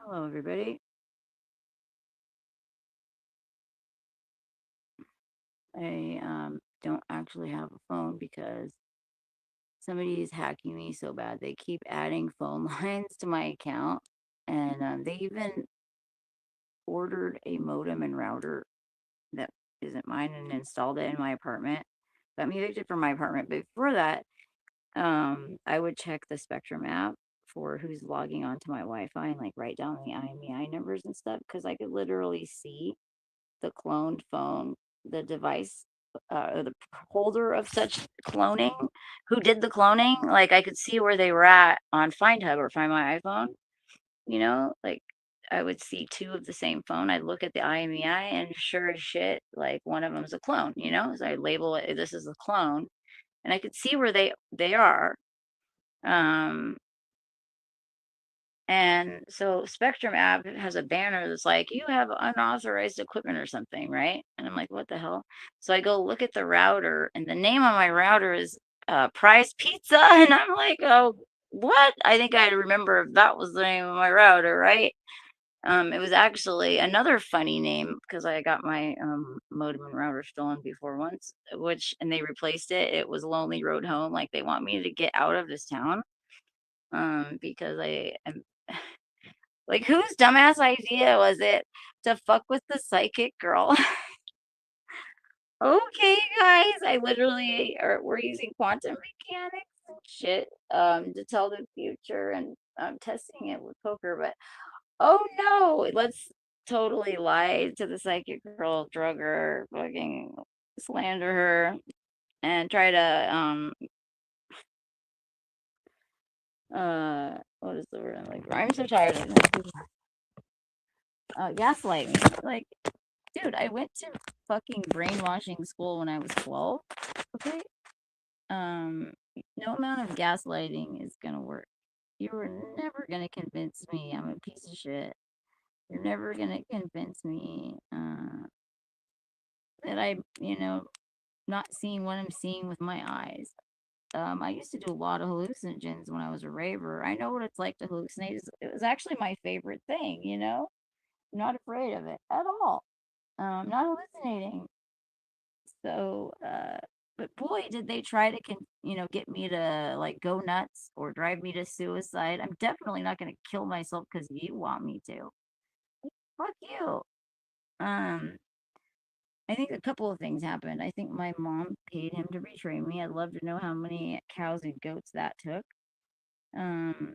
Hello, everybody. I don't actually have a phone because somebody is hacking me so bad. They keep adding phone lines to my account, and they even ordered a modem and router that isn't mine and installed it in my apartment. Got me evicted from my apartment. But before that, I would check the Spectrum app for who's logging onto my Wi-Fi and like write down the IMEI numbers and stuff because I could literally see the cloned phone, the device, the holder of such cloning, who did the cloning. Like I could see where they were at on Find Hub or Find My iPhone. Like I would see two of the same phone. I'd look at the IMEI, and sure as shit, like one of them's a clone. So I label it. This is a clone, and I could see where they are. Um, And so Spectrum app has a banner that's like, you have unauthorized equipment or something, right? And I'm like, what the hell? So I go look at the router, and the name on my router is Prize Pizza. And I'm like, oh, what? I think I remember if that was the name of my router, right? It was actually another funny name because I got my modem and router stolen before once, and they replaced it. It was Lonely Road Home. Like they want me to get out of this town because I am like, whose dumbass idea was it to fuck with the psychic girl? Okay, guys, I literally we're using quantum mechanics and shit to tell the future, and I'm testing it with poker, but oh no, let's totally lie to the psychic girl, drug her, fucking slander her, and try to what is the word? I'm so tired of this. Gaslight me. Like, dude, I went to fucking brainwashing school when I was 12. Okay? Um, no amount of gaslighting is gonna work. You were never gonna convince me I'm a piece of shit. You're never gonna convince me that not seeing what I'm seeing with my eyes. I used to do a lot of hallucinogens when I was a raver. I know what it's like to hallucinate. It was actually my favorite thing. I'm not afraid of it at all. Not hallucinating. So, but boy, did they try to, get me to like go nuts or drive me to suicide. I'm definitely not going to kill myself because you want me to. Fuck you. Um, I think a couple of things happened. I think my mom paid him to betray me. I'd love to know how many cows and goats that took. Um,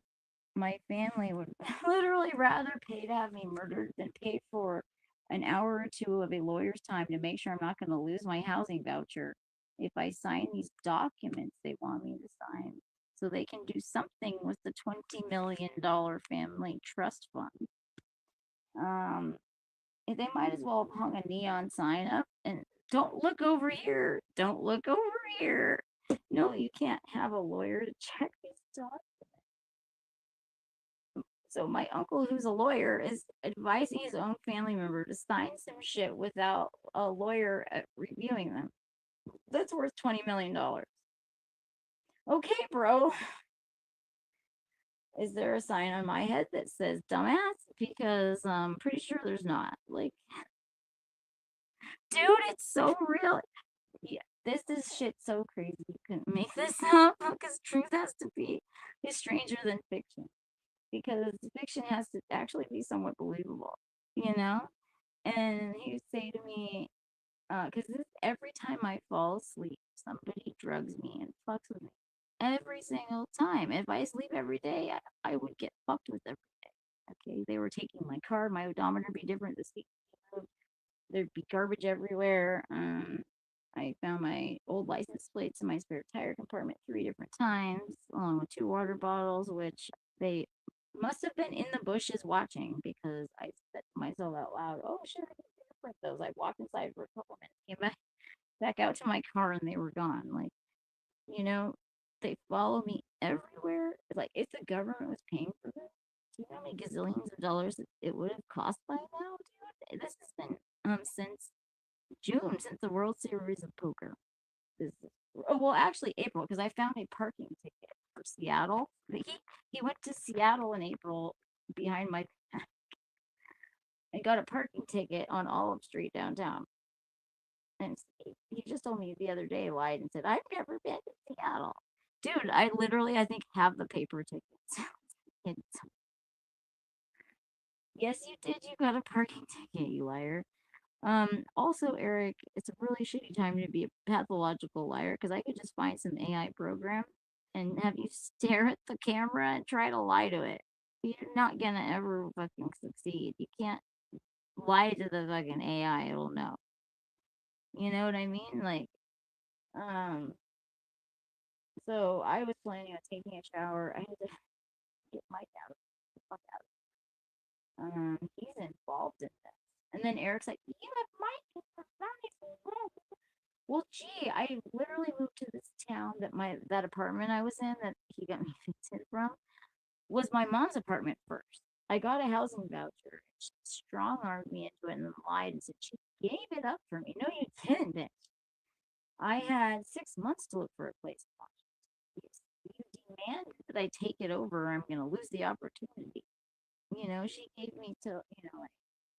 my family would literally rather pay to have me murdered than pay for an hour or two of a lawyer's time to make sure I'm not going to lose my housing voucher if I sign these documents they want me to sign so they can do something with the $20 million family trust fund. Um, they might as well have hung a neon sign up and don't look over here. Don't look over here. No, you can't have a lawyer to check these documents. So my uncle, who's a lawyer, is advising his own family member to sign some shit without a lawyer reviewing them. That's worth $20 million. Okay, bro. Is there a sign on my head that says dumbass? Because I'm pretty sure there's not. Like, dude, it's so real. Yeah, this is shit so crazy. You couldn't make this up because truth has to be is stranger than fiction. Because fiction has to actually be somewhat believable, you know? And he would say to me, because every time I fall asleep, somebody drugs me and fucks with me. Every single time. If I sleep every day, I would get fucked with every day. Okay, they were taking my car, my odometer would be different. The seat moved. There'd be garbage everywhere. I found my old license plates in my spare tire compartment 3 different times, along with 2 water bottles, which they must have been in the bushes watching because I said to myself out loud, "Oh shit, I can fingerprint those." I walked inside for a couple minutes, came back out to my car, and they were gone. Like, you know, they follow me everywhere. Like, if the government was paying for this, do you know how many gazillions of dollars it would have cost by now, dude? This has been since June, since the World Series of Poker. This oh, well, actually April, because I found a parking ticket for Seattle. He went to Seattle in April behind my and got a parking ticket on Olive Street downtown. And he just told me the other day, lied and said, I've never been to Seattle. Dude, I think have the paper tickets. Yes, you did. You got a parking ticket, you liar. Also, Eric, it's a really shitty time to be a pathological liar because I could just find some AI program and have you stare at the camera and try to lie to it. You're not gonna ever fucking succeed. You can't lie to the fucking AI, it'll know. You know what I mean? Like, um, so I was planning on taking a shower. I had to get Mike out of the fuck out. He's involved in this. And then Eric's like, you have Mike in the room. Well, gee, I literally moved to this town that apartment I was in that he got me evicted from was my mom's apartment first. I got a housing voucher. She strong armed me into it and then lied and said she gave it up for me. No, you didn't, bitch. I had 6 months to look for a place in Washington. You demand that I take it over, or I'm going to lose the opportunity. She gave me till, like,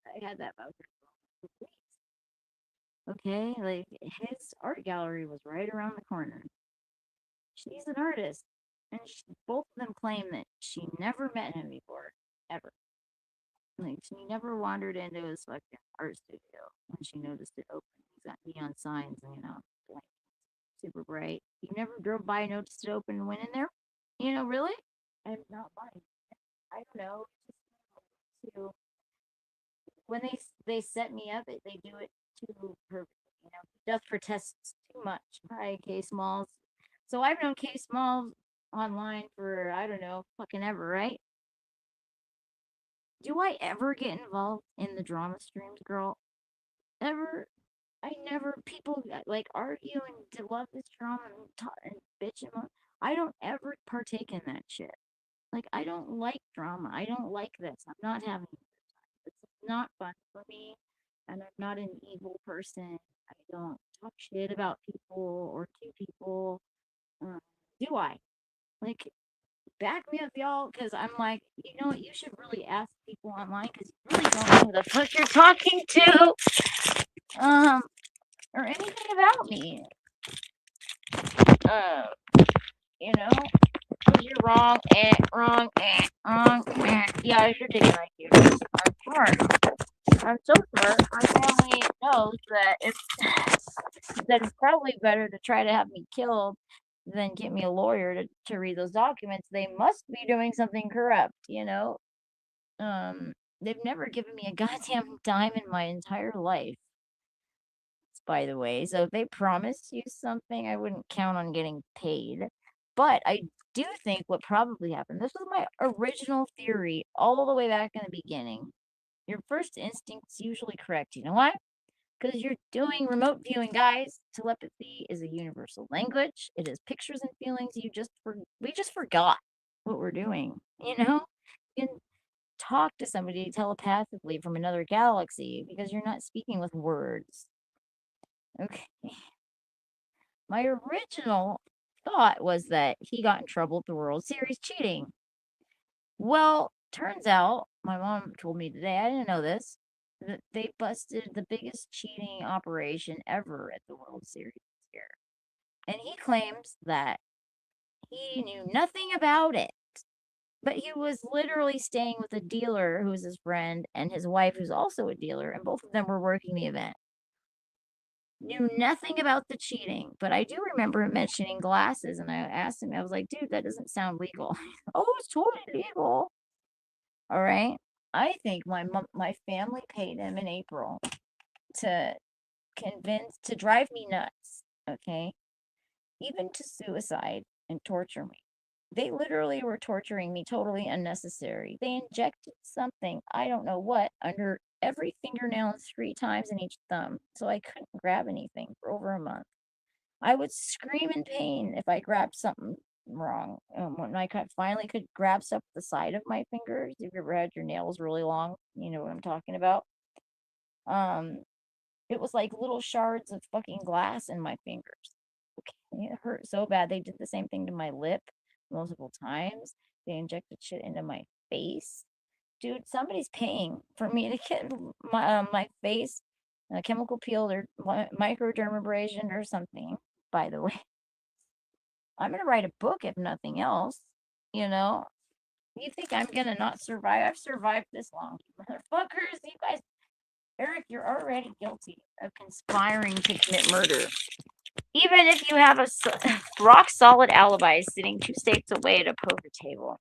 I had that voucher for weeks. Okay, like his art gallery was right around the corner. She's an artist, and both of them claim that she never met him before, ever. Like she never wandered into his fucking art studio when she noticed it open. He's got neon signs, and blank, super bright. You never drove by, noticed it open, and went in there. Really? I'm not lying. I don't know. To when they set me up, they do it too perfectly. Death protests too much. Hi, K Smalls. So I've known K Smalls online for I don't know, fucking ever, right? Do I ever get involved in the drama streams, girl? Ever? I never. People like argue and to love this drama and, and bitch and I don't ever partake in that shit. Like I don't like drama. I don't like this. I'm not having it's not fun for me, and I'm not an evil person. I don't talk shit about people or to people. Uh, do I? Like, back me up, y'all, because I'm like, you know what? You should really ask people online because you really don't know who the fuck you're talking to, um, or anything about me. Uh, you know, because you're wrong, wrong, wrong, Yeah, I sure did like you. I'm smart. I'm so smart. My family knows that it's probably better to try to have me killed than get me a lawyer to read those documents. They must be doing something corrupt, Um, they've never given me a goddamn dime in my entire life, by the way. So if they promised you something, I wouldn't count on getting paid. But I do think what probably happened, this was my original theory all the way back in the beginning. Your first instinct's usually correct. You know why? Because you're doing remote viewing, guys. Telepathy is a universal language. It is pictures and feelings. We just forgot what we're doing. You can talk to somebody telepathically from another galaxy because you're not speaking with words. Okay. My original thought was that he got in trouble with the World Series cheating. Well, turns out, my mom told me today, I didn't know this, that they busted the biggest cheating operation ever at the World Series this year. And he claims that he knew nothing about it. But he was literally staying with a dealer who's his friend and his wife, who's also a dealer, and both of them were working the event. Knew nothing about the cheating, but I do remember him mentioning glasses, and I asked him, I was like, dude, that doesn't sound legal. Oh, it's totally legal. All right. I think my family paid him in April to drive me nuts. Okay. Even to suicide and torture me. They literally were torturing me totally unnecessary. They injected something, I don't know what, under every fingernail and 3 times in each thumb, so I couldn't grab anything for over a month. I would scream in pain if I grabbed something wrong. When I finally could grab stuff at the side of my fingers, if you ever had your nails really long, you know what I'm talking about. Um, it was like little shards of fucking glass in my fingers. Okay, it hurt so bad. They did the same thing to my lip multiple times. They injected shit into my face. dude, somebody's paying for me to get my face chemical peeled or microdermabrasion or something. By the way, I'm gonna write a book if nothing else. You know, you think I'm gonna not survive? I've survived this long, motherfuckers. You guys, Eric, you're already guilty of conspiring to commit murder. Even if you have a rock solid alibi sitting 2 states away at a poker table,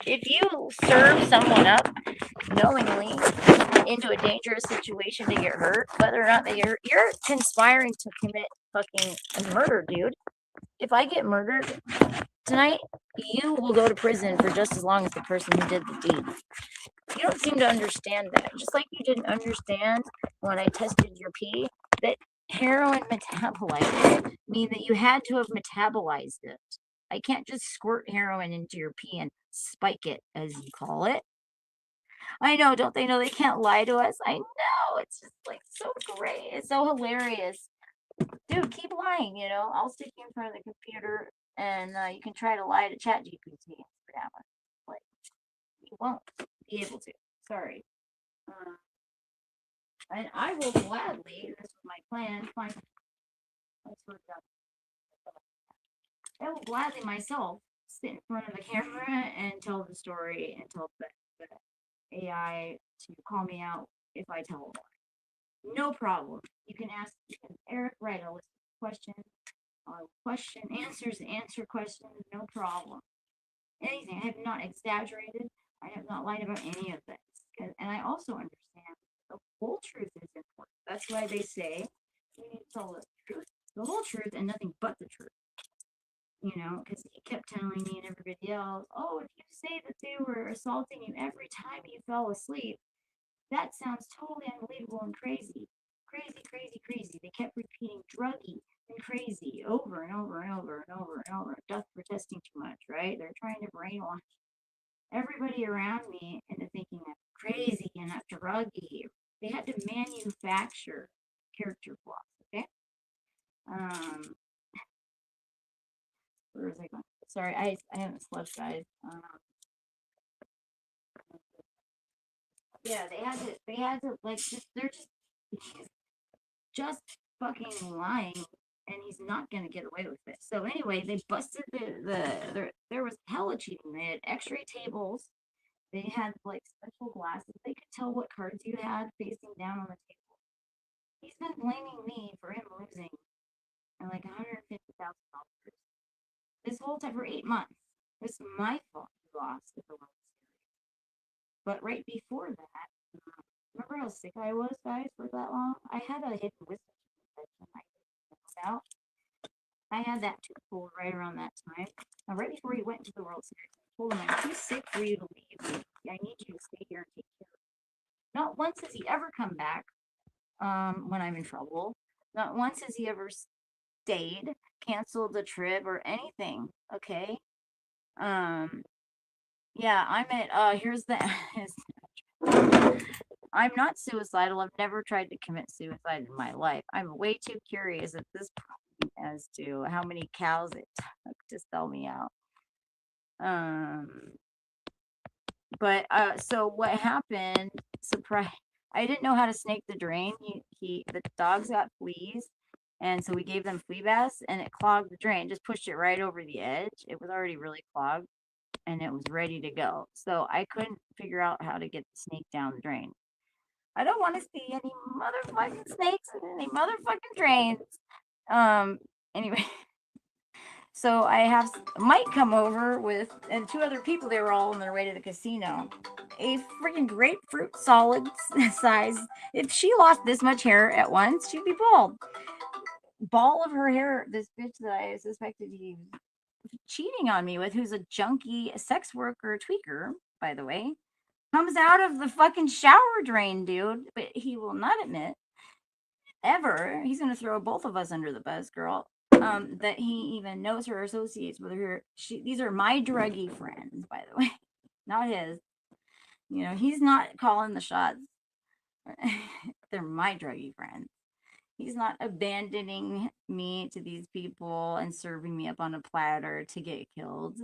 if you serve someone up knowingly into a dangerous situation to get hurt, whether or not you're conspiring to commit fucking murder, dude. If I get murdered tonight, you will go to prison for just as long as the person who did the deed. You don't seem to understand that. Just like you didn't understand when I tested your pee that heroin metabolites mean that you had to have metabolized it. I can't just squirt heroin into your pee and spike it, as you call it. I know, don't they know they can't lie to us? I know, it's just like so great. It's so hilarious. Dude, keep lying, I'll stick you in front of the computer and you can try to lie to ChatGPT. Like, you won't be able to. Sorry. And I will gladly, this is my plan, fine. Let's work out. I will gladly myself sit in front of the camera and tell the story and tell the AI to call me out if I tell a lie. No problem. You can ask Eric, write a list of questions. Answer questions, no problem. Anything. I have not exaggerated. I have not lied about any of this. And I also understand the whole truth is important. That's why they say you need to tell the truth, the whole truth, and nothing but the truth. Because he kept telling me and everybody else, oh, if you say that they were assaulting you every time you fell asleep, that sounds totally unbelievable and crazy. Crazy, crazy, crazy. They kept repeating druggy and crazy over and over and over and over and over. Just for testing too much, right? They're trying to brainwash everybody around me into thinking I'm crazy and not druggy. They had to manufacture character flaws, okay? Where was I going? Sorry, I haven't slept, guys. Yeah, they had to like they're just fucking lying, and he's not gonna get away with it. So anyway, they busted there was hella cheating. They had X-ray tables. They had like special glasses. They could tell what cards you had facing down on the table. He's been blaming me for him losing and like $150,000 this whole time for 8 months. It's my fault he lost at the World Series. But right before that, remember how sick I was, guys, for that long? I had a hidden wisdom infection. Out. I had that tooth pulled right around that time. Now, right before he went into the World Series, I told him, I'm too sick for you to leave. I need you to stay here and take care of me. Not once has he ever come back when I'm in trouble. Not once has he ever stayed, canceled the trip, or anything. Okay. Yeah, I'm at, here's the, I'm not suicidal. I've never tried to commit suicide in my life. I'm way too curious at this point as to how many cows it took to sell me out. But so what happened? Surprise! I didn't know how to snake the drain. The dogs got fleas, and so we gave them flea baths, and it clogged the drain. Just pushed it right over the edge. It was already really clogged, and it was ready to go. So I couldn't figure out how to get the snake down the drain. I don't want to see any motherfucking snakes in any motherfucking drains. Anyway, so I have Mike come over with, and 2 other people. They were all on their way to the casino. A freaking grapefruit solid size. If she lost this much hair at once, she'd be bald. Ball of her hair, this bitch that I suspected he was cheating on me with, who's a junkie, sex worker, tweaker, by the way, comes out of the fucking shower drain, dude. But he will not admit ever. He's gonna throw both of us under the bus, girl. That he even knows her or associates with her. These are my druggy friends, by the way, not his. He's not calling the shots. They're my druggy friends. He's not abandoning me to these people and serving me up on a platter to get killed.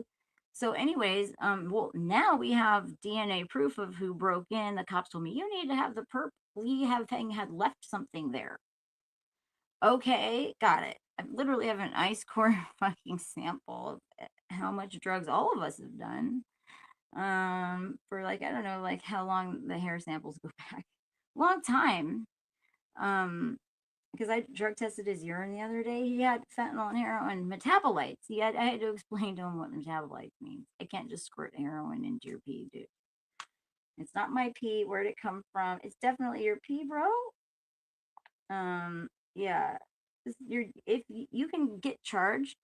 So, anyways, well, now we have DNA proof of who broke in. The cops told me you need to have the perp. We have had left something there. Okay, got it. I literally have an ice core fucking sample of how much drugs all of us have done. For like, I don't know, like how long the hair samples go back. Long time. Um, because I drug tested his urine the other day. He had fentanyl and heroin metabolites. I had to explain to him what metabolites means. I can't just squirt heroin into your pee, dude. It's not my pee. Where'd it come from? It's definitely your pee, bro. Yeah. If you can get charged,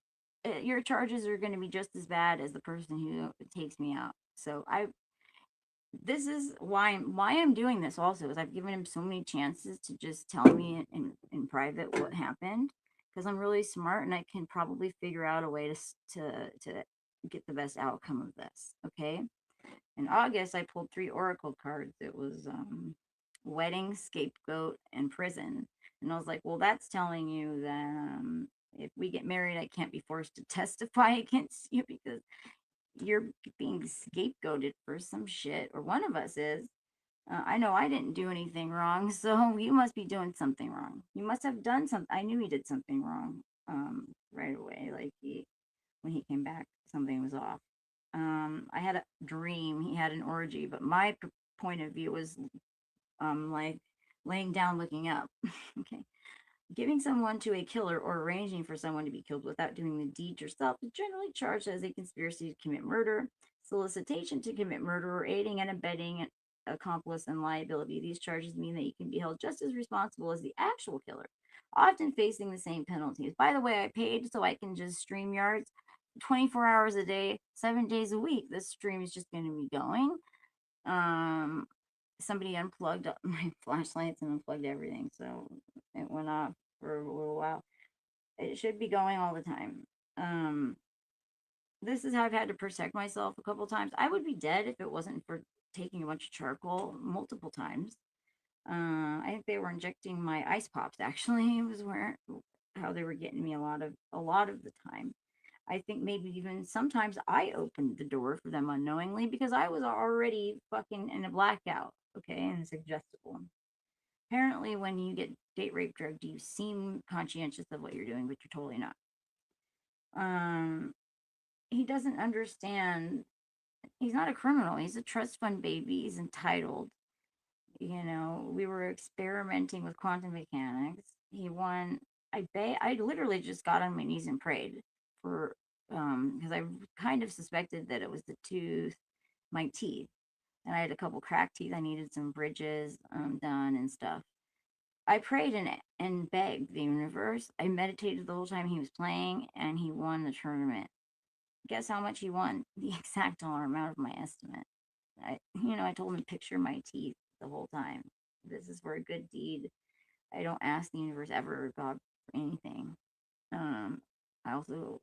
your charges are going to be just as bad as the person who takes me out. So this is why I'm doing this also is I've given him so many chances to just tell me in private what happened because I'm really smart and I can probably figure out a way to get the best outcome of this. Okay. In August, I pulled 3 oracle cards. It was wedding, scapegoat, and prison. And I was like, well, that's telling you that if we get married, I can't be forced to testify against you because you're being scapegoated for some shit, or one of us is. I know I didn't do anything wrong, so you must be doing something wrong. You must have done something. I knew he did something wrong right away. Like when he came back, something was off. I had a dream. He had an orgy, but my point of view was like laying down, looking up. Okay. Giving someone to a killer or arranging for someone to be killed without doing the deed yourself is generally charged as a conspiracy to commit murder, solicitation to commit murder, or aiding and abetting an accomplice and liability. These charges mean that you can be held just as responsible as the actual killer, often facing the same penalties. By the way, I paid so I can just stream yards 24 hours a day, 7 days a week. This stream is just going to be going. Um, Somebody unplugged my flashlights and unplugged everything, so it went off for a little while. It should be going all the time. Um, this is how I've had to protect myself a couple times. I would be dead if it wasn't for taking a bunch of charcoal multiple times. I think they were injecting my ice pops. Actually, it was where how they were getting me a lot of the time. I think maybe even sometimes I opened the door for them unknowingly because I was already fucking in a blackout. Okay, and suggestible. Apparently, when you get date rape drugged, you seem conscientious of what you're doing, but you're totally not. Um, he doesn't understand. He's not a criminal. He's a trust fund baby. He's entitled. We were experimenting with quantum mechanics. He won. I literally just got on my knees and prayed for because I kind of suspected that it was the tooth, my teeth, and I had a couple cracked teeth. I needed some bridges done and stuff. I prayed and begged the universe. I meditated the whole time he was playing, and he won the tournament. Guess how much he won? The exact dollar amount of my estimate. I told him to picture my teeth the whole time. This is for a good deed. I don't ask the universe ever, God, for anything. I also,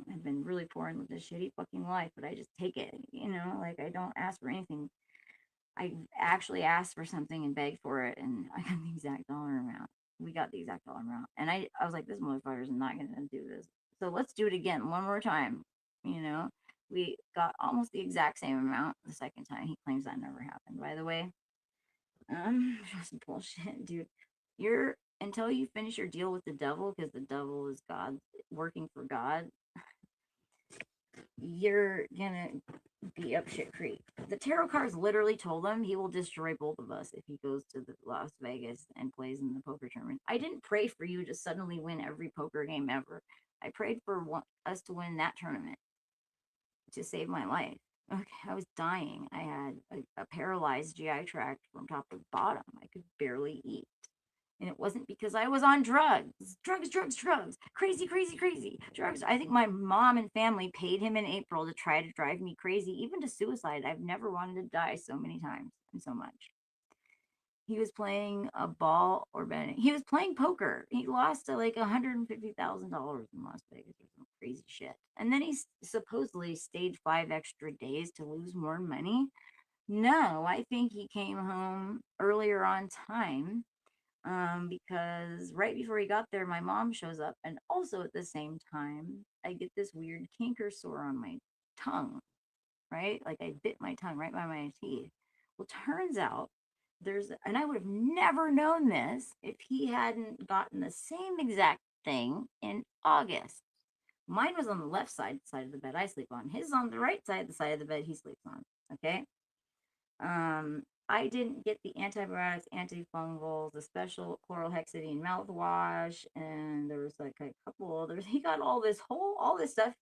have been really poor in this shitty fucking life, but I just take it, like I don't ask for anything. I actually asked for something and begged for it, and I got the exact dollar amount. We got the exact dollar amount, and I was like, this motherfucker's not gonna do this. So let's do it again, one more time. You know, we got almost the exact same amount the second time. He claims that never happened, by the way. Just bullshit, dude. You're until you finish your deal with the devil, because the devil is God working for God. You're gonna be up shit creek. The tarot cards literally told him he will destroy both of us if he goes to the Las Vegas and plays in the poker tournament. I didn't pray for you to suddenly win every poker game ever. I prayed for us to win that tournament to save my life. Okay, I was dying. I had a paralyzed GI tract from top to bottom. I could barely eat. And it wasn't because I was on drugs. Drugs. Crazy, crazy, crazy. Drugs. I think my mom and family paid him in April to try to drive me crazy, even to suicide. I've never wanted to die so many times and so much. He was playing a ball or betting. He was playing poker. He lost to like $150,000 in Las Vegas or some crazy shit. And then he supposedly stayed 5 extra days to lose more money. No, I think he came home earlier on time because right before he got there, my mom shows up, and also at the same time, I get this weird kinker sore on my tongue, right? Like I bit my tongue right by my teeth. Well, turns out and I would have never known this if he hadn't gotten the same exact thing in August. Mine was on the left side of the bed I sleep on. His on the right side, the side of the bed he sleeps on. Okay. I didn't get the antibiotics, antifungals, the special chlorhexidine mouthwash, and there was like a couple others. He got all this stuff.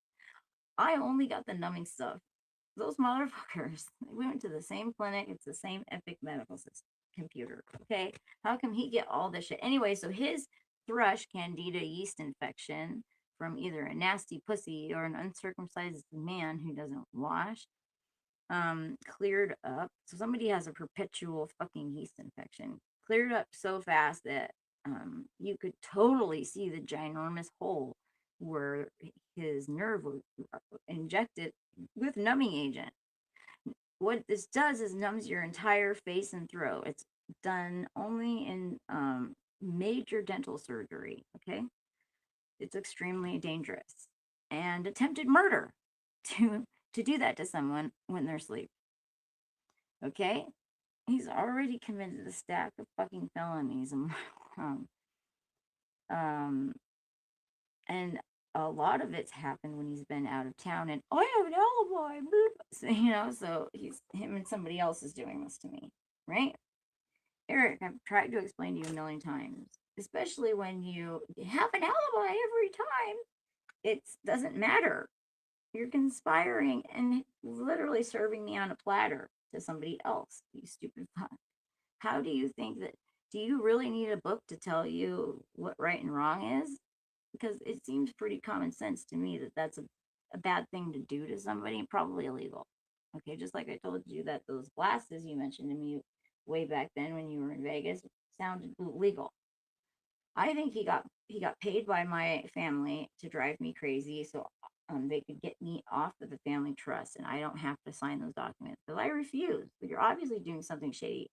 I only got the numbing stuff. Those motherfuckers. We went to the same clinic. It's the same Epic medical system computer. Okay. How come he get all this shit? Anyway, so his thrush candida yeast infection from either a nasty pussy or an uncircumcised man who doesn't wash cleared up. So somebody has a perpetual fucking yeast infection. Cleared up so fast that you could totally see the ginormous hole where his nerve was injected with numbing agent. What this does is numbs your entire face and throat. It's done only in major dental surgery. Okay, it's extremely dangerous and attempted murder to do that to someone when they're asleep. Okay, he's already committed a stack of fucking felonies, and a lot of it's happened when he's been out of town, and I have an alibi, so, so him and somebody else is doing this to me, right? Erik, I've tried to explain to you a million times, especially when you have an alibi every time. It doesn't matter. You're conspiring and literally serving me on a platter to somebody else, you stupid fuck. How do you think that? Do you really need a book to tell you what right and wrong is? Because it seems pretty common sense to me that that's a bad thing to do to somebody, probably illegal. Okay, just like I told you that those glasses you mentioned to me way back then when you were in Vegas sounded legal. I think he got paid by my family to drive me crazy, so they could get me off of the family trust, and I don't have to sign those documents because I refuse. But you're obviously doing something shady.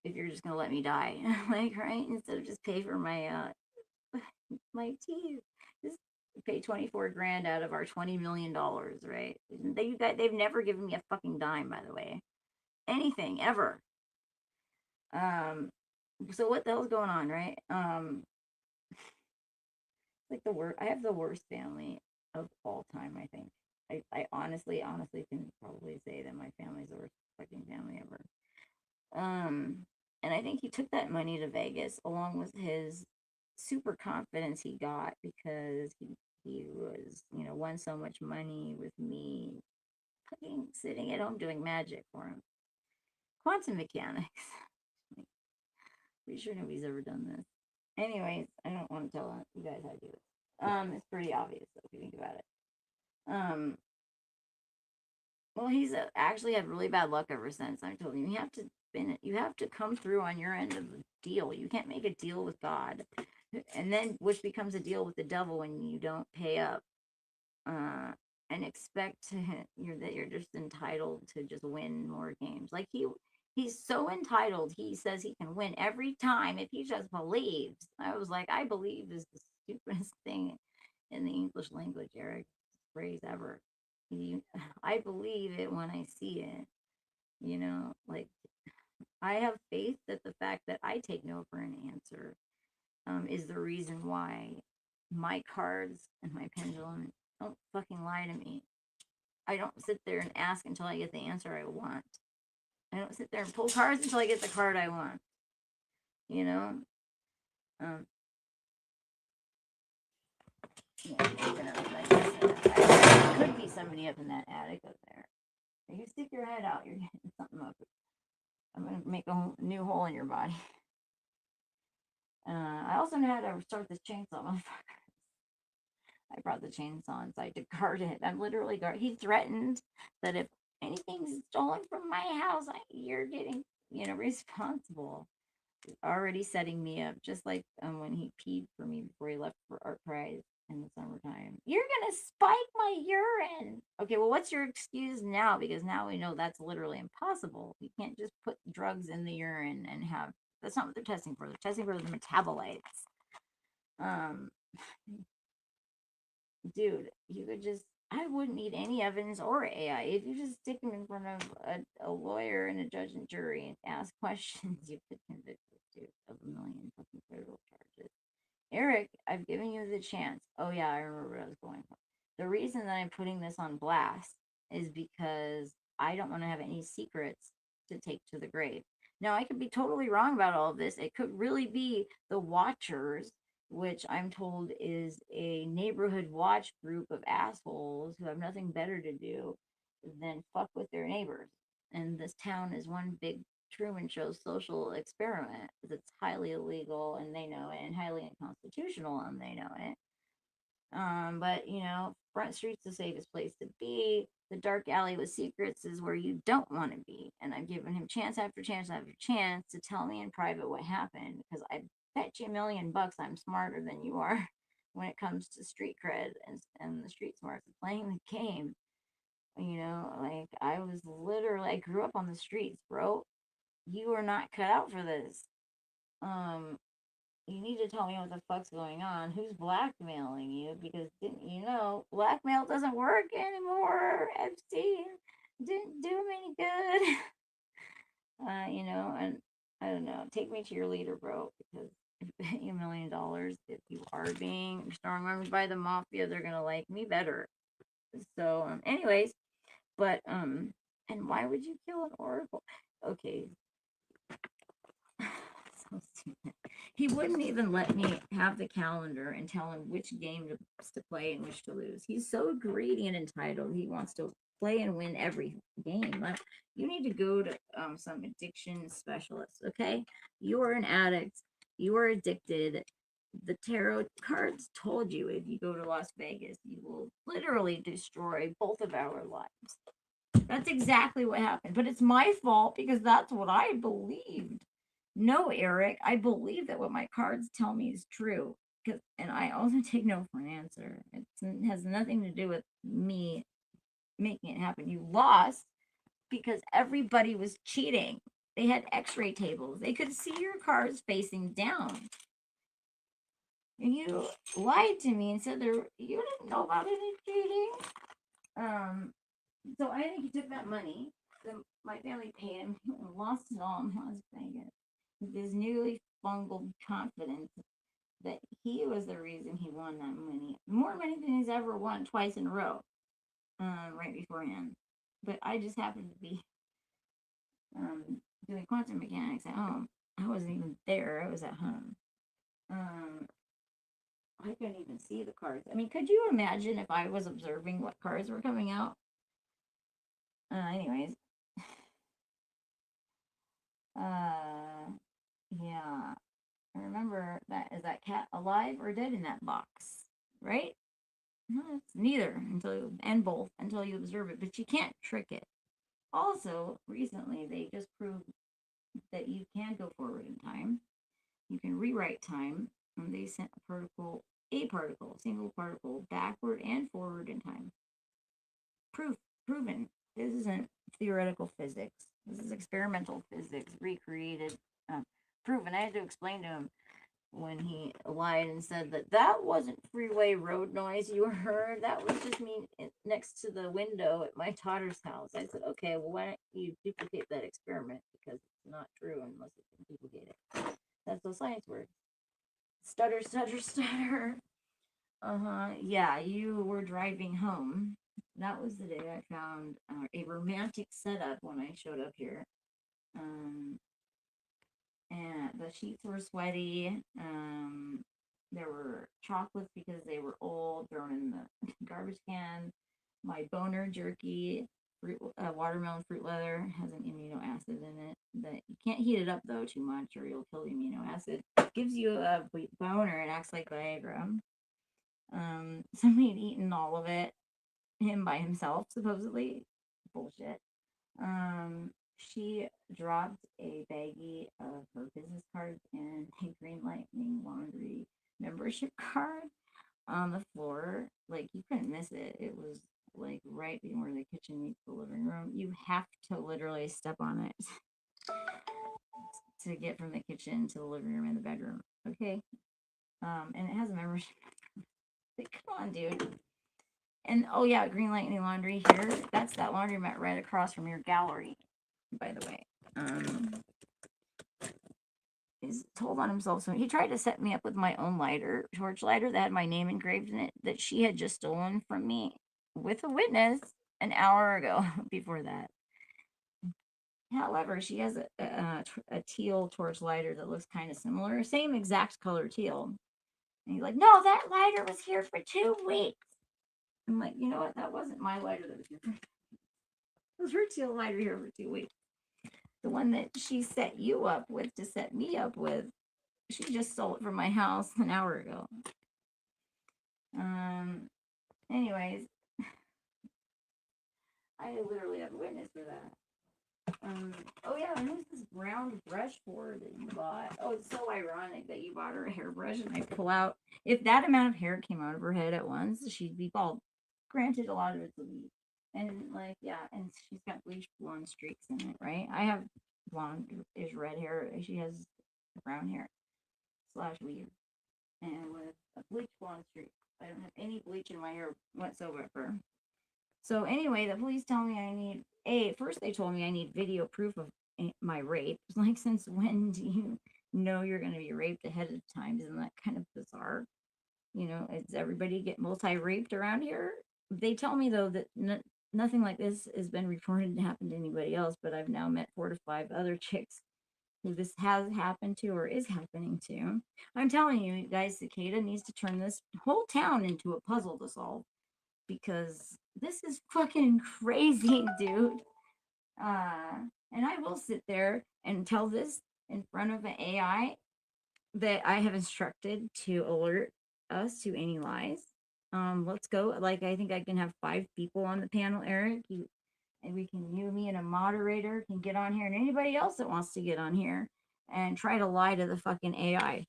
If you're just gonna let me die, like right, instead of just pay for my teeth, just pay 24 grand out of our $20 million, right? They've never given me a fucking dime, by the way, anything ever. So what the hell's going on, right? Like the worst. I have the worst family of all time. I think. I honestly can probably say that my family's the worst fucking family ever. And I think he took that money to Vegas along with his super confidence he got because he was won so much money with me fucking sitting at home doing magic for him. Quantum mechanics. Pretty sure nobody's ever done this. Anyways, I don't want to tell you guys how to do it. It's pretty obvious though, if you think about it. Well, he's actually had really bad luck ever since. I told him you have to come through on your end of the deal. You can't make a deal with God, and then which becomes a deal with the devil when you don't pay up, and expect that you're just entitled to just win more games. Like he's so entitled. He says he can win every time if he just believes. I was like, I believe is the stupidest thing in the English language, Erik, phrase ever. I believe it when I see it. Like I have faith that the fact that I take no for an answer is the reason why my cards and my pendulum don't fucking lie to me. I don't sit there and ask until I get the answer I want. I don't sit there and pull cards until I get the card I want. You know? Yeah, there could be somebody up in that attic up there. If you stick your head out, you're getting something up. I'm going to make a new hole in your body. I also know how to start this chainsaw, motherfucker. I brought the chainsaw inside to guard it. I'm literally He threatened that if anything's stolen from my house, you're getting, responsible. Already setting me up, just like when he peed for me before he left for Art Prize in the summertime. You're gonna spike my urine. Okay, well, what's your excuse now? Because now we know that's literally impossible. You can't just put drugs in the urine and have. That's not what they're testing for. They're testing for the metabolites. Dude, you could just I wouldn't need any evidence or AI. If you just stick him in front of a lawyer and a judge and jury and ask questions, you could convict this dude of a million fucking federal charges. Erik, I've given you the chance. Oh yeah, I remember what I was going for. The reason that I'm putting this on blast is because I don't want to have any secrets to take to the grave. Now, I could be totally wrong about all of this. It could really be the Watchers, which I'm told is a neighborhood watch group of assholes who have nothing better to do than fuck with their neighbors. And this town is one big Truman Show social experiment that's highly illegal and they know it, and highly unconstitutional and they know it. But you know, Front Street's the safest place to be. The dark alley with secrets is where you don't want to be. And I've given him chance after chance after chance to tell me in private what happened because I bet you $1,000,000 I'm smarter than you are when it comes to street cred and the street smarts of playing the game. You know, like I was literally, I grew up on the streets, bro. You are not cut out for this. Um, you need to tell me what the fuck's going on. Who's blackmailing you? Because didn't you know blackmail doesn't work anymore? Epstein didn't do him any good. You know, and I don't know. Take me to your leader, bro, because I bet you $1,000,000 if you are being strong armed by the mafia, they're gonna like me better. So, anyways, but and why would you kill an oracle? Okay, so stupid. He wouldn't even let me have the calendar and tell him which game to play and which to lose. He's so greedy and entitled. He wants to play and win every game. Like, you need to go to some addiction specialist, okay? You are an addict. You are addicted. The tarot cards told you if you go to Las Vegas, you will literally destroy both of our lives. That's exactly what happened. But it's my fault because that's what I believed. No, Erik, I believe that what my cards tell me is true. And I also take no for an answer. It has nothing to do with me making it happen. You lost because everybody was cheating. They had x-ray tables. They could see your cards facing down. And you lied to me and said you didn't know about any cheating. So I think he took that money. My family paid him and lost it all in Las Vegas with his newly fungled confidence that he was the reason he won that money. More money than he's ever won twice in a row, right beforehand. But I just happened to be doing quantum mechanics at home. I wasn't even there. I was at home. Um, I couldn't even see the cards. I mean, could you imagine if I was observing what cards were coming out? Anyways, yeah. I remember that is that cat alive or dead in that box, right? No, it's neither and both until you observe it, but you can't trick it. Also, recently they just proved that you can go forward in time. You can rewrite time, and they sent single particle, backward and forward in time. Proven. This isn't theoretical physics. This is experimental physics recreated, proven. I had to explain to him when he lied and said that wasn't freeway road noise you heard. That was just me next to the window at my daughter's house. I said, okay, well, why don't you duplicate that experiment because it's not true unless you can duplicate it. That's how science works. Stutter, stutter, stutter. Yeah, you were driving home. That was the day I found a romantic setup when I showed up here. Um, and the sheets were sweaty. There were chocolates because they were old, thrown in the garbage can. My boner jerky, watermelon fruit leather has an amino acid in it. That you can't heat it up though too much, or you'll kill the amino acid. It gives you a boner. It acts like Viagra. Somebody had eaten all of it, him by himself, supposedly. Bullshit. She dropped a baggie of her business cards and a Green Lightning Laundry membership card on the floor. Like, you couldn't miss it. It was like right where the kitchen meets the living room. You have to literally step on it to get from the kitchen to the living room and the bedroom. Okay. And it has a membership. Like, come on, dude. And oh yeah, Green Lightning Laundry here. That's that laundromat right across from your gallery, by the way. He's told on himself. So he tried to set me up with my own torch lighter that had my name engraved in it that she had just stolen from me with a witness an hour ago before that. However, she has a teal torch lighter that looks kind of similar, same exact color teal. And he's like, no, that lighter was here for 2 weeks. I'm like, you know what? That wasn't my lighter that was here. It was her teal lighter here for 2 weeks. The one that she set you up with to set me up with, she just stole it from my house an hour ago. Anyways, I literally have a witness for that. Oh yeah, and who's this brown brush for that you bought? Oh, it's so ironic that you bought her a hairbrush and I pull out. If that amount of hair came out of her head at once, she'd be bald. Granted, a lot of it's a weed. And like, yeah, and she's got bleached blonde streaks in it, right? I have blonde-ish red hair. She has brown hair / weave. And with a bleached blonde streak. I don't have any bleach in my hair whatsoever. So anyway, the police tell me I need first they told me I need video proof of my rape. It's like, since when do you know you're going to be raped ahead of time? Isn't that kind of bizarre? You know, does everybody get multi-raped around here? They tell me though that nothing like this has been reported to happen to anybody else, but I've now met 4 to 5 other chicks who this has happened to or is happening to. I'm telling you guys, Cicada needs to turn this whole town into a puzzle to solve, because this is fucking crazy, dude. And I will sit there and tell this in front of an AI that I have instructed to alert us to any lies. Let's go. Like, I think I can have 5 people on the panel, Eric. And me and a moderator can get on here, and anybody else that wants to get on here and try to lie to the fucking AI.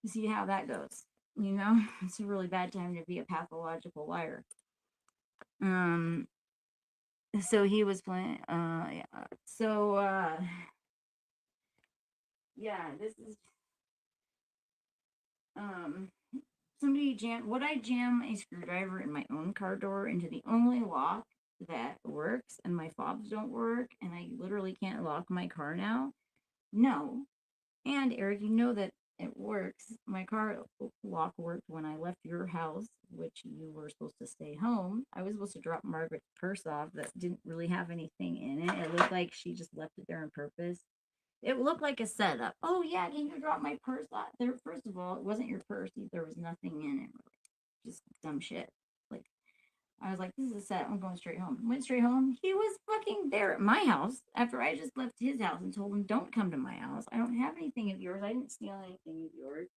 See how that goes. You know, it's a really bad time to be a pathological liar. So he was playing yeah. So yeah, this is somebody I jam a screwdriver in my own car door into the only lock that works, and my fobs don't work, and I literally can't lock my car now. No. And Eric, you know that it works. My car lock worked when I left your house, which you were supposed to stay home. I was supposed to drop Margaret's purse off that didn't really have anything in it. It looked like she just left it there on purpose. It looked like a setup. Oh yeah, can you drop my purse off there? First of all, it wasn't your purse. There was nothing in it. Just dumb shit. Like, I was like, this is a set. I'm going straight home. Went straight home. He was fucking there at my house after I just left his house and told him, don't come to my house. I don't have anything of yours. I didn't steal anything of yours.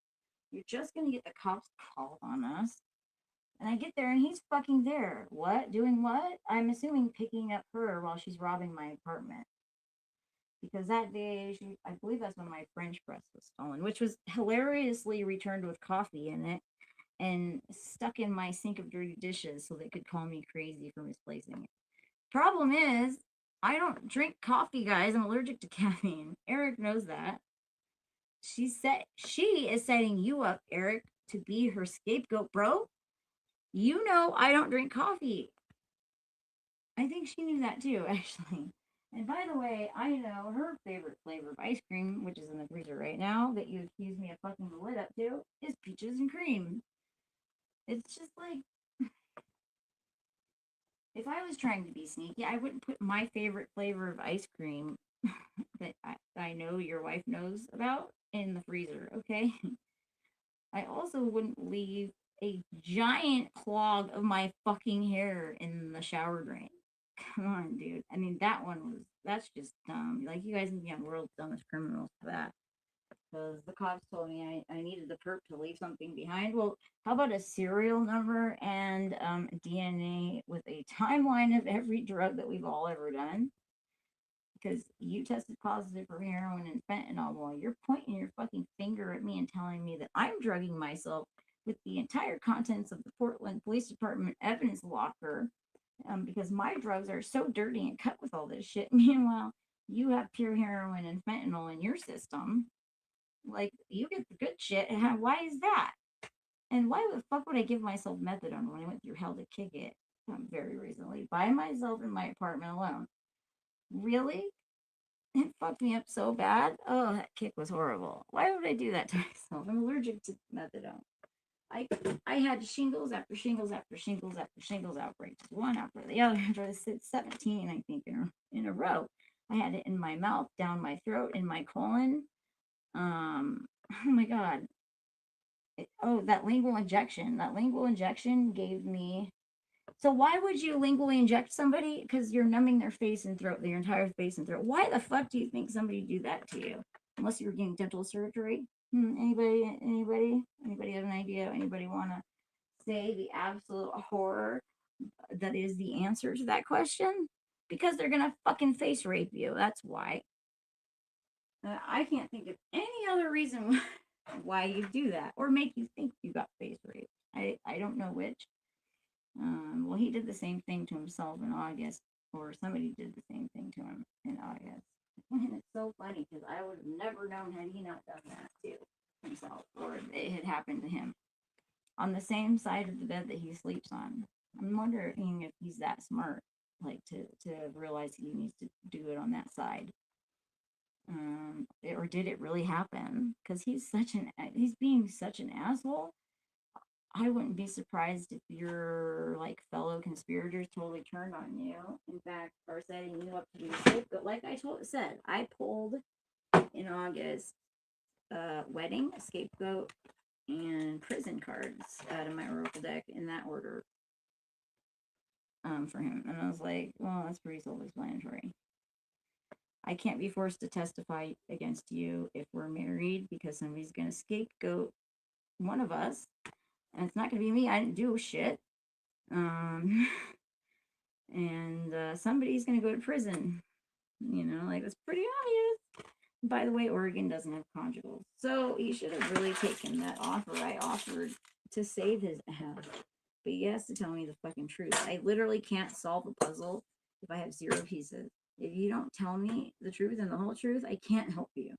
You're just going to get the cops called on us. And I get there and he's fucking there. What? Doing what? I'm assuming picking up her while she's robbing my apartment. Because that day, I believe that's when my French press was stolen, which was hilariously returned with coffee in it and stuck in my sink of dirty dishes so they could call me crazy for misplacing it. Problem is, I don't drink coffee, guys. I'm allergic to caffeine. Eric knows that. She is setting you up, Eric, to be her scapegoat, bro. You know I don't drink coffee. I think she knew that too, actually. And by the way, I know her favorite flavor of ice cream, which is in the freezer right now, that you accused me of fucking the lid up to, is peaches and cream. It's just like, if I was trying to be sneaky, I wouldn't put my favorite flavor of ice cream that I know your wife knows about in the freezer, okay? I also wouldn't leave a giant clog of my fucking hair in the shower drain. Come on, dude. I mean, that's just dumb. Like, you guys need to be on world's dumbest criminals for that. Because the cops told me I needed the perp to leave something behind. Well, how about a serial number and DNA with a timeline of every drug that we've all ever done? Because you tested positive for heroin and fentanyl. Well, you're pointing your fucking finger at me and telling me that I'm drugging myself with the entire contents of the Portland Police Department evidence locker, because my drugs are so dirty and cut with all this shit. Meanwhile, you have pure heroin and fentanyl in your system. Like, you get the good shit. Why is that? And why the fuck would I give myself methadone when I went through hell to kick it? very recently by myself in my apartment alone. Really? It fucked me up so bad. Oh, that kick was horrible. Why would I do that to myself? I'm allergic to methadone. I I had shingles after shingles after shingles after shingles outbreaks, one after the other, after 17, I think, in a row. I had it in my mouth, down my throat, in my colon. Oh my God. That lingual injection. That lingual injection gave me. So why would you lingually inject somebody? Because you're numbing their face and throat, their entire face and throat. Why the fuck do you think somebody do that to you? Unless you're getting dental surgery. Anybody have an idea? Anybody want to say the absolute horror that is the answer to that question? Because they're gonna fucking face rape you. That's why. I can't think of any other reason why you do that or make you think you got face raped. I don't know which. Well, he did the same thing to himself in August, or somebody did the same thing to him in August. And it's so funny because I would have never known had he not done that to himself, or it had happened to him on the same side of the bed that he sleeps on. I'm wondering if he's that smart, like to realize he needs to do it on that side. Or did it really happen? Because he's being such an asshole. I wouldn't be surprised if your like fellow conspirators totally turned on you. In fact, are setting you up to be safe. But like said, I pulled in August wedding, scapegoat, and prison cards out of my oracle deck in that order for him. And I was like, well, that's pretty self-explanatory. I can't be forced to testify against you if we're married because somebody's going to scapegoat one of us. And it's not going to be me. I didn't do shit. And somebody's going to go to prison. Like it's pretty obvious. By the way, Oregon doesn't have conjugals. So he should have really taken that offer I offered to save his ass. But he has to tell me the fucking truth. I literally can't solve a puzzle if I have 0 pieces. If you don't tell me the truth and the whole truth, I can't help you.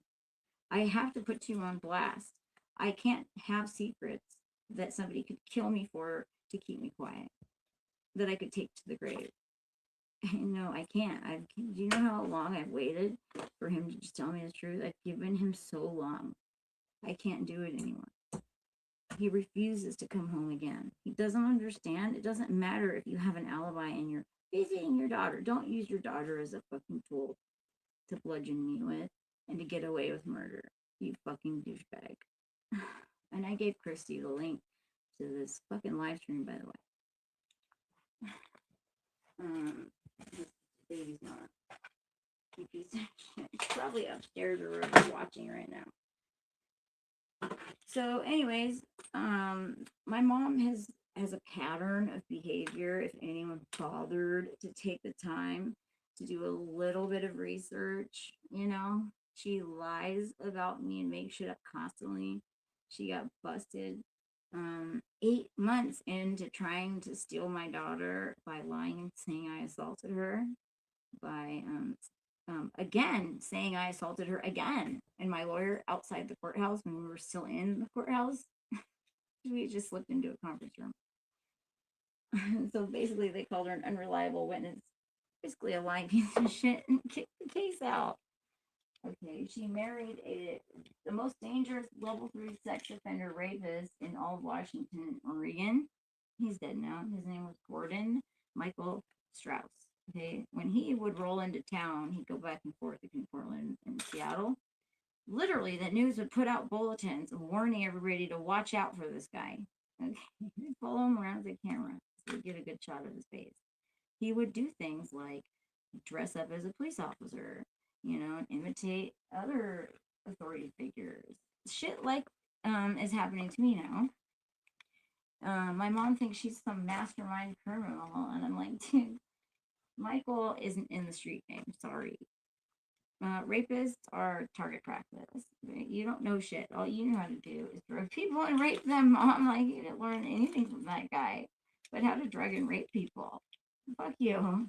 I have to put you on blast. I can't have secrets that somebody could kill me for to keep me quiet, that I could take to the grave. No, I can't. Do you know how long I've waited for him to just tell me the truth? I've given him so long. I can't do it anymore. He refuses to come home again. He doesn't understand. It doesn't matter if you have an alibi and you're visiting your daughter. Don't use your daughter as a fucking tool to bludgeon me with and to get away with murder. You fucking douchebag. And I gave Christy the link to this fucking live stream, by the way. This baby's not. She's probably upstairs or watching right now. So, anyways, my mom has a pattern of behavior. If anyone bothered to take the time to do a little bit of research, she lies about me and makes shit up constantly. She got busted 8 months into trying to steal my daughter by lying and saying I assaulted her, by again saying I assaulted her again. And my lawyer outside the courthouse, when we were still in the courthouse, we just slipped into a conference room. So basically, they called her an unreliable witness, basically a lying piece of shit, and kicked the case out. Okay, she married the most dangerous level 3 sex offender rapist in all of Washington, Oregon. He's dead now. His name was Gordon Michael Strauss. Okay, when he would roll into town, he'd go back and forth between Portland and Seattle. Literally, the news would put out bulletins warning everybody to watch out for this guy. Okay, they'd follow him around with a camera so they'd get a good shot of his face. He would do things like dress up as a police officer, and imitate other authority figures. Shit like is happening to me now. My mom thinks she's some mastermind criminal, and I'm like, dude, Michael isn't in the street game. Sorry. Rapists are target practice. You don't know shit. All you know how to do is drug people and rape them. Mom, like, you didn't learn anything from that guy, but how to drug and rape people. Fuck you.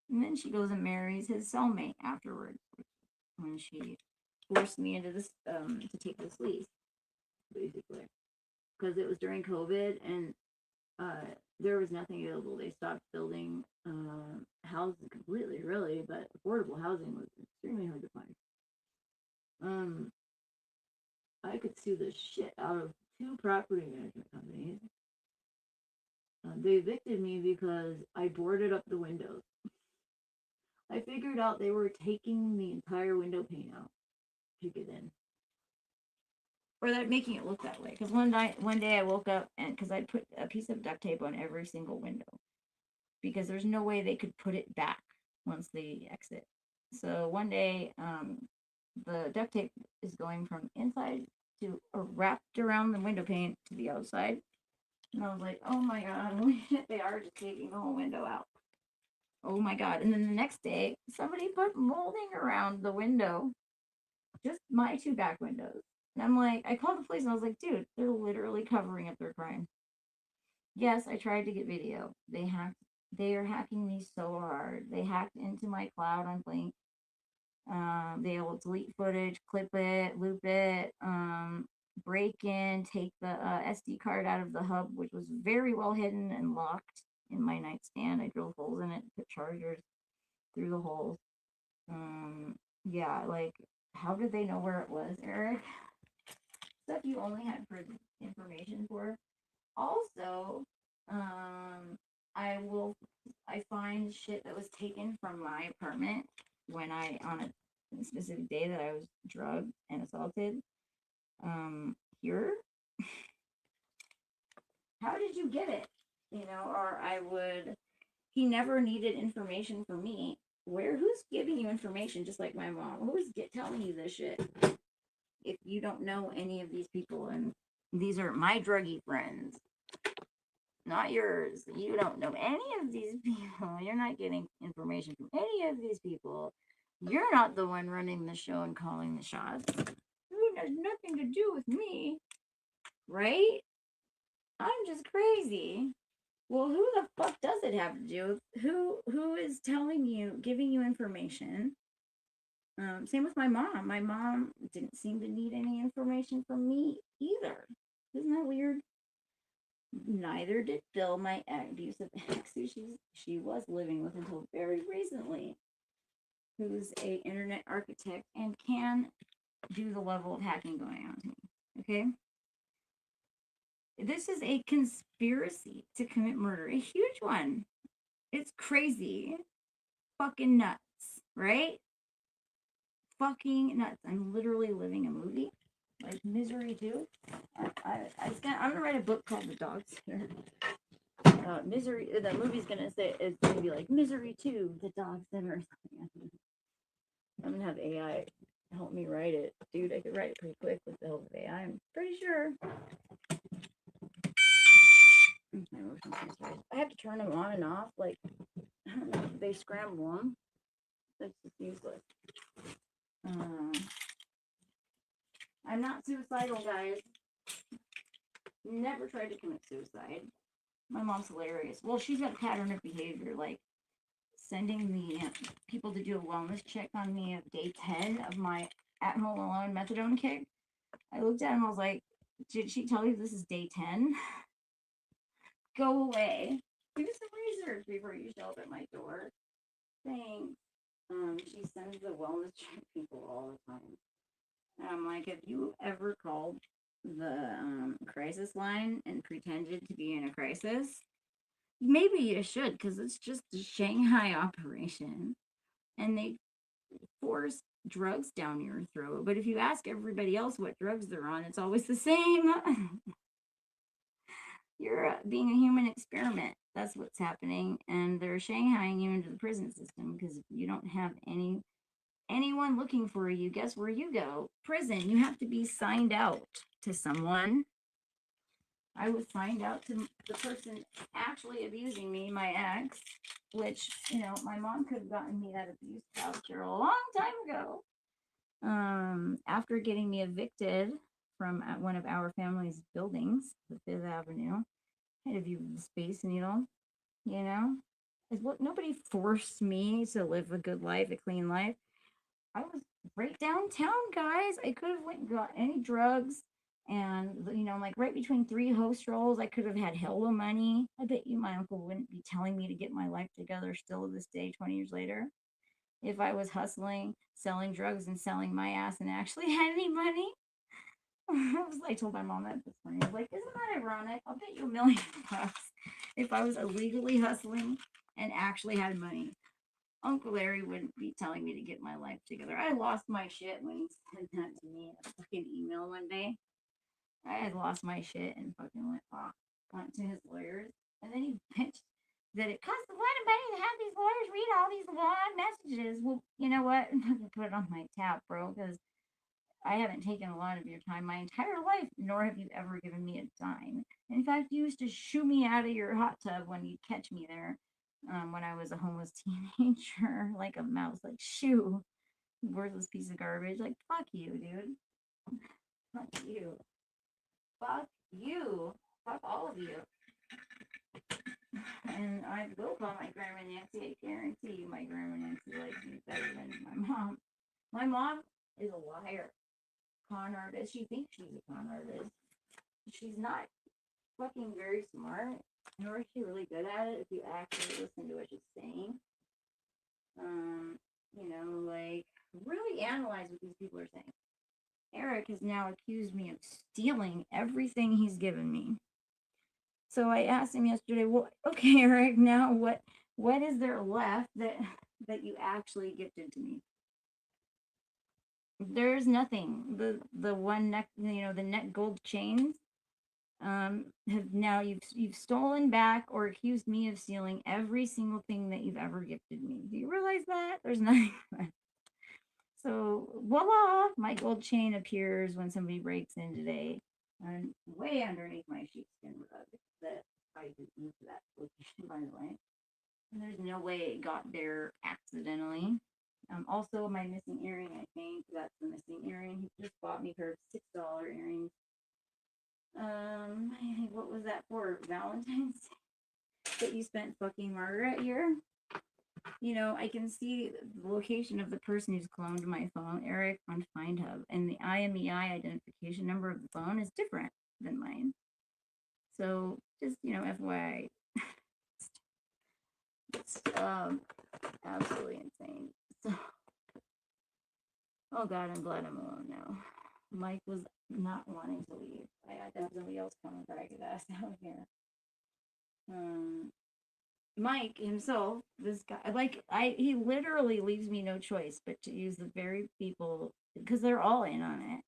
And then she goes and marries his cellmate afterwards, when she forced me into this to take this lease, basically, because it was during COVID, and there was nothing available. They stopped building houses completely, really, but affordable housing was extremely hard to find. Um, I could sue the shit out of two property management companies. They evicted me because I boarded up the windows. I figured out they were taking the entire window pane out to get in. Or that making it look that way. Because one day I woke up and because I put a piece of duct tape on every single window because there's no way they could put it back once they exit. So one day, the duct tape is going from inside to wrapped around the window pane to the outside. And I was like, oh my God, they are just taking the whole window out. Oh my God. And then the next day, somebody put molding around the window, just my two back windows. And I'm like, I called the police and I was like, dude, they're literally covering up their crime. Yes, I tried to get video. They are hacking me so hard. They hacked into my cloud on Blink. They will delete footage, clip it, loop it, break in, take the SD card out of the hub, which was very well hidden and locked in my nightstand. I drilled holes in it, put chargers through the holes. Yeah, like, how did they know where it was, Eric? Stuff you only had information for. Also, I find shit that was taken from my apartment when on a specific day that I was drugged and assaulted. Here, how did you get it? Or he never needed information from me. Who's giving you information just like my mom? Who's telling you this shit? If you don't know any of these people, and these are my druggy friends, not yours. You don't know any of these people. You're not getting information from any of these people. You're not the one running the show and calling the shots. It has nothing to do with me, right? I'm just crazy. Well, who the fuck does it have to do with who is telling you, giving you information? Same with my mom. My mom didn't seem to need any information from me either. Isn't that weird? Neither did Bill, my abusive ex, who she was living with until very recently, who's a internet architect and can do the level of hacking going on to me. Okay? This is a conspiracy to commit murder, a huge one. It's crazy. Fucking nuts, right? Fucking nuts. I'm literally living a movie. Like Misery 2. I'm gonna write a book called The Dog Sitter. Misery. The movie's gonna say it's gonna be like Misery 2, The Dog Sitter or something. I'm gonna have AI help me write it, dude. I could write it pretty quick with the help of AI. I'm pretty sure. I have to turn them on and off. Like, I don't know if they scramble them. That's just useless. I'm not suicidal, guys. Never tried to commit suicide. My mom's hilarious. Well, she's got a pattern of behavior, like sending the people to do a wellness check on me at day 10 of my at-home alone methadone kick. I looked at him, I was like, did she tell you this is day 10? Go away. Do some research before you show up at my door. Thanks. She sends the wellness check people all the time. And I'm like, have you ever called the crisis line and pretended to be in a crisis? Maybe you should, because it's just a Shanghai operation. And they force drugs down your throat. But if you ask everybody else what drugs they're on, it's always the same. You're being a human experiment. That's what's happening. And they're Shanghaiing you into the prison system because if you don't have anyone looking for you, guess where you go? Prison. You have to be signed out to someone. I was signed out to the person actually abusing me, my ex, which, my mom could have gotten me that abuse voucher a long time ago. After getting me evicted from one of our family's buildings, the Fifth Avenue, I had a view of the Space Needle, nobody forced me to live a good life, a clean life. I was right downtown, guys. I could have went and got any drugs. And, like right between three host roles, I could have had hella money. I bet you my uncle wouldn't be telling me to get my life together still to this day, 20 years later, if I was hustling, selling drugs, and selling my ass and actually had any money. I told my mom that this morning. I was like, isn't that ironic? I'll bet you $1,000,000 if I was illegally hustling and actually had money. Uncle Larry wouldn't be telling me to get my life together. I lost my shit when he said that to me in a fucking email one day. I had lost my shit and fucking went to his lawyers. And then he bitched that it costs a lot of money to have these lawyers read all these long messages. Well, you know what? I'm not going to put it on my tab, bro, because I haven't taken a lot of your time my entire life, nor have you ever given me a dime. In fact, you used to shoo me out of your hot tub when you'd catch me there when I was a homeless teenager, like a mouse, like shoo, worthless piece of garbage. Like, fuck you, dude. Fuck you. Fuck you. Fuck all of you. And I will call my grandma Nancy. I guarantee you my grandma Nancy likes me better than my mom. My mom is a liar. Con artist. She thinks she's a con artist. She's not fucking very smart, nor is she really good at it if you actually listen to what she's saying. Like really analyze what these people are saying. Erik has now accused me of stealing everything he's given me. So I asked him yesterday, well, okay, Erik, now what is there left that you actually gifted to me? There's nothing. The one neck, the neck gold chains, have now you've stolen back or accused me of stealing every single thing that you've ever gifted me. Do you realize that? There's nothing left. So voila, my gold chain appears when somebody breaks in today, and way underneath my sheepskin rug that I didn't move to that location, by the way. And there's no way it got there accidentally. Also, my missing earring, I think that's the missing earring. He just bought me a pair of $6 earrings. I think what was that for? Valentine's that you spent fucking Margaret here? I can see the location of the person who's cloned my phone, Erik, on Find Hub, and the IMEI identification number of the phone is different than mine. So just FYI, it's absolutely insane. So, oh God, I'm glad I'm alone now. Mike was not wanting to leave. I had to have somebody else come and drag his ass out here. Mike himself, this guy, he literally leaves me no choice but to use the very people, because they're all in on it.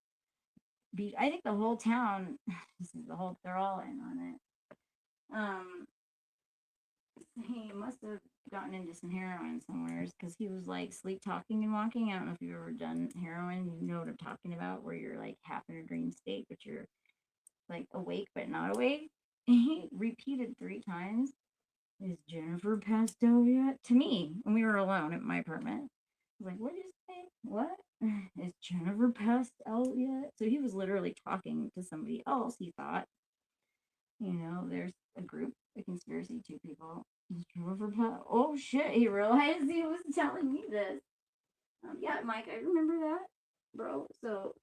I think the whole town, they're all in on it. He must have gotten into some heroin somewhere because he was like sleep talking and walking. I don't know if you've ever done heroin. You know what I'm talking about, where you're like half in a dream state, but you're like awake but not awake. And he repeated 3 times, "Is Jennifer passed out yet?" to me when we were alone at my apartment. I was like, "What did you say? What? Is Jennifer passed out yet?" So he was literally talking to somebody else, he thought. There's a group, a conspiracy, 2 people. Is Jennifer passed? Oh shit, he realized he was telling me this. Yeah, Mike, I remember that, bro. So,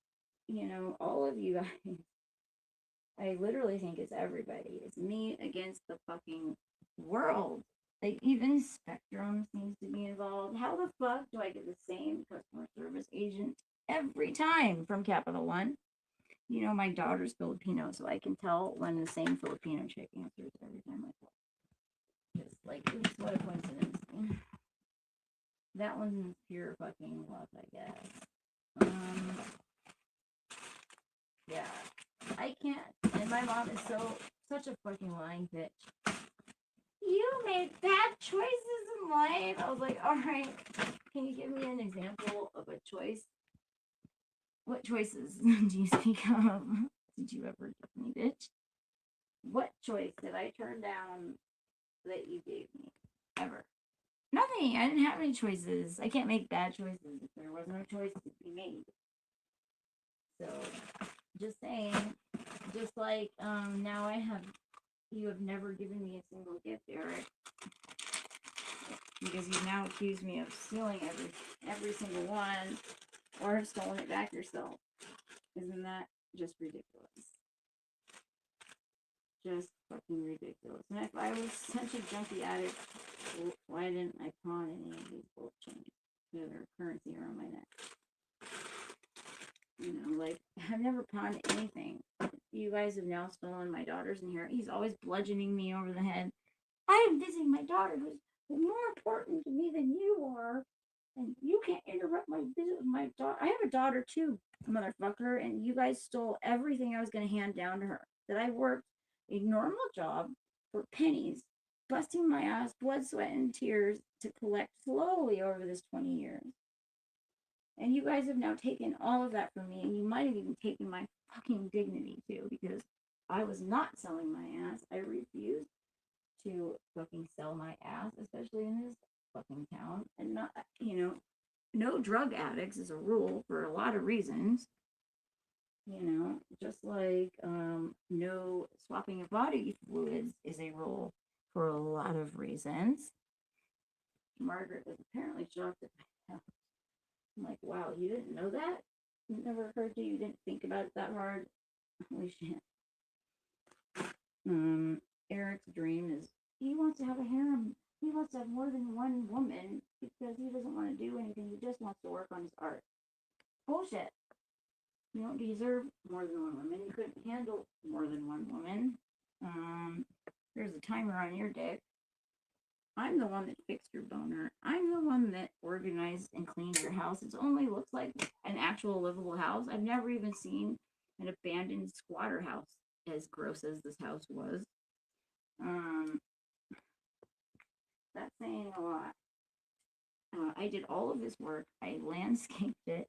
all of you guys, I literally think it's everybody. It's me against the fucking world. Like, even Spectrum seems to be involved. How the fuck do I get the same customer service agent every time from Capital One? My daughter's Filipino, so I can tell when the same Filipino chick answers every time I call. Just like, oops, what a coincidence. That one's pure fucking luck, I guess. Yeah. I can't. And my mom is such a fucking lying bitch. You made bad choices in life. I was like, all right, can you give me an example of a choice? What choices do you speak of? Did you ever give me, bitch? What choice did I turn down that you gave me? Ever? Nothing. I didn't have any choices. I can't make bad choices if there was no choice to be made. So, just saying. Just like now you have never given me a single gift, Erik, because you've now accused me of stealing every single one, or have stolen it back yourself. Isn't that just ridiculous? just fucking ridiculous. And if I was such a junkie addict, why didn't I pawn any of these gold chains that are currency around my neck? You know, like, I've never pawned anything. You guys have now stolen my daughter's inheritance. He's always bludgeoning me over the head. I am visiting my daughter, who's more important to me than you are. And you can't interrupt my visit with my daughter. I have a daughter too, motherfucker. And you guys stole everything I was going to hand down to her. That I worked a normal job for pennies, busting my ass, blood, sweat, and tears to collect slowly over this 20 years. And you guys have now taken all of that from me, and you might have even taken my fucking dignity too, because I was not selling my ass. I refused to fucking sell my ass, especially in this fucking town. And not, no drug addicts is a rule for a lot of reasons. Just like no swapping of body fluids is a rule for a lot of reasons. Margaret was apparently shocked at my health. I'm like, wow, you didn't know that? It never occurred to you? You didn't think about it that hard? Holy shit. Eric's dream is he wants to have a harem. He wants to have more than one woman because he doesn't want to do anything. He just wants to work on his art. Bullshit. You don't deserve more than one woman. You couldn't handle more than one woman. There's a timer on your dick. I'm the one that fixed your boner. I'm the one that organized and cleaned your house. It only looks like an actual livable house. I've never even seen an abandoned squatter house as gross as this house was. That's saying a lot. I did all of this work. I landscaped it,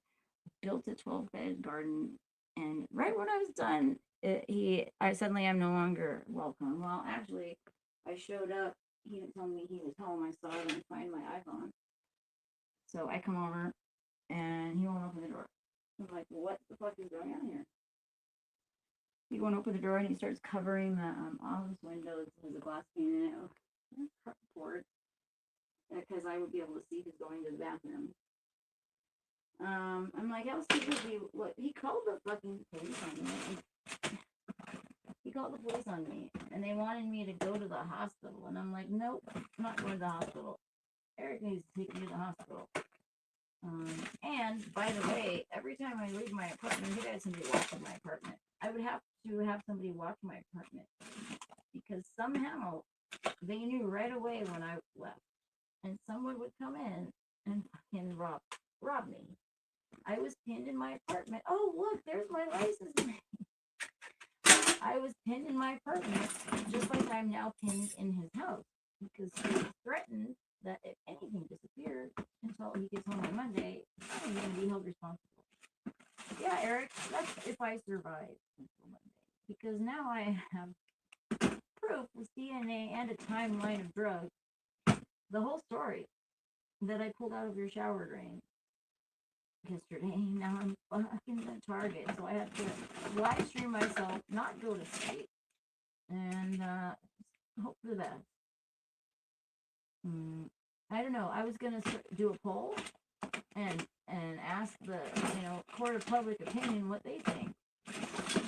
built a 12-bed garden, and right when I was done, I suddenly am no longer welcome. Well, actually, I showed up. He didn't tell me he was home. I saw him find my iPhone. So I come over, and he won't open the door. I'm like, what the fuck is going on here? He won't open the door, and he starts covering the office windows with a glass pane in it. Board. Because I would be able to see who's going to the bathroom. I'm like, how stupid he look? He called the fucking police on me. He called the police on me, and they wanted me to go to the hospital. And I'm like, nope, I'm not going to the hospital. Erik needs to take me to the hospital. And by the way, every time I leave my apartment, I had somebody watch my apartment. I would have to have somebody watch my apartment because somehow they knew right away when I left. And someone would come in and fucking rob me. I was pinned in my apartment. Oh, look, there's my license plate. I was pinned in my apartment, just like I'm now pinned in his house, because he threatened that if anything disappeared until he gets home on Monday, I'm going to be held responsible. Yeah, Erik, that's if I survive until Monday, because now I have proof with DNA and a timeline of drugs. The whole story that I pulled out of your shower drain yesterday. Now I'm fucking the target, so I have to live stream myself, not go to sleep, and hope for the best. I don't know. I was gonna do a poll and ask the court of public opinion what they think.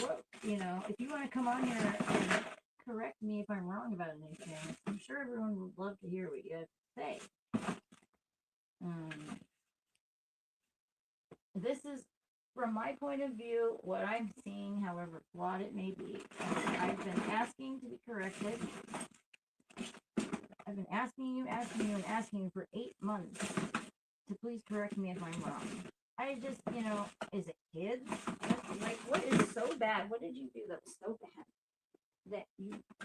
Well, if you want to come on here and correct me if I'm wrong about anything, I'm sure everyone would love to hear what you have to say. This is, from my point of view, what I'm seeing, however flawed it may be. I've been asking to be corrected. I've been asking you for 8 months to please correct me if I'm wrong. I just, is it kids? Like, what is so bad? What did you do that was so bad that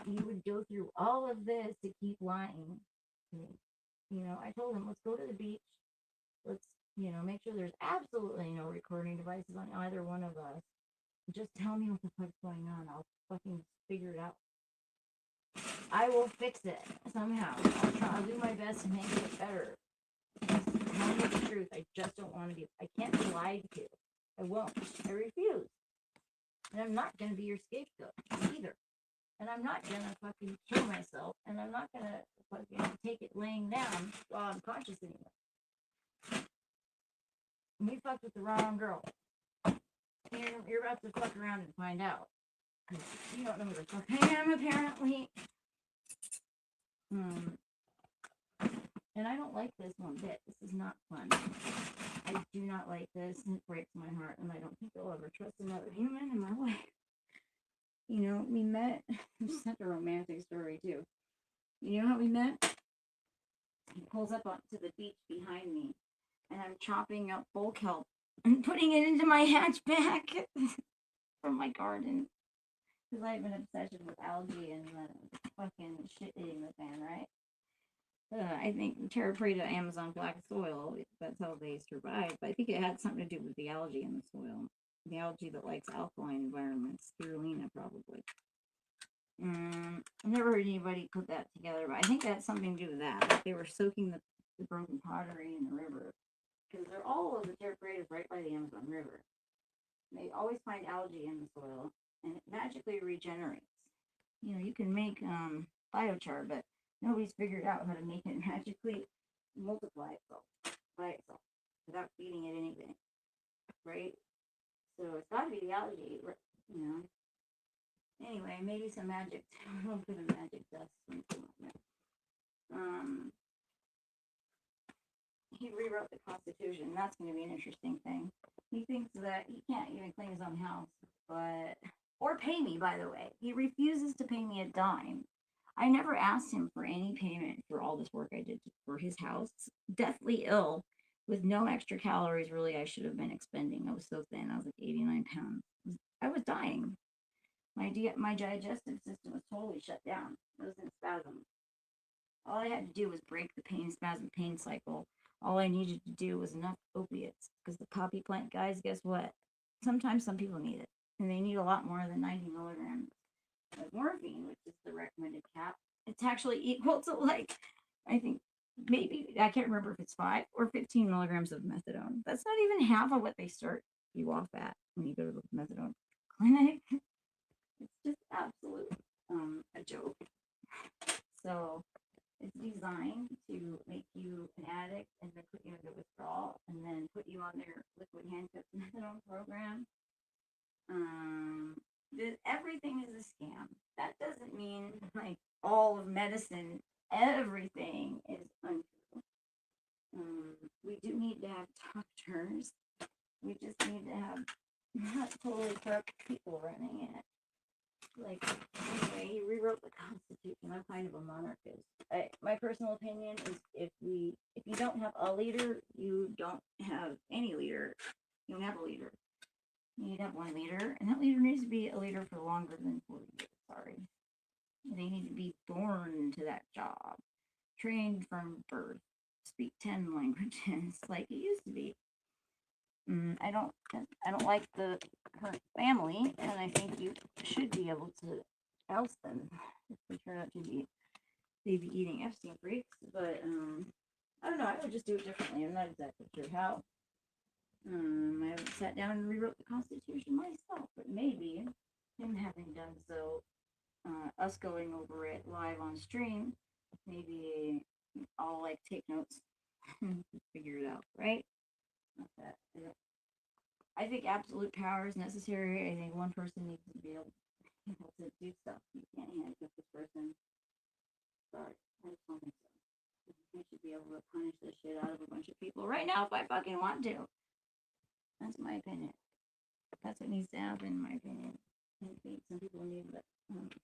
you would go through all of this to keep lying to me? I told him, let's go to the beach. Let's, make sure there's absolutely no recording devices on either one of us. Just tell me what the fuck's going on. I'll fucking figure it out. I will fix it somehow. I'll do my best to make it better. Just tell me the truth. I just don't want to be. I can't be lied to. I won't. I refuse. And I'm not going to be your scapegoat either. And I'm not going to fucking kill myself. And I'm not going to fucking take it laying down while I'm conscious anymore. We fucked with the wrong girl. You're about to fuck around and find out. You don't know who the fuck I am, apparently. And I don't like this one bit. This is not fun. I do not like this, and it breaks my heart, and I don't think I'll ever trust another human in my life. You know, we met. It's such a romantic story, too. You know how we met? He pulls up onto the beach behind me, and I'm chopping up bulk kelp and putting it into my hatchback from my garden. Because I have an obsession with algae and the fucking shit hitting the fan, right? I think Terra Preta, Amazon black soil, that's how they survive. But I think it had something to do with the algae in the soil. The algae that likes alkaline environments, spirulina probably. I've never heard anybody put that together, but I think that's something to do with that. Like they were soaking the broken pottery in the river. Because they're all of the Terra Pretas right by the Amazon River. They always find algae in the soil, and it magically regenerates. You know, you can make biochar, but nobody's figured out how to make it magically multiply itself by itself without feeding it anything, right? So it's got to be the algae, you know. Anyway, maybe some magic. A little bit of magic dust. He rewrote the Constitution. That's going to be an interesting thing. He thinks that he can't even clean his own house, but or pay me. By the way, he refuses to pay me a dime. I never asked him for any payment for all this work I did for his house. Deathly ill, with no extra calories. Really, I should have been expending. I was so thin. I was like 89 pounds. I was dying. My digestive system was totally shut down. It was in spasm. All I had to do was break the pain cycle. All I needed to do was enough opiates. Because the poppy plant guys, guess what? Sometimes some people need it. And they need a lot more than 90 milligrams of morphine, which is the recommended cap. It's actually equal to like, I think maybe, I can't remember if it's 5 or 15 milligrams of methadone. That's not even half of what they start you off at when you go to the methadone clinic. It's just absolute a joke. So it's designed to make you an addict and then put you into withdrawal and then put you on their liquid handcuffs methadone program. Everything is a scam. That doesn't mean like all of medicine, everything is untrue. We do need to have doctors. We just need to have not totally corrupt people running it. Like, anyway, he rewrote the Constitution. I'm kind of a monarchist. My personal opinion is if you don't have a leader, you don't have any leader. You don't have a leader. You need to have one leader, and that leader needs to be a leader for longer than 40 years. Sorry. They need to be born to that job, trained from birth, speak 10 languages like it used to be. I don't like the current family, and I think you should be able to oust them if they turn out to be maybe eating Epstein freaks. But I don't know. I would just do it differently. I'm not exactly sure how. I haven't sat down and rewrote the Constitution myself, but maybe him having done so, us going over it live on stream, maybe I'll like take notes and figure it out, right? Not that. I think absolute power is necessary. I think one person needs to be able to do stuff. You can't handcuff this person. Sorry, I just don't think so. I should be able to punish the shit out of a bunch of people right now if I fucking want to. That's my opinion. That's what needs to happen, in my opinion. I think some people need the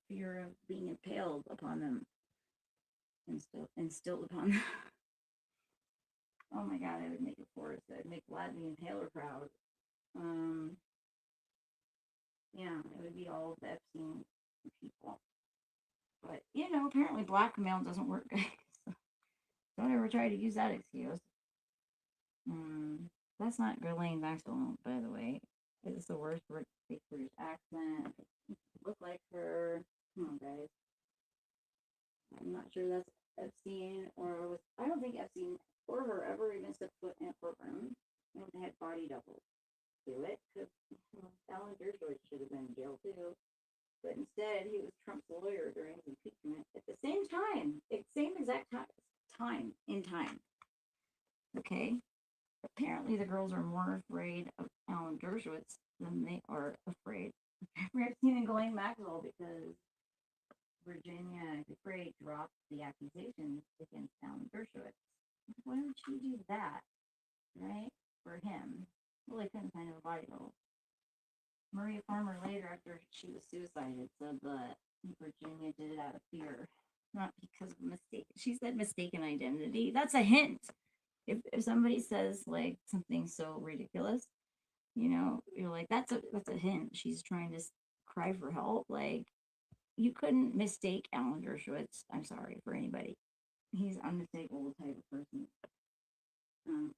fear of being impaled upon them, instilled upon them. Oh my god, I would make a forest. I'd make Vlad the Impaler proud. Yeah, it would be all of the Epstein people. But, you know, apparently blackmail doesn't work. So don't ever try to use that excuse. That's not Ghislaine Maxwell, by the way. It's the worst British accent. Look like her. Come on, guys. I'm not sure that's Epstein or was. I don't think Epstein or her ever even set foot in a courtroom. They had body doubles do it because Alan Dershowitz should have been in jail too. But instead, he was Trump's lawyer during his impeachment at the same time, same exact time in time. Okay? Apparently, the girls are more afraid of Alan Dershowitz than they are afraid Epstein and Ghislaine Maxwell because Virginia Giuffre dropped the accusations against Alan Dershowitz. Why don't you do that, right? For him. Well, they couldn't find a body though. Maria Farmer later, after she was suicided, said that Virginia did it out of fear, not because of mistake. She said mistaken identity. That's a hint. If somebody says like something so ridiculous, you're like that's a hint. She's trying to cry for help. Like you couldn't mistake Alan Dershowitz. I'm sorry for anybody. He's unmistakable type of person.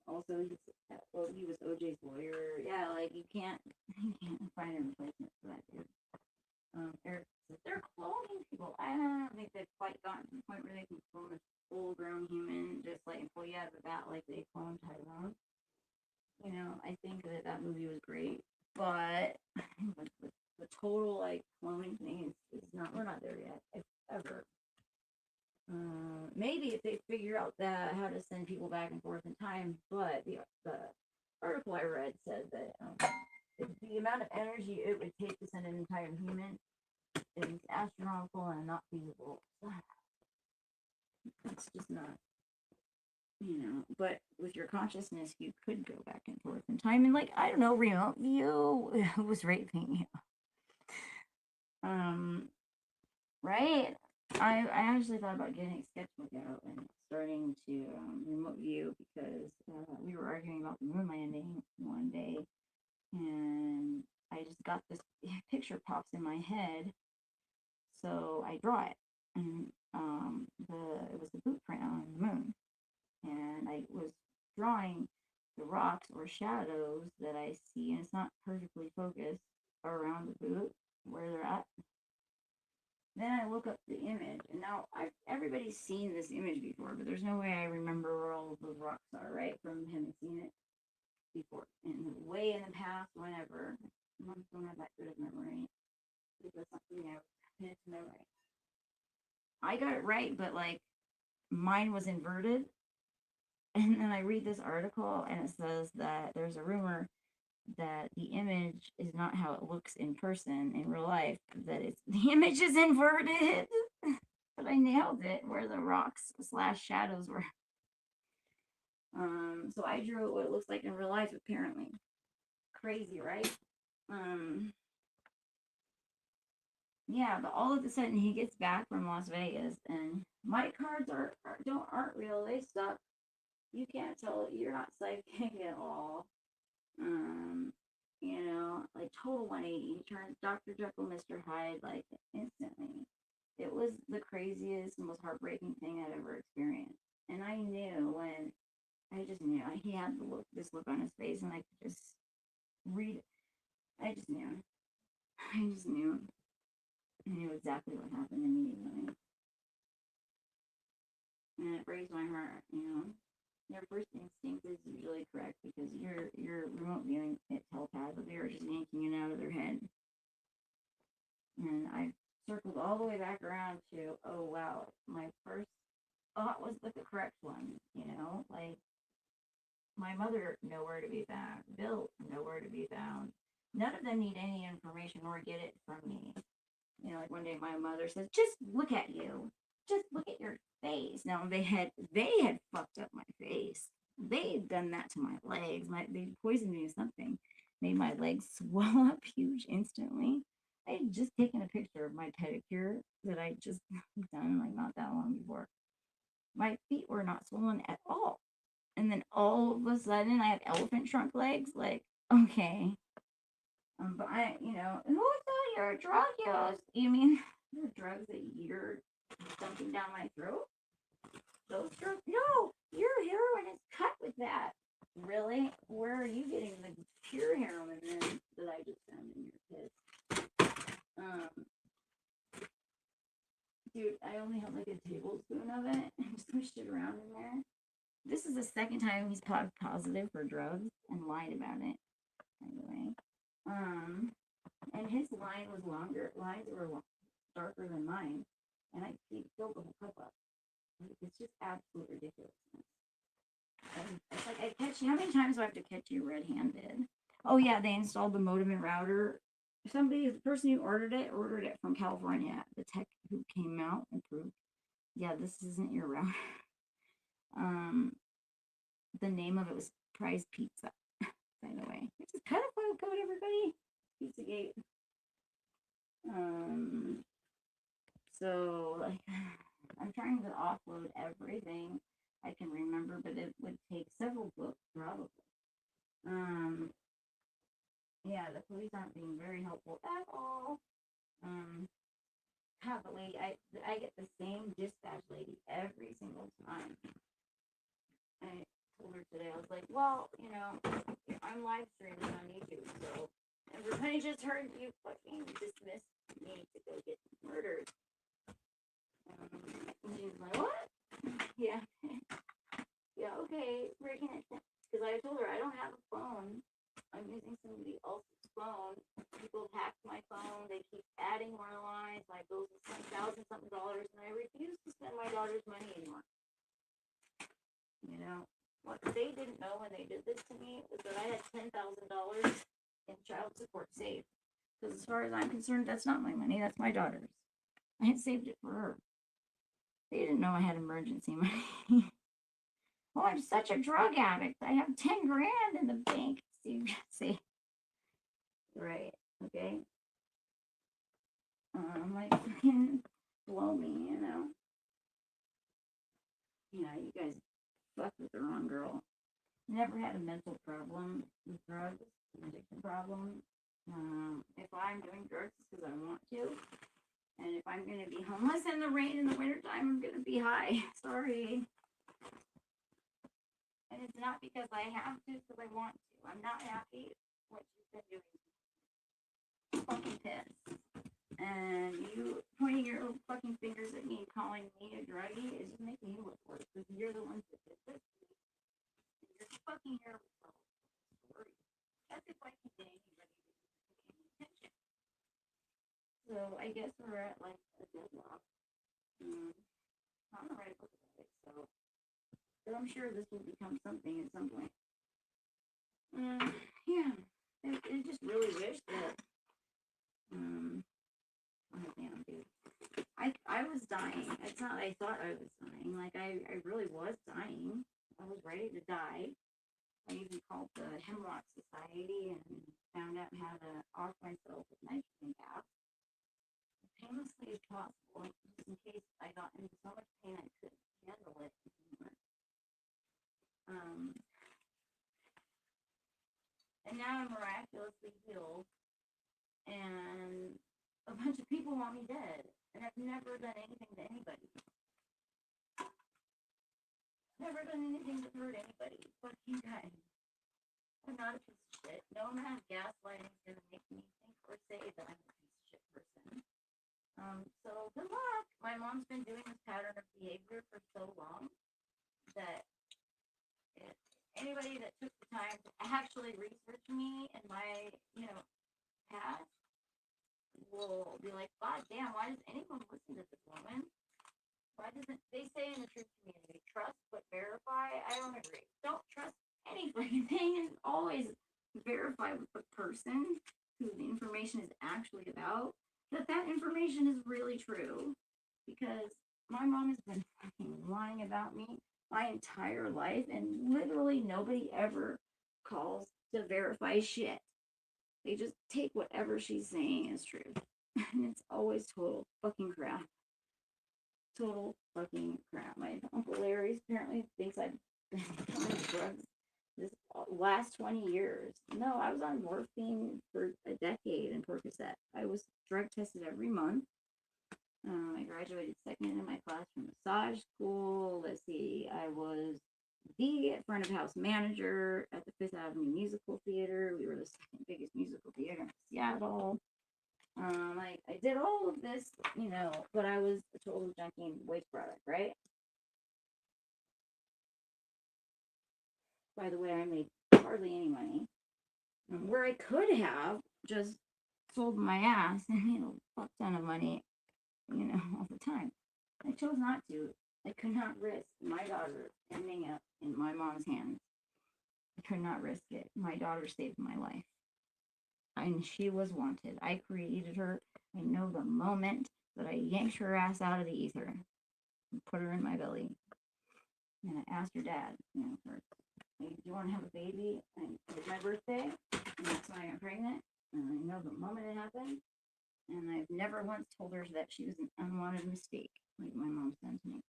Also, he was OJ's lawyer. Yeah, like you can't find a replacement for that dude. Erik says they're cloning people. I don't think they've quite gotten to the point where they can clone a full-grown human, just like pull you out of the bat like they cloned Tyrone. I think that movie was great, but the total like cloning thing is not. We're not there yet, if ever. Maybe if they figure out that how to send people back and forth in time, but the article I read said that the amount of energy it would take to send an entire human is astronomical and not feasible. It's just not, But with your consciousness, you could go back and forth in time, and like I don't know, remote view was raping you. Right? I actually thought about getting a sketchbook out and starting to remote view because we were arguing about the moon landing one day, and I just got this picture pops in my head, so I draw it, and it was the boot print on the moon, and I was drawing the rocks or shadows that I see, and it's not perfectly focused around the boot where they're at. Then I look up the image, and now everybody's seen this image before, but there's no way I remember where all of those rocks are, right? From having seen it before, and way in the past, whenever. Moms don't have that good of memory. That's something I commit to memory. I got it right, but like mine was inverted. And then I read this article, and it says that there's a rumor that the image is not how it looks in person in real life, that it's the image is inverted. But I nailed it where the rocks slash shadows were. So I drew what it looks like in real life, apparently. Crazy, right? Yeah, but all of a sudden he gets back from Las Vegas, and my cards aren't real. They suck. You can't tell. You're not psychic at all. Like total 180. He turns Dr. Jekyll, Mr. Hyde, like instantly. It was the craziest, most heartbreaking thing I'd ever experienced. And I knew when I just knew he had this look on his face, and I could just read it. I just knew. I just knew. I knew exactly what happened immediately. And it breaks my heart. Your first instinct is usually correct because you're remote viewing it telepathically or just yanking it out of their head. And I circled all the way back around to, oh wow, my first thought was the correct one, like my mother nowhere to be found, Bill nowhere to be found. None of them need any information or get it from me. Like one day my mother says, just look at you. Just look at your face. Now they had fucked up my face. They had done that to my legs. They poisoned me with something. Made my legs swell up huge instantly. I had just taken a picture of my pedicure that I just done like not that long before. My feet were not swollen at all. And then all of a sudden I have elephant trunk legs. Like, okay. But who thought you're a drug use? You mean the drugs that you're dumping down my throat? Those drugs? No, your heroin is cut with that. Really? Where are you getting the pure heroin then that I just found in your piss? Dude, I only have like a tablespoon of it and swished it around in there. This is the second time he's positive for drugs and lied about it, by the way. And his line was longer. Lines were darker than mine, and I filled the whole cup up. It's just absolute ridiculousness. And it's like I catch you. How many times do I have to catch you red-handed? Oh yeah, they installed the modem and router the person who ordered it from California. The tech who came out and proved, yeah, this isn't your router. Um, the name of it was Prize Pizza, by the way, which is kind of fun code, everybody. Pizzagate. So like, I'm trying to offload everything I can remember, but it would take several books probably. Yeah, the police aren't being very helpful at all. God, the lady, I get the same dispatch lady every single time. I told her today, I was like, well, I'm live streaming on YouTube, so everybody just heard you fucking dismiss me to go get murdered. And she was like, what? Yeah. Yeah, okay, breaking it. Because I told her I don't have a phone. I'm using somebody else's phone. People hacked my phone. They keep adding more lines. My bills are $10,000 something, and I refuse to spend my daughter's money anymore. What they didn't know when they did this to me was that I had $10,000 in child support saved. Because as far as I'm concerned, that's not my money. That's my daughter's. I had saved it for her. They didn't know I had emergency money. Oh, I'm such a drug addict. I have 10 grand in the bank. See, right? Okay. Like fucking blow me, Yeah, you guys fucked with the wrong girl. Never had a mental problem with drugs, an addiction problem. If I'm doing drugs, it's because I want to. And if I'm going to be homeless in the rain in the wintertime, I'm going to be high. Sorry. And it's not because I have to, because I want to. I'm not happy with what you've been doing. I'm fucking pissed. And you pointing your little fucking fingers at me and calling me a druggie is just making you look worse. Because you're the ones that did this to me. And you're fucking here with the story. That's if I can get anybody to pay any attention. So I guess we're at like a deadlock. I'm gonna write a book about it, so. But I'm sure this will become something at some point. Yeah. I just really wish that. Oh, damn, dude. I was dying. It's not I thought I was dying. Like, I really was dying. I was ready to die. I even called the Hemlock Society and found out how to off myself with nitrogen gas as painlessly as possible, just in case I got into so much pain I couldn't handle it anymore. And now I'm miraculously healed, and a bunch of people want me dead, and I've never done anything to anybody. Never done anything to hurt anybody. Fuck you guys. I'm not a piece of shit. No amount of gaslighting is gonna make me think or say that I'm a piece of shit person. So good luck. My mom's been doing this pattern of behavior for so long that anybody that took the time to actually research me and my, past will be like, God damn, why does anyone listen to this woman? Why doesn't they say in the truth community, trust but verify? I don't agree. Don't trust any fucking thing, and always verify with the person who the information is actually about that information is really true. Because my mom has been fucking lying about me my entire life, and literally nobody ever calls to verify shit. They just take whatever she's saying as true. And it's always total fucking crap. Total fucking crap. My Uncle Larry apparently thinks I've been doing drugs this last 20 years. No, I was on morphine for a decade and Percocet. I was drug tested every month. I graduated second in my class from massage school. Let's see, I was the front of house manager at the Fifth Avenue Musical Theater. We were the second biggest musical theater in Seattle. I did all of this, but I was a total junkie and waste product, right? By the way, I made hardly any money. Where I could have just sold my ass and made a fuck ton of money, all the time. I chose not to. I could not risk my daughter ending up in my mom's hands. I could not risk it. My daughter saved my life. And she was wanted. I created her. I know the moment that I yanked her ass out of the ether and put her in my belly. And I asked her dad, first, hey, do you want to have a baby? And it was my birthday, and that's when I got pregnant. And I know the moment it happened. And I've never once told her that she was an unwanted mistake, like my mom said to me.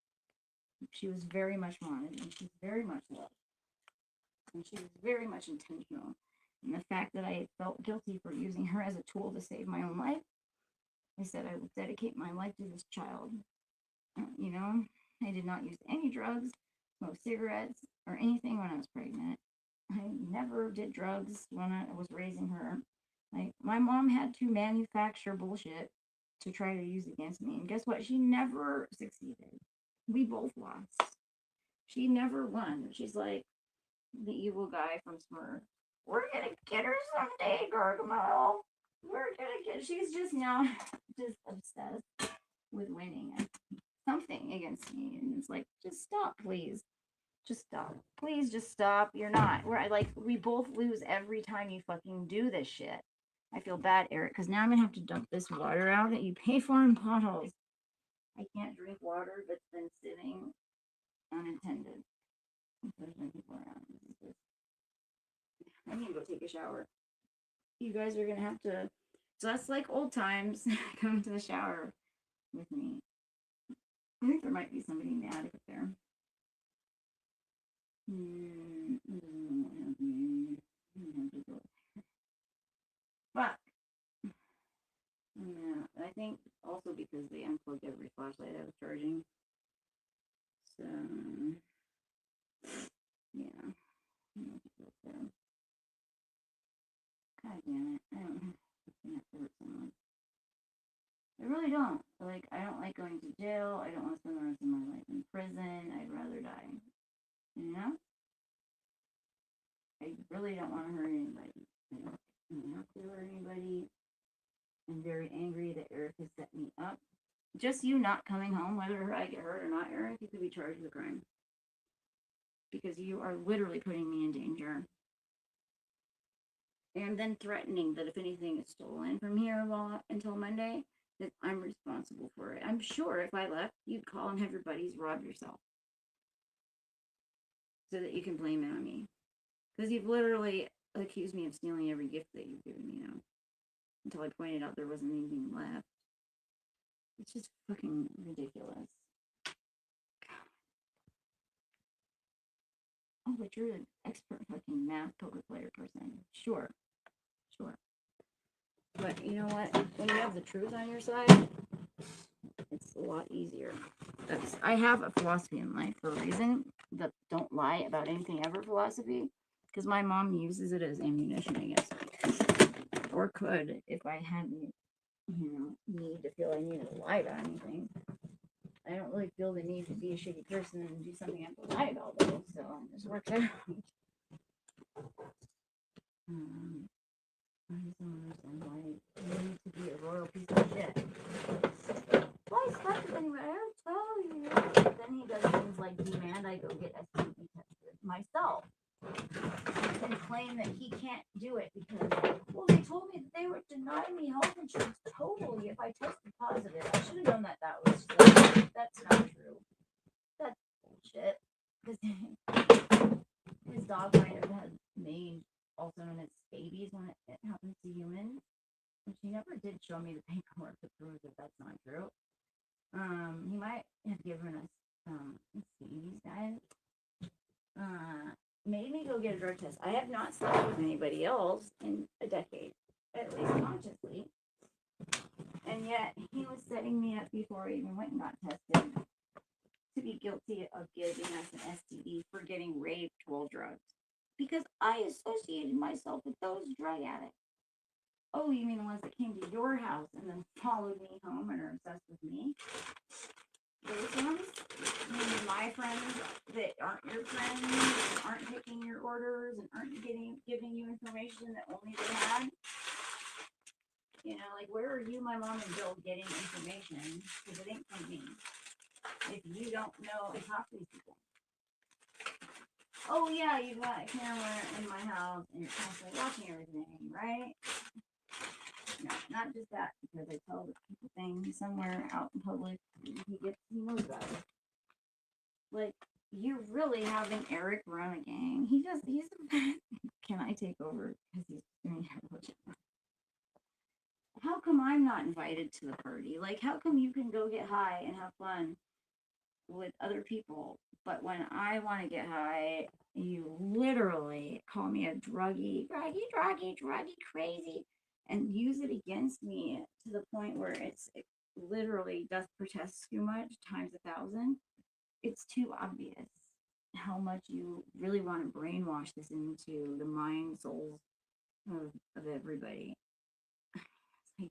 She was very much wanted, and she's very much loved. And she was very much intentional. And the fact that I felt guilty for using her as a tool to save my own life, I said I will dedicate my life to this child. I did not use any drugs, smoke cigarettes, or anything when I was pregnant. I never did drugs when I was raising her. My mom had to manufacture bullshit to try to use against me. And guess what? She never succeeded. We both lost. She never won. She's like the evil guy from Smurf. We're gonna get her someday, Gargamel. We're gonna get. She's just now just obsessed with winning something against me, and it's like, just stop, please. Just stop. Please just stop. You're not. We both lose every time you fucking do this shit. I feel bad, Eric, because now I'm gonna have to dump this water out that you pay for in bottles. I can't drink water that's been sitting unattended. There's been people around. I need to go take a shower. You guys are gonna have to. So that's like old times. Come to the shower with me. I think there might be somebody in the attic up there. But yeah, I think also because they unplugged every flashlight I was charging. So yeah. God damn it. I don't have to hurt someone. I really don't. I don't like going to jail. I don't want to spend the rest of my life in prison. I'd rather die. You know? I really don't want to hurt anybody. I don't have to hurt anybody. I'm very angry that Erik has set me up. Just you not coming home, whether I get hurt or not, Erik, you could be charged with a crime. Because you are literally putting me in danger. And then threatening that if anything is stolen from here until Monday, that I'm responsible for it. I'm sure if I left, you'd call and have your buddies rob yourself. So that you can blame it on me. Because you've literally accused me of stealing every gift that you've given me now. Until I pointed out there wasn't anything left. It's just fucking ridiculous. Oh, but you're an expert fucking math poker player person. Sure. But you know what? When you have the truth on your side, it's a lot easier. I have a philosophy in life for a reason. The don't lie about anything ever philosophy. Because my mom uses it as ammunition, I guess. Or could, if I hadn't, need to feel I needed to lie about anything. I don't really feel the need to be a shitty person and do something I have to lie about, though. So it just works out. I just don't understand why you need to be a royal piece of shit. Why stuff with anybody? I don't tell you. But then he does things like demand I go get STD tested myself. And claim that he can't do it because, they told me that they would deny me health insurance totally if I tested positive. I should have known that was that's not true. That's bullshit. Because his dog might have had mange also known as babies when it happens to humans. And she never did show me the paperwork to prove that that's not true. He might have given us, let's see, these guys, made me go get a drug test. I have not slept with anybody else in a decade, at least consciously. And yet, he was setting me up before I even went and got tested to be guilty of giving us an STD for getting raped while drugged. Because I associated myself with those drug addicts. Oh, you mean the ones that came to your house and then followed me home and are obsessed with me? Those ones? My friends that aren't your friends, and aren't taking your orders, and aren't giving you information that only they had? Where are you, my mom, and Bill getting information? Because it ain't from me. If you don't know and talk to these people. Oh, yeah, you got a camera in my house, and you're constantly watching everything, right? No, not just that, because I tell the people things somewhere out in public, he knows about it. Like, you're really having Erik run a gang. He's can I take over? Because he's doing it. How come I'm not invited to the party? Like, how come you can go get high and have fun with other people, but when I want to get high, you literally call me a druggy, crazy, and use it against me to the point where it literally does protest too much times 1,000. It's too obvious how much you really want to brainwash this into the mind, souls of everybody. It's like,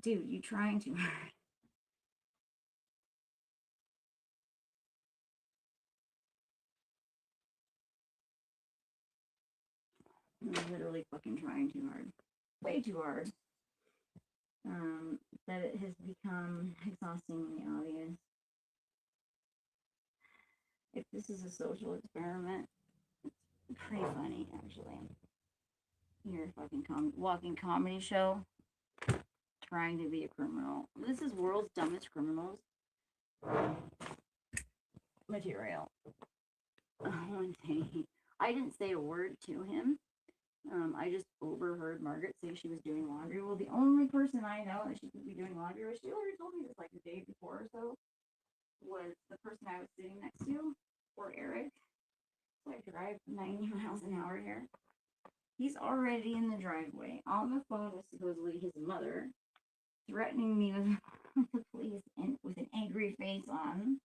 dude, you trying too hard. You're literally fucking trying too hard. Way too hard. That it has become exhaustingly obvious. If this is a social experiment, it's pretty funny, actually. You're a fucking walking comedy show trying to be a criminal. This is world's dumbest criminals material. One thing, I didn't say a word to him. I just overheard Margaret say she was doing laundry. Well, the only person I know that she could be doing laundry with, she already told me this like the day before or so, was the person I was sitting next to, or Erik. So I drive 90 miles an hour here. He's already in the driveway on the phone with supposedly his mother, threatening me with the police and with an angry face on.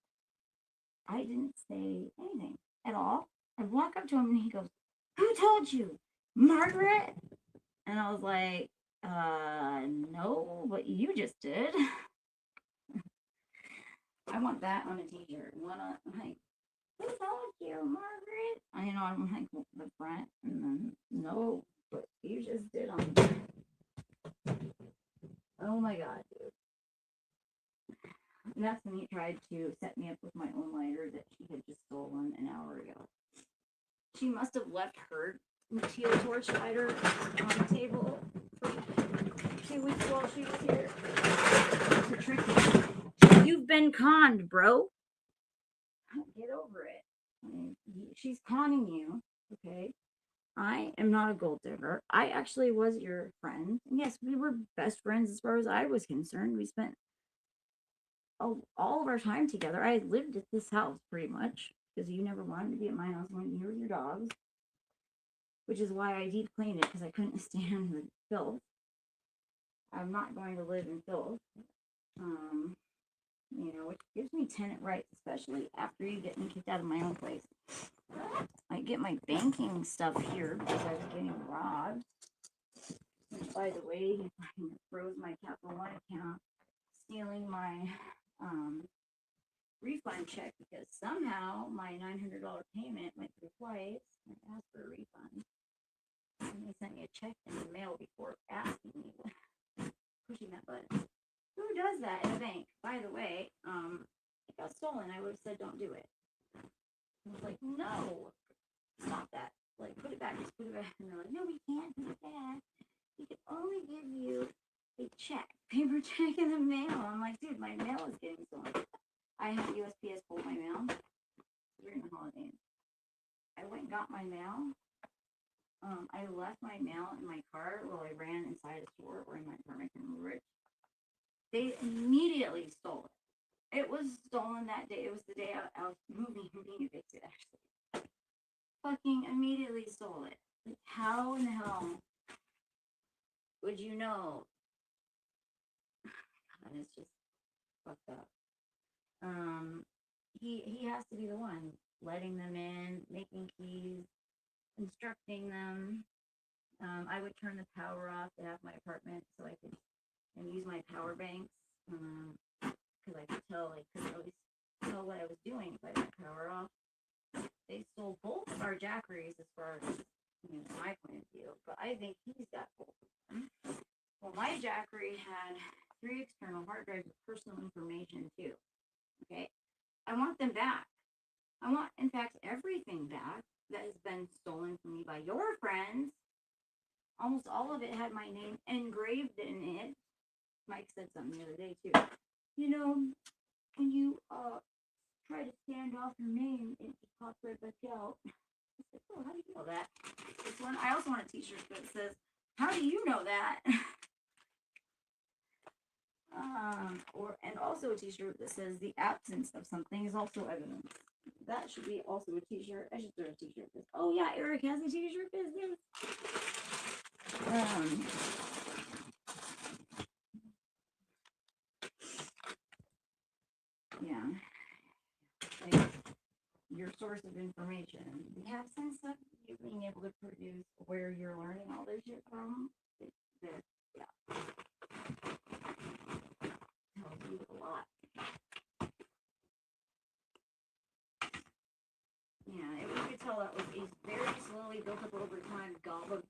I didn't say anything at all. I walk up to him and he goes, "Who told you? Margaret?" And I was like, no, but you just did. I want that on a t-shirt. Like, who told you, Margaret? I know I'm like the front, and then no, but you just did on the back. Oh my god, dude. And that's when he tried to set me up with my own lighter that she had just stolen an hour ago. She must have left her teal torch lighter on the table for 2 weeks while she was here to trick me. You've been conned, bro. Get over it. I mean, she's conning you, okay? I am not a gold digger. I actually was your friend. And yes, we were best friends as far as I was concerned. We spent all of our time together. I lived at this house pretty much because you never wanted to be at my house when you were your dogs, which is why I deep cleaned it because I couldn't stand the filth. I'm not going to live in filth. Which gives me tenant rights, especially after you get me kicked out of my own place. I get my banking stuff here because I was getting robbed. Which, by the way, he froze my Capital One account, stealing my refund check because somehow my $900 payment went through twice. I asked for a refund. And they sent me a check in the mail before asking me, pushing that button. Who does that in a bank? By the way, it got stolen. I would have said, don't do it. I was like, no, stop that. Like, put it back. Just put it back. And they're like, no, we can't put it back. We can only give you a check, paper check in the mail. I'm like, dude, my mail is getting stolen. I had USPS pull my mail during the holidays. I went and got my mail. I left my mail in my car while I ran inside a store or in my apartment in Rich. They immediately stole it. It was stolen that day. It was the day I was moving and being evicted, actually. Fucking immediately stole it. Like, how in the hell would you know? God, it's just fucked up. He has to be the one letting them in, making keys, instructing them. I would turn the power off to have my apartment so I could use my power banks because I could tell, could always tell what I was doing if I had power off. They stole both of our jackeries as far as my point of view, but I think he's got both of them. Well, my jackery had 3 external hard drives with personal information too. Okay, I want them back. I want, in fact, everything back that has been stolen from me by your friends. almost all of it had my name engraved in it. Mike said something the other day too. You know, when you try to stand off your name, it just pops right back out. I said, oh, how do you know that? This one, I also want a t-shirt that says, how do you know that? And also a t-shirt that says the absence of something is also evidence. That should be also a t-shirt. I should throw a t-shirt business. Oh yeah, Erik has a t-shirt business. Yeah. Like your source of information. We have sense of you being able to produce where you're learning all this shit from. Yeah. Tells you a lot. Yeah, if we could tell that was a very slowly built up over time gob of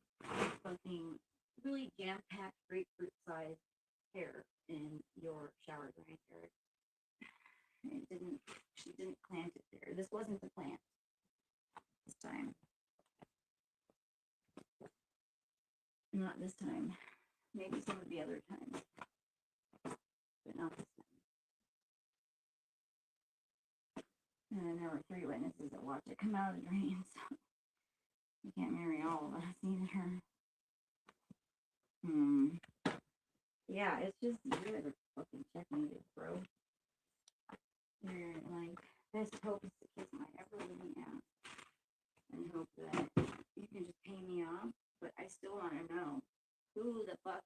fucking really jam-packed grapefruit-sized hair in your shower drain, Erik. She didn't plant it there. This wasn't the plant this time. Not this time. Maybe some of the other times. But not this time. And there were 3 witnesses that watched it come out of the drain, so you can't marry all of us either. Yeah, it's just, you're the fucking checkmate, bro. You're like, best hope is to kiss my ever-living ass and hope that you can just pay me off, but I still want to know who the fuck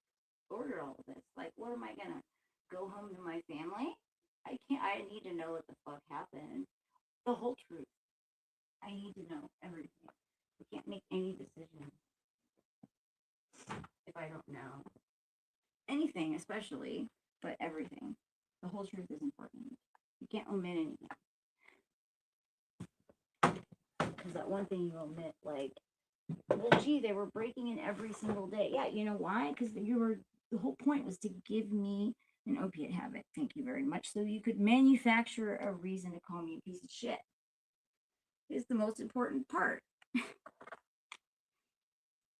ordered all of this. Like, what am I gonna go home to my family? I need to know what the fuck happened. The whole truth. I need to know everything. I can't make any decision if I don't know anything, especially, but everything. The whole truth is important. You can't omit anything. Because that one thing you omit, like, well, gee, they were breaking in every single day. Yeah, you know why? Because the whole point was to give me an opiate habit. Thank you very much. So you could manufacture a reason to call me a piece of shit. Is the most important part.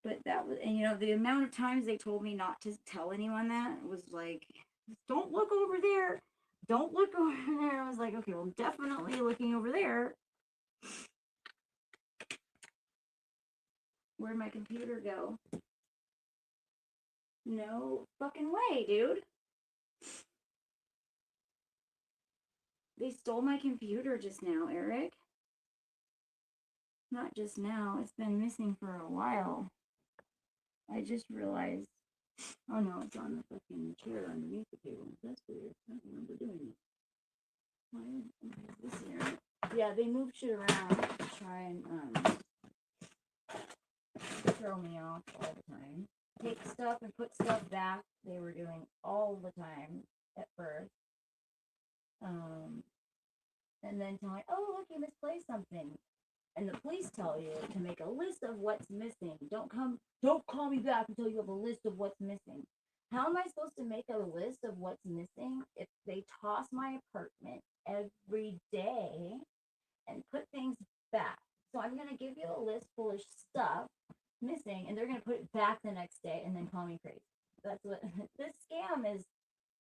But that was, and the amount of times they told me not to tell anyone that was like, don't look over there. Don't look over there. I was like, okay, well, definitely looking over there. Where'd my computer go? No fucking way, dude. They stole my computer just now, Erik. Not just now. It's been missing for a while. I just realized. Oh no, it's on the fucking chair underneath the table. That's weird. I don't remember doing it. Why is this here? Yeah, they moved shit around to try and throw me off all the time. Take stuff and put stuff back. They were doing all the time at first. And then tell me, oh look, you misplaced something. And the police tell you to make a list of what's missing. Don't call me back until you have a list of what's missing. How am I supposed to make a list of what's missing if they toss my apartment every day and put things back? So I'm going to give you a list full of stuff missing, and they're going to put it back the next day and then call me crazy. That's what this scam is.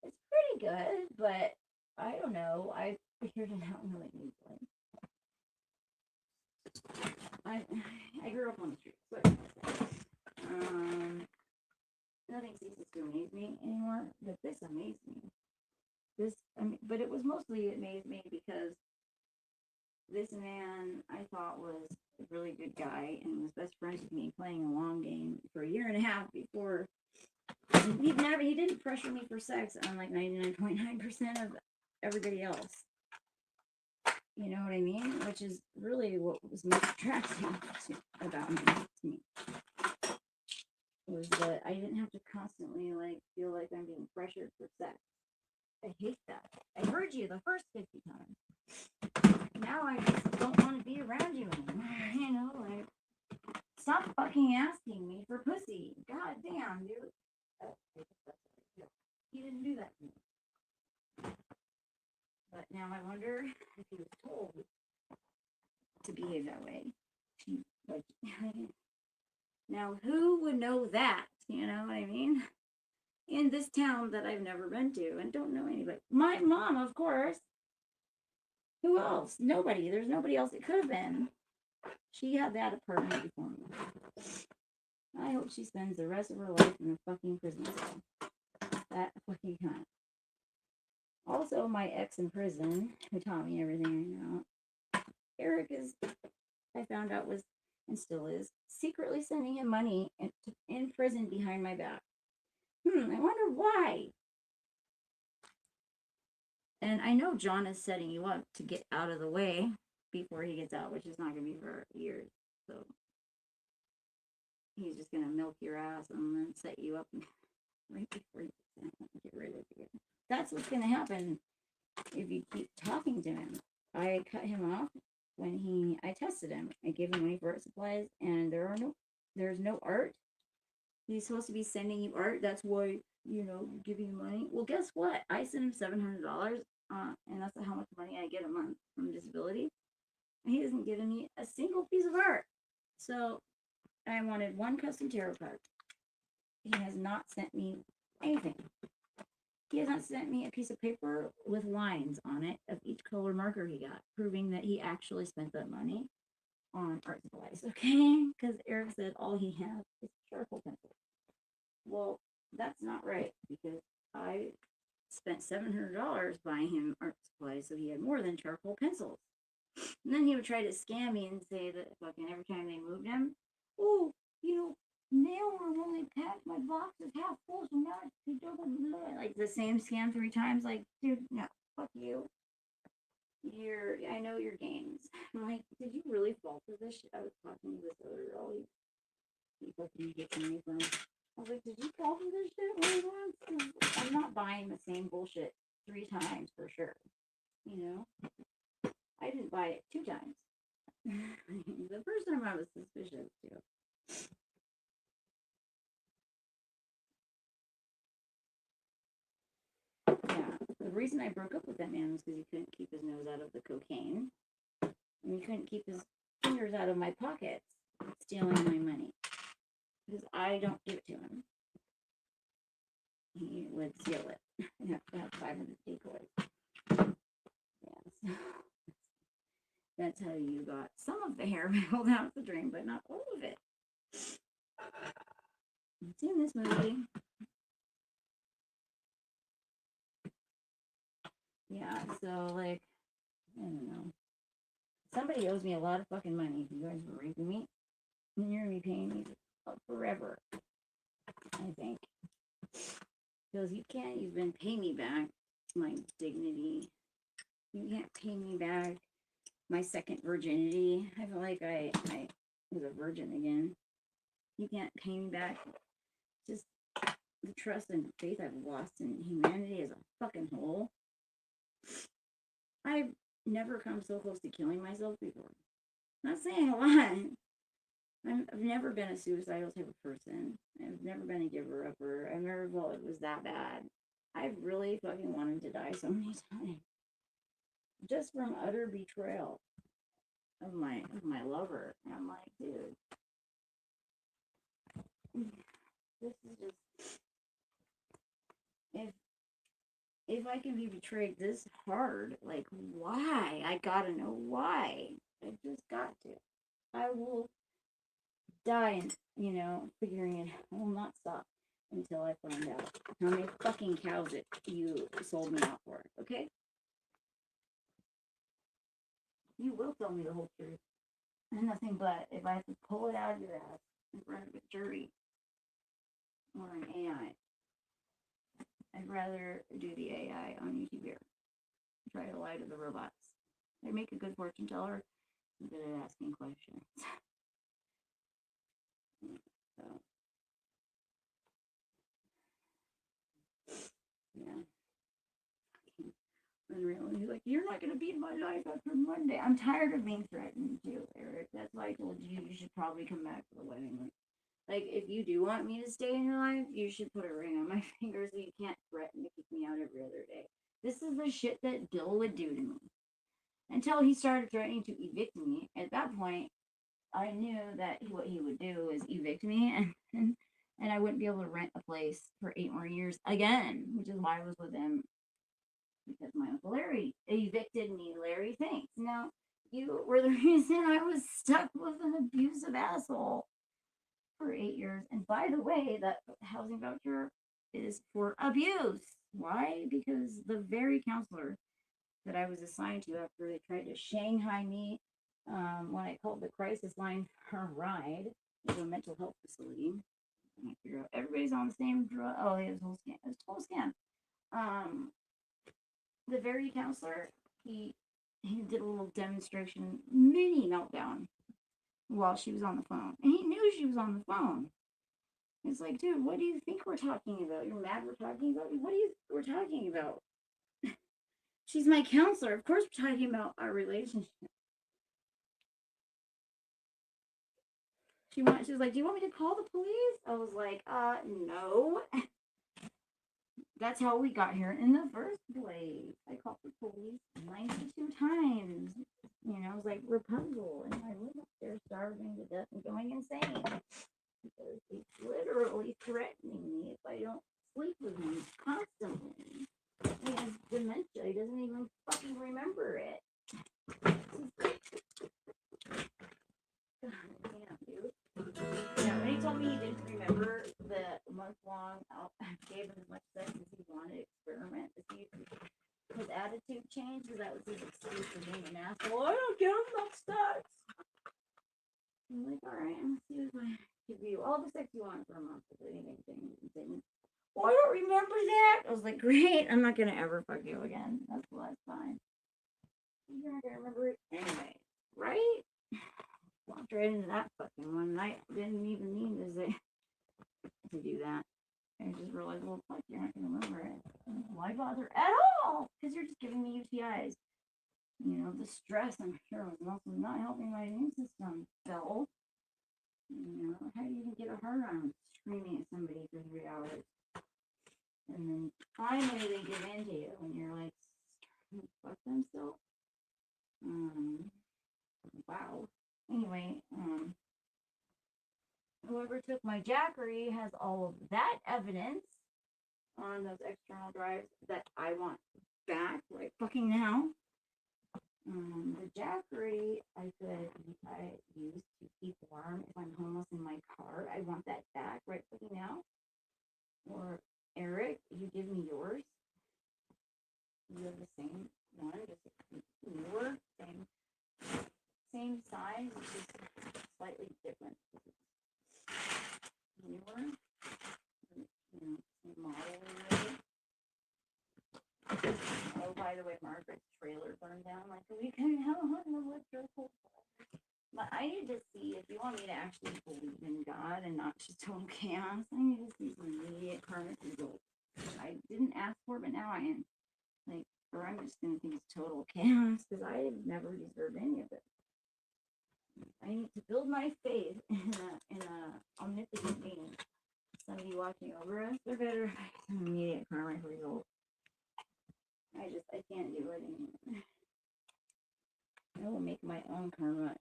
It's pretty good, but I don't know. I figured it out really easily. I grew up on the streets. Nothing ceases to amaze me anymore, but this amazed me. But it was mostly amazed me because this man I thought was a really good guy and was best friends with me, playing a long game for a year and a half before. He didn't pressure me for sex, unlike 99.9% of everybody else. You know what I mean? Which is really what was most attractive about him to me. Was that I didn't have to constantly feel like I'm being pressured for sex. I hate that. I heard you the first 50 times. Now I just don't want to be around you anymore. Stop fucking asking me for pussy. God damn, dude. He didn't do that to me. But now I wonder if he was told to behave that way. Now, who would know that? You know what I mean? In this town that I've never been to and don't know anybody. My mom, of course. Who else? Nobody. There's nobody else it could have been. She had that apartment before me. I hope she spends the rest of her life in a fucking prison cell. That fucking cunt. Also, my ex in prison, who taught me everything I know, Erik is, I found out was, and still is, secretly sending him money in prison behind my back. I wonder why. And I know John is setting you up to get out of the way before he gets out, which is not going to be for years. So he's just going to milk your ass and then set you up right before you get rid of you. That's what's going to happen if you keep talking to him. I cut him off when I tested him. I gave him money for art supplies, and there's no art. He's supposed to be sending you art. That's why, giving you money. Well, guess what? I sent him $700, and that's how much money I get a month from disability. And he hasn't given me a single piece of art. So I wanted one custom tarot card. He has not sent me anything. He has not sent me a piece of paper with lines on it of each color marker he got, proving that he actually spent that money on art supplies, okay? Because Erik said all he has is charcoal pencil. Well, that's not right, because I spent $700 buying him art supplies, so he had more than charcoal pencils. And then he would try to scam me and say that fucking every time they moved him, oh, mail room only packed, my box is half full, so now it's like the same scam 3 times. Like, dude, no, fuck you. I know your games. I'm like, did you really fall for this shit? I was talking to this other girl. He fucking gets me from. I was like, did you fall for this shit really once? I'm not buying the same bullshit 3 times for sure. I didn't buy it 2 times. The first time I was suspicious too. Yeah, the reason I broke up with that man was because he couldn't keep his nose out of the cocaine, and he couldn't keep his fingers out of my pockets, stealing my money, because I don't give it to him. He would steal it. You have to have 500 decoys. Yes. That's how you got some of the hair pulled out the drain, but not all of it. It's in this movie. Yeah, so, like, I don't know. Somebody owes me a lot of fucking money. If you guys were raping me, and you're going to be paying me forever, I think. Because you can't even pay me back my dignity. You can't pay me back my second virginity. I feel like I was a virgin again. You can't pay me back just the trust and faith I've lost in humanity as a fucking whole. I've never come so close to killing myself before. Not saying a lot. I've never been a suicidal type of person. I've never been a giver-upper. I've never felt it was that bad. I've really fucking wanted to die so many times. Just from utter betrayal of my lover. And I'm like, dude, this is just, if I can be betrayed this hard, like, why? I gotta know why. I just got to. I will die and, figuring it. I will not stop until I find out how many fucking cows you sold me out for, okay? You will tell me the whole truth. And nothing but if I have to pull it out of your ass in front of a jury or an AI. I'd rather do the AI on YouTube here. Try to lie to the robots. They make a good fortune teller. I'm good at asking questions. So, yeah. Unreal. And he's like, you're not going to be in my life after Monday. I'm tired of being threatened too, Erik. That's why I told you should probably come back for the wedding. Like, if you do want me to stay in your life, you should put a ring on my finger so you can't threaten to kick me out every other day. This is the shit that Bill would do to me. Until he started threatening to evict me. At that point, I knew that what he would do is evict me, and I wouldn't be able to rent a place for 8 more years again, which is why I was with him, because my Uncle Larry evicted me. Larry, thanks. Now, you were the reason I was stuck with an abusive asshole for 8 years. And by the way, that housing voucher is for abuse. Why? Because the very counselor that I was assigned to after they tried to Shanghai me when I called the crisis line for a ride to a mental health facility. And I figure out everybody's on the same drug. Oh, it was a whole scam. It was a total scam. The very counselor, he did a little demonstration, mini meltdown while she was on the phone. And he knew she was on the phone. It's like, dude, what do you think we're talking about? You're mad we're talking about? What do you think we're talking about? She's my counselor. Of course we're talking about our relationship. She was like, do you want me to call the police? I was like, no. That's how we got here in the first place. I called the police 92 times. You know, I was like Rapunzel, and I live up there starving to death and going insane. Because he's literally threatening me if I don't sleep with him constantly. He has dementia. He doesn't even fucking remember it. Damn, dude. Yeah, when he told me he didn't remember the month-long, I gave him as much sex as he wanted to experiment to see if his attitude changed, because that was his excuse for being an asshole. I don't give him enough sex. I'm like, all right, I'm see if I give you all the sex you want for a month. Anything. Well, I don't remember that. I was like, great, I'm not gonna ever fuck you again. That's fine. You're not gonna remember it anyway, right? Walked right into that fucking one night. Didn't even mean to do that. I just realized, well, fuck, you're not gonna remember it. Why bother at all? Because you're just giving me UTIs. You know, the stress, I'm sure, was also not helping my immune system. Phil, you know, how do you even get a hard on screaming at somebody for 3 hours? And then finally they give in to you when you're like, fuck themselves. Wow. Anyway, whoever took my jackery has all of that evidence on those external drives that I want back right fucking now. The jackery I use to keep warm if I'm homeless in my car. I want that back right fucking now. Or Erik, you give me yours. You have the same one, just newer, same size, just slightly different. Newer, you know, same model. Oh, by the way, Margaret's trailer burned down like a week ago. But I need to see, if you want me to actually believe in God and not just total chaos, I need to see some immediate karmic results. I didn't ask for it, but now I am. Like, or I'm just going to think it's total chaos, because I have never deserved any of it. I need to build my faith in a omnipotent being. Somebody watching over us, they're better some immediate karmic results. I can't do it anymore. I will make my own karma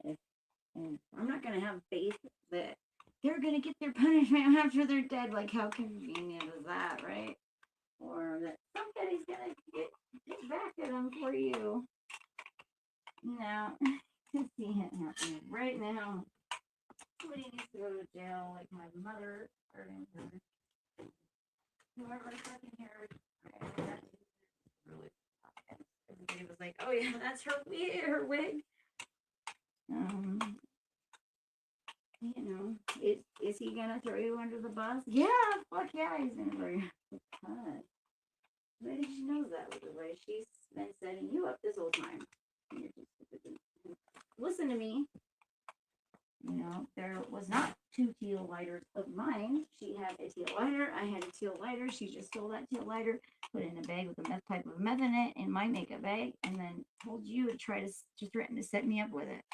and I'm not gonna have faith that they're gonna get their punishment after they're dead. Like, how convenient is that, right? Or that somebody's gonna get back at them for you. No, to see it happening right now. Somebody needs to go to jail, like my mother, or whoever fucking Erik. Really, everybody was like, "Oh yeah, that's her wig." You know, is he gonna throw you under the bus? Yeah, fuck yeah, he's gonna throw you under the bus. Maybe she knows that, with the way she's been setting you up this whole time. You're just, listen to me. You know, there was not 2 teal lighters of mine. She had a teal lighter. I had a teal lighter. She just stole that teal lighter, put it in a bag with a meth pipe of meth in it, in my makeup bag, and then told you to try to threaten to set me up with it.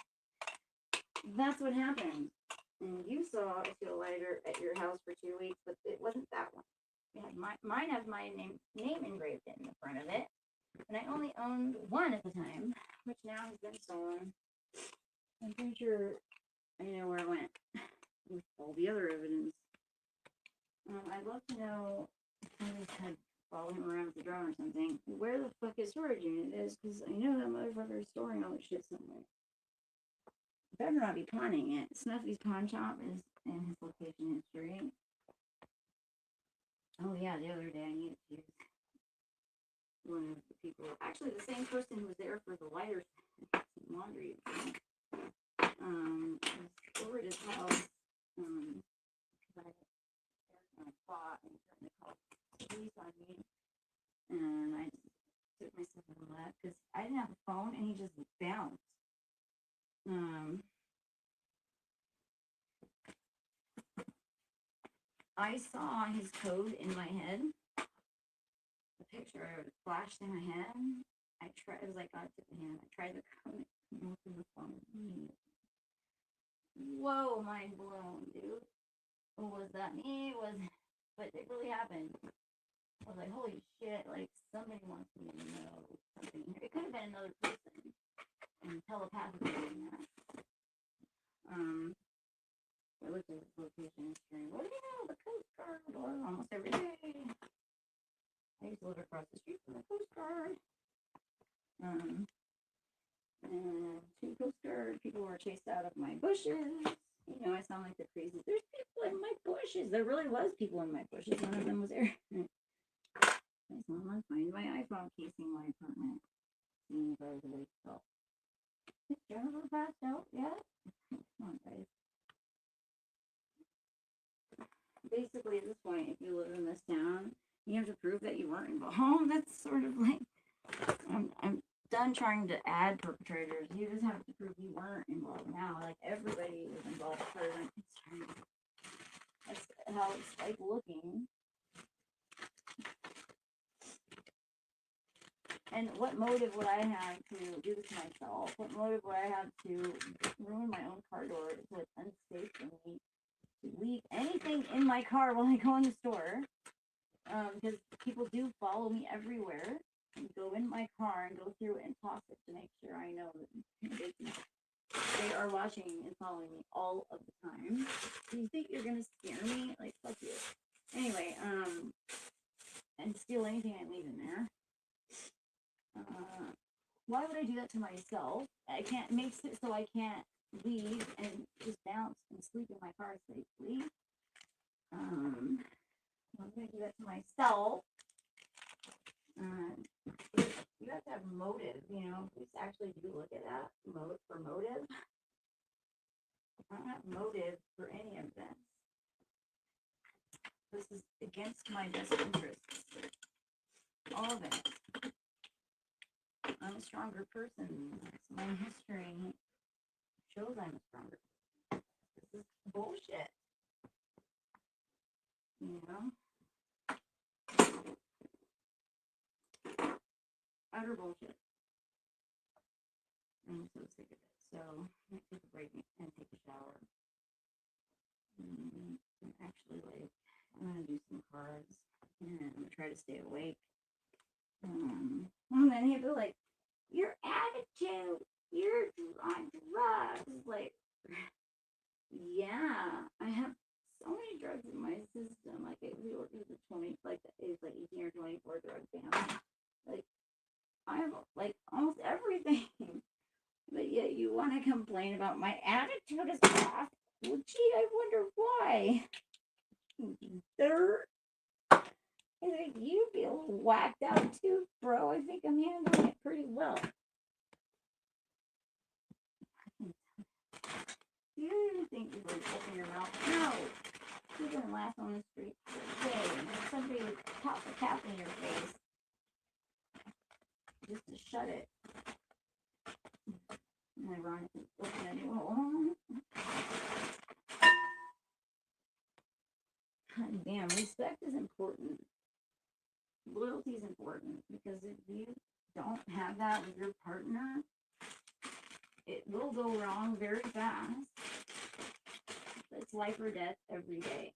That's what happened. And you saw a teal lighter at your house for 2 weeks, but it wasn't that one. It had mine has my name engraved in the front of it. And I only owned one at the time, which now has been stolen. I'm pretty sure I know where I went with all the other evidence. I'd love to know if somebody's had follow him around with the drone or something. Where the fuck his storage unit is? Because I know that motherfucker is storing all this shit somewhere. Better not be pawning it. Snuffy's pawn shop is in his location history. Oh yeah, the other day I needed to use one of the people. Actually, the same person who was there for the lighter laundry. Was over at his house. Because I fought and threatened to call the police on me. And I just took myself out of that because I didn't have a phone and he just bounced. I saw his code in my head. The picture flashed in my head. I tried, it was like God took the hand. I tried the code and opened the phone. Whoa, mind blown, dude. Was that me? But it really happened. I was like, holy shit, like somebody wants me to know something. It could have been another person and telepathically doing that. I looked at his location history. What do you know? The Coast Guard. Well, almost every day. I used to live across the street from the Coast Guard. And 2 Coast Guard people were chased out of my bushes. You know, I sound like the crazy. There's people in my bushes. There really was people in my bushes. One of them was Erik. I saw him find my iPhone casing my apartment. Seeing if I was awake. So, is Jennifer passed out yet? Come on, guys. Basically, at this point, if you live in this town, you have to prove that you weren't involved. That's sort of like, I'm done trying to add perpetrators. You just have to prove you weren't involved now. Like, everybody was involved for an concern. That's how it's like looking. And what motive would I have to do this to myself? What motive would I have to ruin my own car door so it's unsafe for me to leave anything in my car while I go in the store? Because people do follow me everywhere and go in my car and go through it and toss it to make sure I know that they are watching and following me all of the time. Do you think you're gonna scare me? Like, fuck you. Anyway, and steal anything I leave in there. Why would I do that to myself? I can't make it so I can't leave and just bounce and sleep in my car safely. Why would I do that to myself? You have to have motive, you know. Please actually do look at that for motive. I don't have motive for any of this. This is against my best interests. All of it. I'm a stronger person. My history shows I'm a stronger person. This is bullshit. You know? Utter bullshit. I'm so sick of it. So, I'm going to take a break and take a shower. And actually, like, I'm going to do some cards. And I'm going to try to stay awake. And then he'll be like, your attitude, you're on drugs. Like, yeah, I have so many drugs in my system. Like, we work with the 20, like, it's like 18 or 24 drug family. Like, I have, like, almost everything. But yet you want to complain about my attitude is off. Well, gee, I wonder why. Dirt. I think you feel whacked out too, bro. I think I'm handling it pretty well. You think you would open your mouth? No. You're going to laugh on the street for a day. Somebody would pop a cap in your face just to shut it. And ironically, open a new hole. God damn, respect is important. Loyalty is important because if you don't have that with your partner, it will go wrong very fast. It's life or death every day.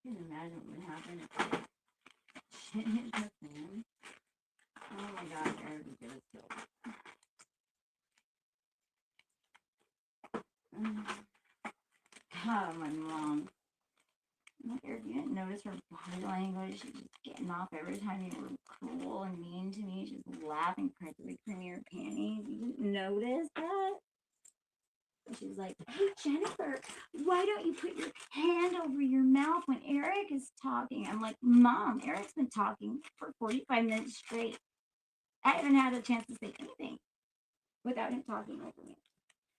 Can you imagine imagine what would happen if shit hit the fan. Oh my god, Erik would get us killed. God, my mom. Like, Erik, you didn't notice her body language? She's just getting off every time you were cruel and mean to me. She's laughing practically between your panties. You didn't notice that? And she was like, hey, Jennifer, why don't you put your hand over your mouth when Erik is talking? I'm like, Mom, Erik's been talking for 45 minutes straight. I haven't had a chance to say anything without him talking over me.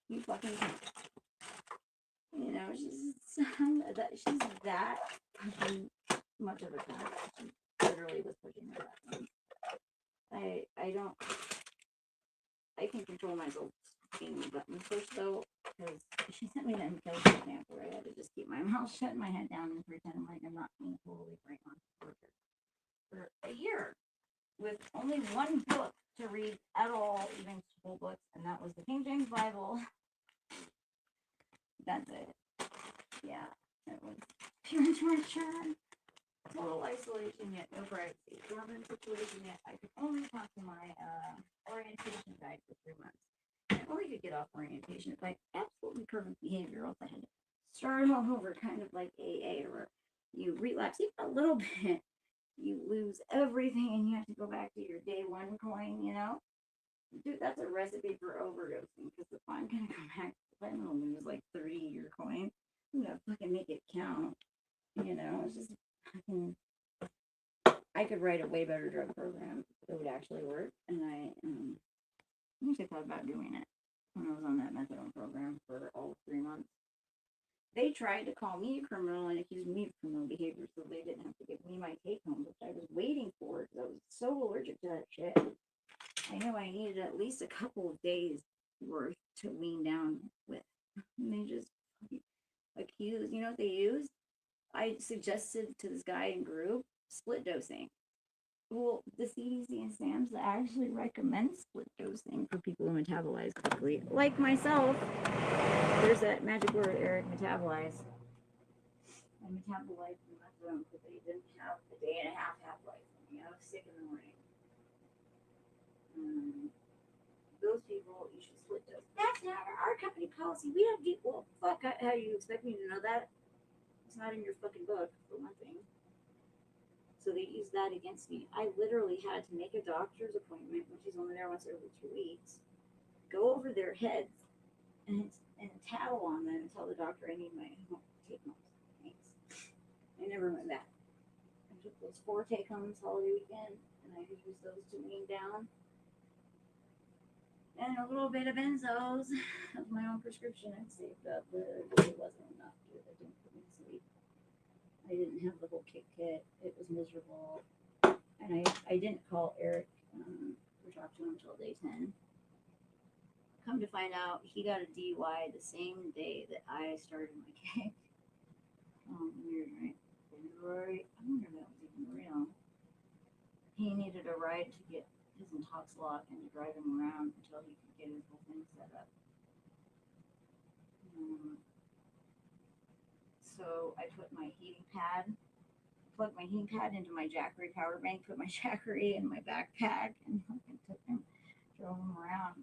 You fucking can't. You know, she's that fucking much of a cunt. She literally was pushing her button. I can control myself being the button push though, because she sent me that intelligence camp where I had to just keep my mouth shut and my head down and pretend like I'm not being totally brain on for a year with only one book to read at all, even school books, and that was the King James Bible. That's it. Yeah, it was pure torture, total isolation, yet no privacy. Dormant situation, yet I could only talk to my orientation guide for 3 months. I only could get off orientation if I had absolutely perfect behavior, else I had to start all over, kind of like AA, where you relapse even a little bit, you lose everything, and you have to go back to your day one coin, you know? Dude, that's a recipe for overdosing, because if I'm gonna come back, I'm gonna lose like 30 year coin. I'm gonna fucking make it count. You know, it's just fucking. I could write a way better drug program that would actually work, and I actually thought about doing it when I was on that methadone program for all 3 months. They tried to call me a criminal and accuse me of criminal behavior, so they didn't have to give me my take home, which I was waiting for because I was so allergic to that shit. I know I needed at least a couple of days worth to wean down with. And they just accused, you know what they used? I suggested to this guy in group split dosing. Well, the CDC and SAMS actually recommend split dosing for people who metabolize quickly, like myself. There's that magic word, Erik, metabolize. I metabolized the methadone because they didn't have a day and a half half-life. I was sick in the morning. Those people, you should split dose. That's not our company policy. We don't do. Well, fuck. How do you expect me to know that? It's not in your fucking book, for one thing. So they used that against me. I literally had to make a doctor's appointment when she's only there once every 2 weeks. Go over their heads and tattle on them and tell the doctor I need my take homes. Thanks. I never went back. I took those 4 take homes holiday weekend and I used those to wean down. And a little bit of benzos of my own prescription I saved up, but it really wasn't enough. It didn't put me to sleep. I didn't have the whole kick kit. It was miserable. And I didn't call Erik or talk to him until day 10. Come to find out, he got a DUI the same day that I started my kick. Weird, right? February. I wonder if that was even real. He needed a ride to get his intox lock and to drive him around until he could get his whole thing set up. So I put my heating pad, plugged my heating pad into my Jackery power bank, put my Jackery in my backpack, and took him, drove him around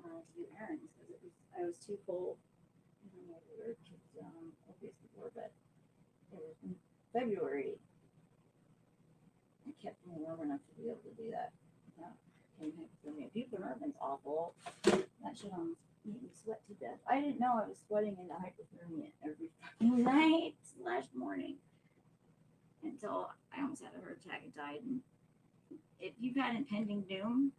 to do errands because I was too cold. I don't know if we kids opiates before, but it was in February. I kept me warm enough to be able to do that. Buprenorphine's awful. That shit almost made me sweat to death. I didn't know I was sweating into hypothermia every fucking night last morning until I almost had a heart attack and died. And if you've had impending doom,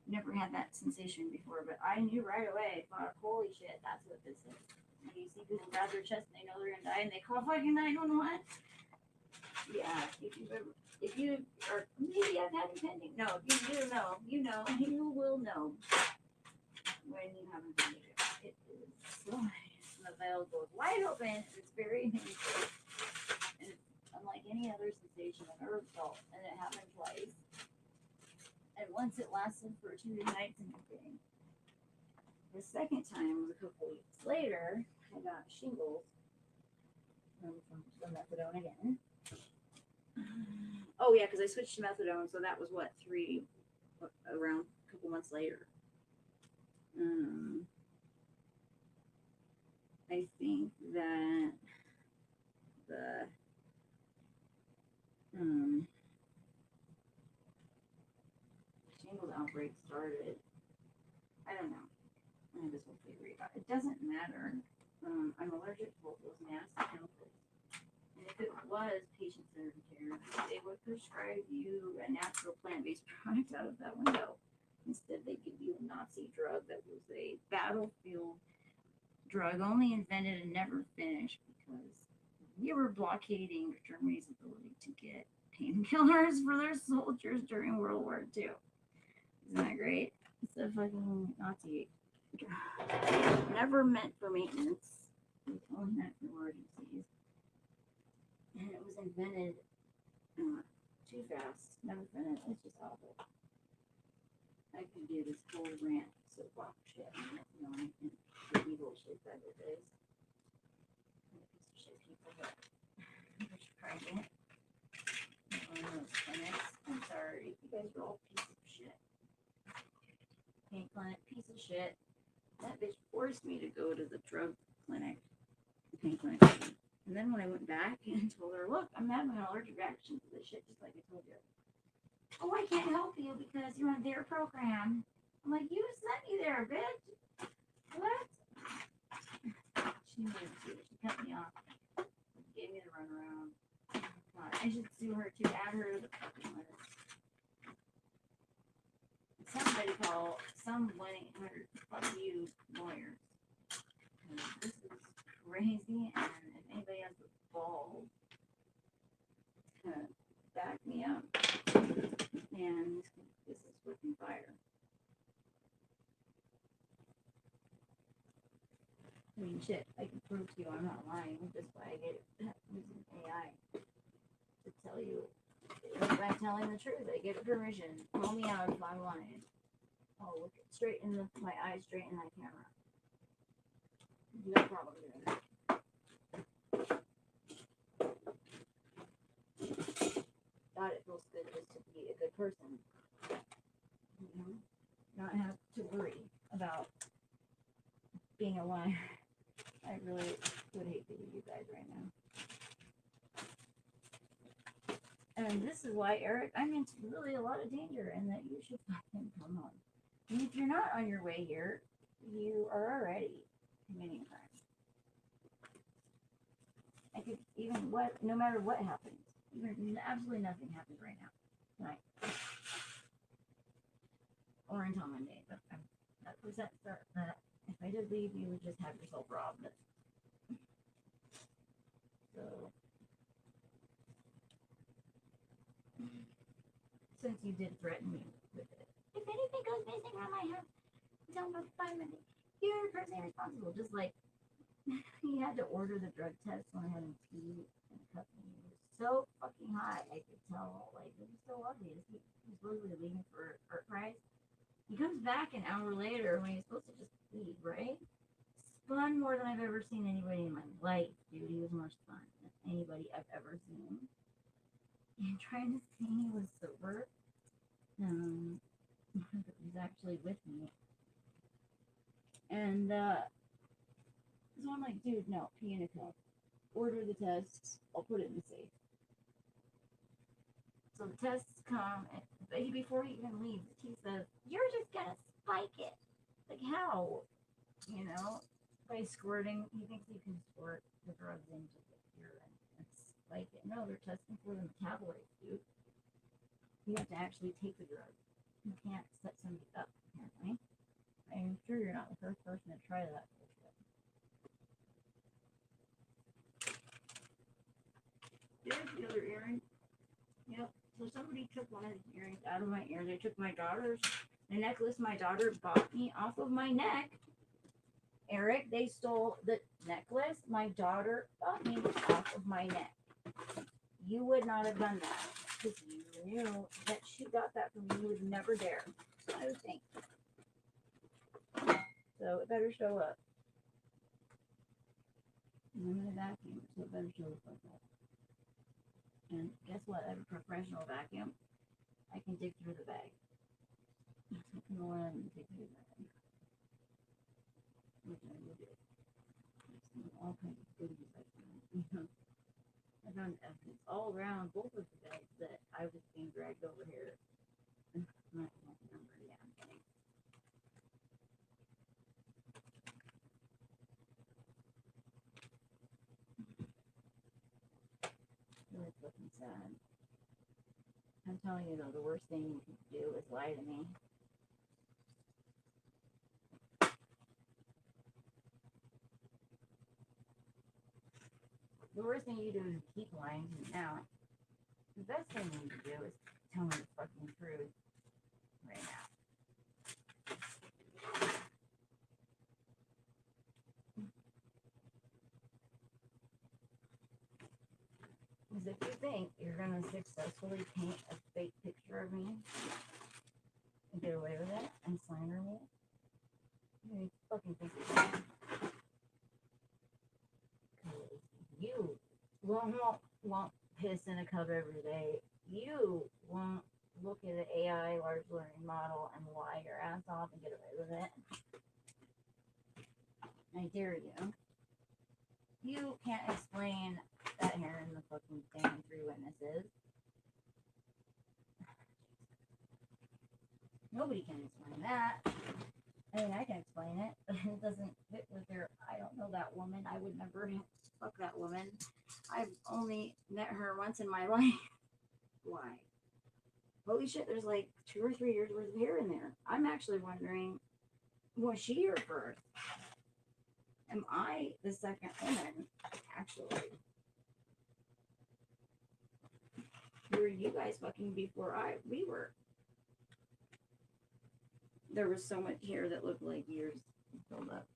never had that sensation before, but I knew right away. Thought, holy shit, that's what this is. And you see people grab their chest and they know they're gonna die and they call fucking 911. Yeah, if you or maybe I've had impending. No, if you do know, you will know when you have impending. It is so nice. The veil goes wide open. It's very painful. And it's unlike any other sensation I've ever felt. And it happened twice. And once it lasted for 2 nights and everything. The second time was a couple weeks later. I got shingles. From the methadone again. Oh yeah, because I switched to methadone, so that was what around a couple months later. I think that the shingles outbreak started. I don't know. I have this whole theory about it. It doesn't matter. I'm allergic to both those nasty chemicals. And if it was patient-centered care, they would prescribe you a natural plant-based product out of that window. Instead, they give you a Nazi drug that was a battlefield drug, only invented and never finished because we were blockading Germany's ability to get painkillers for their soldiers during World War II. Isn't that great? It's a fucking Nazi drug. Never meant for maintenance. It's only meant for emergencies. And it was invented too fast. Never finished. It's just awful. I could do this whole rant soapbox shit. You know, and the evil shit that it is. And the piece of shit people that are pregnant. Those clinics. I'm sorry. You guys are all pieces of shit. Pain clinic, piece of shit. That bitch forced me to go to the drug clinic. The pain clinic. And then when I went back and told her, look, I'm having an allergic reaction to this shit, just like I told you. Oh, I can't help you because you're on their program. I'm like, you sent me there, bitch. What? She moved too. She cut me off. Gave me the runaround. God, I should sue her too. Add her to the fucking list. Somebody call some 1-800 fuck you lawyers. This is crazy, and if anybody has the balls to back me up, and this is flipping fire. I mean, shit, I can prove to you I'm not lying. Just by using AI to tell you if I'm telling the truth. I get permission. Call me out if I want it. I'll look straight in my eyes, straight in that camera. No problem doing that. God, it feels good just to be a good person. Not have to worry about being a liar. I really would hate to be you guys right now. And this is why, Eric, I'm in really a lot of danger and that you should fucking come home. And if you're not on your way here, you are already committing a crime. I could no matter what happens, even absolutely nothing happens right now, tonight, or until Monday. But I'm not percent certain that if I did leave, you would just have yourself robbed. So, since you did threaten me with it, if anything goes missing around my house, don't notify me. You're personally responsible. Just like he had to order the drug test when I had him pee in a cup. He was so fucking high, I could tell. Like, it was so obvious. He was supposedly leaving for art prize. He comes back an hour later when he's supposed to just leave, right? Spun more than I've ever seen anybody in my life, dude. He was more spun than anybody I've ever seen. And trying to say he was sober. He's actually with me. And so I'm like, dude, no, pee in a cup. Order the tests. I'll put it in the safe. So the tests come, and before he even leaves, he says, you're just gonna spike it. Like, how? You know, by squirting, he thinks you can squirt the drugs into the urine and spike it. No, they're testing for the metabolites, dude. You have to actually take the drug. You can't set somebody up, apparently. I'm sure you're not the first person to try that bullshit. There's the other earring. Yep. So somebody took one of the earrings out of my ear. They took my daughter's, the necklace my daughter bought me off of my neck. Eric, they stole the necklace my daughter bought me off of my neck. You would not have done that because you knew that she got that from me. You would never dare. I would think. So it better show up. And I'm gonna vacuum, so it better show the fuck up. And guess what? I have a professional vacuum. I can dig through the bag. I can go in and dig through the bag. Which I will do. All kinds of goodies I found. I found evidence all around both of the bags that I was being dragged over here. I don't remember. Yeah, I'm kidding. Really fucking sad. I'm telling you though, the worst thing you can do is lie to me. The worst thing you do is keep lying to me. Now, the best thing you can do is tell me the fucking truth right now. Because if you think you're gonna successfully paint a fake picture of me and get away with it and slander me, you fucking think you're wrong. You won't piss in a cup every day. You won't look at an AI large learning model and lie your ass off and get away with it. I dare you. You can't explain that here in the fucking thing 3 witnesses. Nobody can explain that. I mean, I can explain it, but it doesn't fit with their. I don't know that woman. I would never fuck that woman. I've only met her once in my life. Why? Holy shit, there's like 2 or 3 years worth of hair in there. I'm actually wondering, was she here first? Am I the second woman, actually? Were you guys fucking before we were? There was so much hair that looked like years filled up.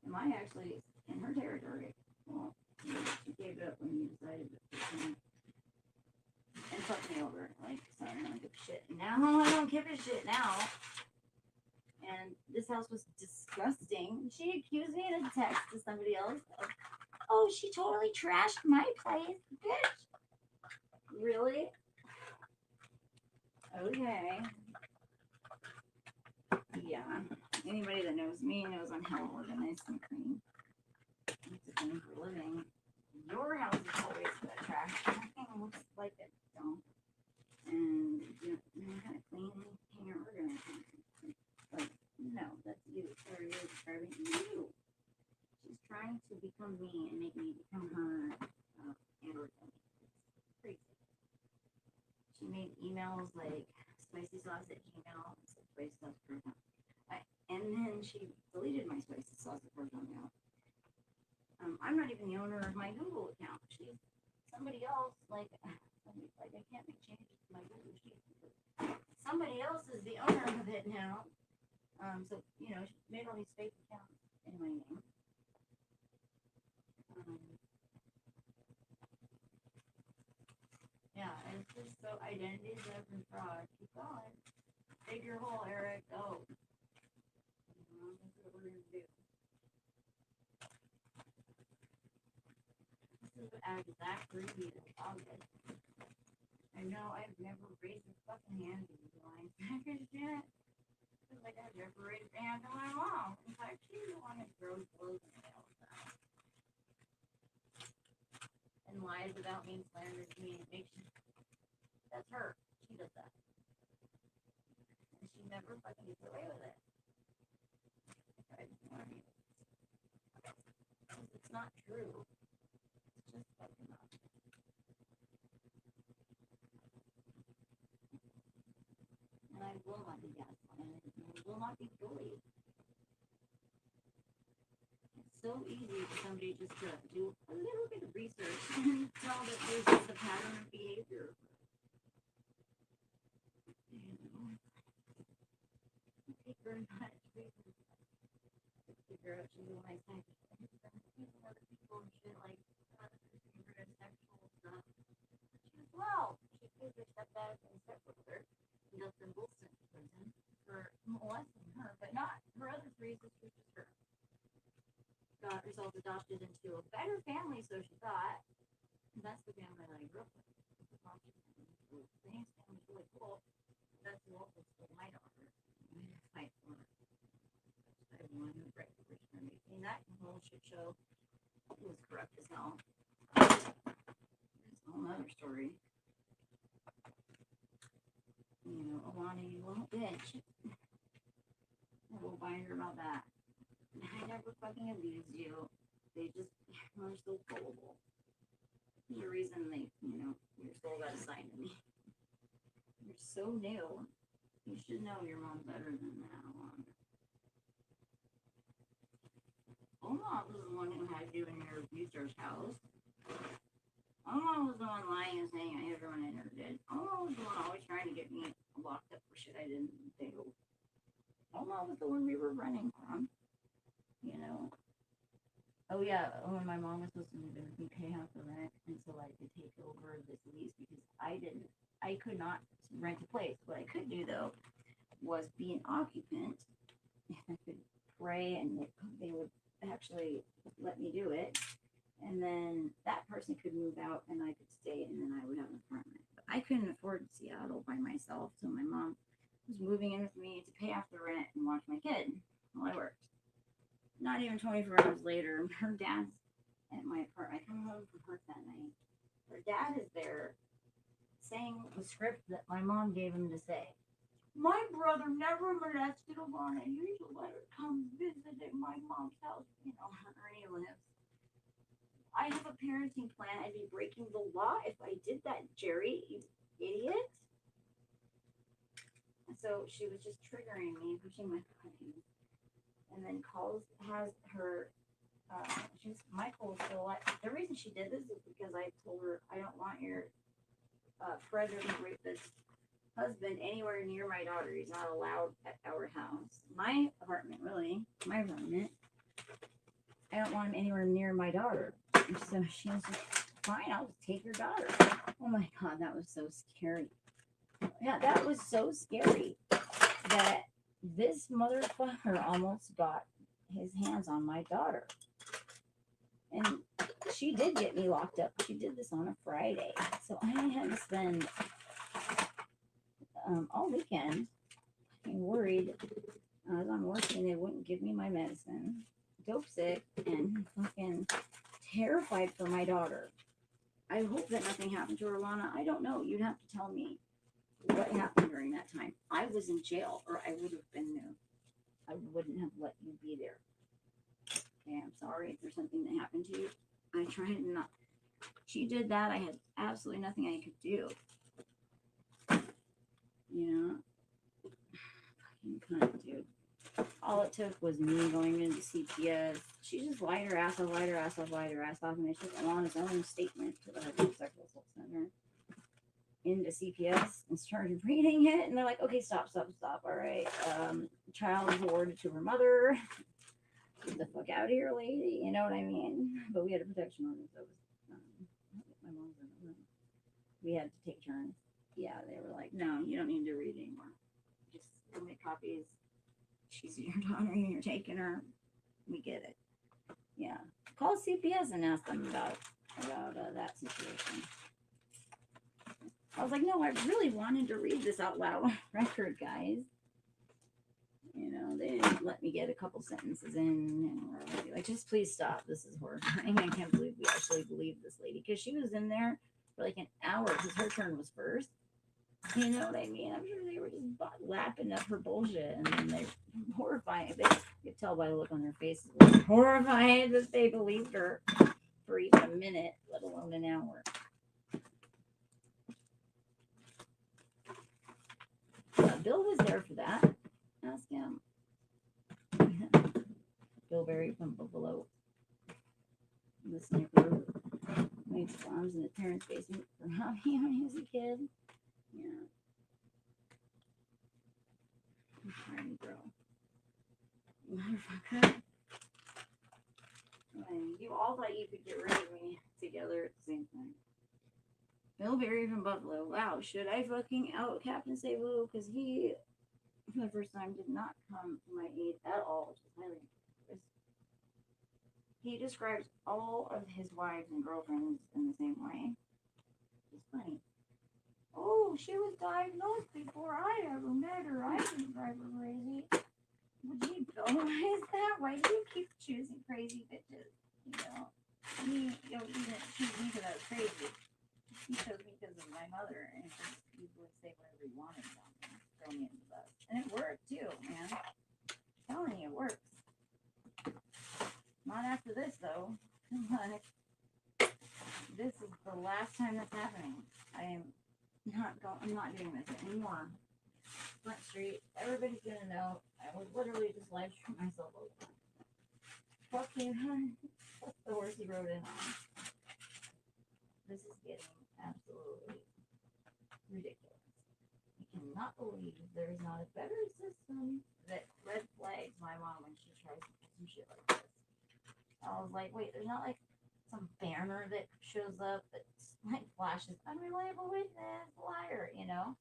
Am I actually in her territory? Well, she gave it up when you decided to and fuck me over. Like, sorry, I don't give a shit. Now I don't give a shit now. And this house was disgusting. She accused me in a text to somebody else of, oh, she totally trashed my place, bitch. Really? Okay. Yeah. Anybody that knows me knows I'm hell organized and clean. That's the thing for living. Your house is always got trash. Everything looks like a dump. And you know how to clean and organized. Like, no, that's you. Or you're describing you. She's trying to become me and make me become her and organized. It's crazy. She made emails like spicy sauce at Gmail, spicy sauce program. And then she deleted my spicy sauce at program account. I'm not even the owner of my Google account. She's somebody else. Like I can't make changes to my Google sheet. Somebody else is the owner of it now. So you know, she made all these fake accounts in my name. Yeah, it's just so identity theft and fraud. Keep going. Dig your hole, Erik. Go. That's what we're gonna do. This is exactly August. I know I've never raised a fucking hand to these lines. Shit. It's like I've never raised a hand to my mom. In fact, she's the one that throws blows in me all the time. And lies about me and slanders me and makes you. That's her. She does that. And she never fucking gets away with it. It's not true. It's just fucking not. And I will not be gaslighted. I will not be bullied. It's so easy for somebody just to do a little bit of research and tell that there's just a pattern of behavior. Take very much research to figure out she's a nice type. Other people and shit like sexual stuff. Well, she accused her stepdad and stepbrother, Dustin Wilson, in prison for molesting but not her other three sisters, just her. Got herself adopted into a better family, so she thought. And that's the family that I grew up with. The foster family. The Haynes family's really cool. That's the local school, my daughter. I had to fight for her. I won the right for me. And that whole shit show was corrupt as hell. That's a whole other story. You know, Alana, you little bitch. I will bind her about that. I never fucking abused you. They just are so gullible. There's a reason they, you know, your soul got assigned to me. You're so new. You should know your mom better than that, Alana. Oma was the one who had you in your abuser's house. Oma was the one lying and saying everyone I never did. Oma was the one always trying to get me locked up for shit I didn't do. Oma was the one we were running from. You know. Oh yeah, when my mom was supposed to move in with me, pay half the rent until I could take over this lease because I could not rent a place. What I could do though was be an occupant. I could pray and they would actually let me do it. And then that person could move out and I could stay and then I would have an apartment. But I couldn't afford Seattle by myself. So my mom was moving in with me to pay off the rent and watch my kid while I worked. Not even 24 hours later, her dad's at my apartment. I come home from work that night. Her dad is there saying the script that my mom gave him to say. My brother never molested Alana. Here's a letter. Come visit at my mom's house. You know, Ernie lives. I have a parenting plan. I'd be breaking the law if I did that, Jerry, you idiot. And so she was just triggering me, pushing my buttons. And then has her, Michael still like, the reason she did this is because I told her, I don't want your predator rapist husband anywhere near my daughter. He's not allowed at our house. My apartment. I don't want him anywhere near my daughter. And so she was just, fine, I'll just take your daughter. Oh my God, that was so scary. Yeah, that was so scary that this motherfucker almost got his hands on my daughter. And she did get me locked up. She did this on a Friday. So I had to spend all weekend worried. I was on working. They wouldn't give me my medicine. Dope sick and fucking terrified for my daughter. I hope that nothing happened to her, Lana. I don't know. You'd have to tell me what happened during that time. I was in jail, or I would have been there. I wouldn't have let you be there. Okay, I'm sorry if there's something that happened to you. I tried not. She did that. I had absolutely nothing I could do. You know? Fucking cunt, dude. All it took was me going into CPS. She just lied her ass off, and they took Alana's own statement to the Sexual Assault Center into CPS and started reading it, and they're like, okay, stop. All right. Child is awarded to her mother. Get the fuck out of here, lady. You know what I mean? But we had a protection order, so it was, my mom's in the room. We had to take turns. Yeah, they were like, no, you don't need to read anymore. Just go make copies. She's your daughter and you're taking her. We get it. Yeah. Call CPS and ask them about that situation. I was like, no, I really wanted to read this out loud on record, guys. You know, they didn't let me get a couple sentences in, and we're already like, just please stop. This is horrifying. I can't believe we actually believed this lady, because she was in there for like an hour because her turn was first. You know what I mean? I'm sure they were just lapping up her bullshit, and then they horrified. They could tell by the look on their faces, horrified that they believed her for even a minute, let alone an hour. Bill was there for that. Ask him. Bill Berry from Buffalo. The sniper made bombs in the parents' basement for hobby when he was a kid. Yeah. I'm trying, bro. Motherfucker. You all thought you could get rid of me together at the same time. Bill Berry from Buffalo. Wow, should I fucking out Captain Say Woo? Because he for the first time, did not come to my aid at all, which is highly unconscious. He describes all of his wives and girlfriends in the same way. It's funny. Oh, she was diagnosed before I ever met her. I didn't drive her crazy. Would you realize that? Why do you keep choosing crazy bitches? You know, you didn't choose me because I was crazy. You chose me because of my mother, and you would say whatever you wanted about me, throw me in the bus, and it worked too, man. I'm telling you, it works. Not after this though. Like, this is the last time that's happening. I'm not doing this anymore. Front Street. Everybody's gonna know. I would literally just live stream myself over. Fuck you. That's the horse he rode in on. This is getting absolutely ridiculous. I cannot believe there is not a better system that red flags my mom when she tries to do some shit like this. I was like, wait, there's not like some banner that shows up that like flashes unreliable witness, liar, you know,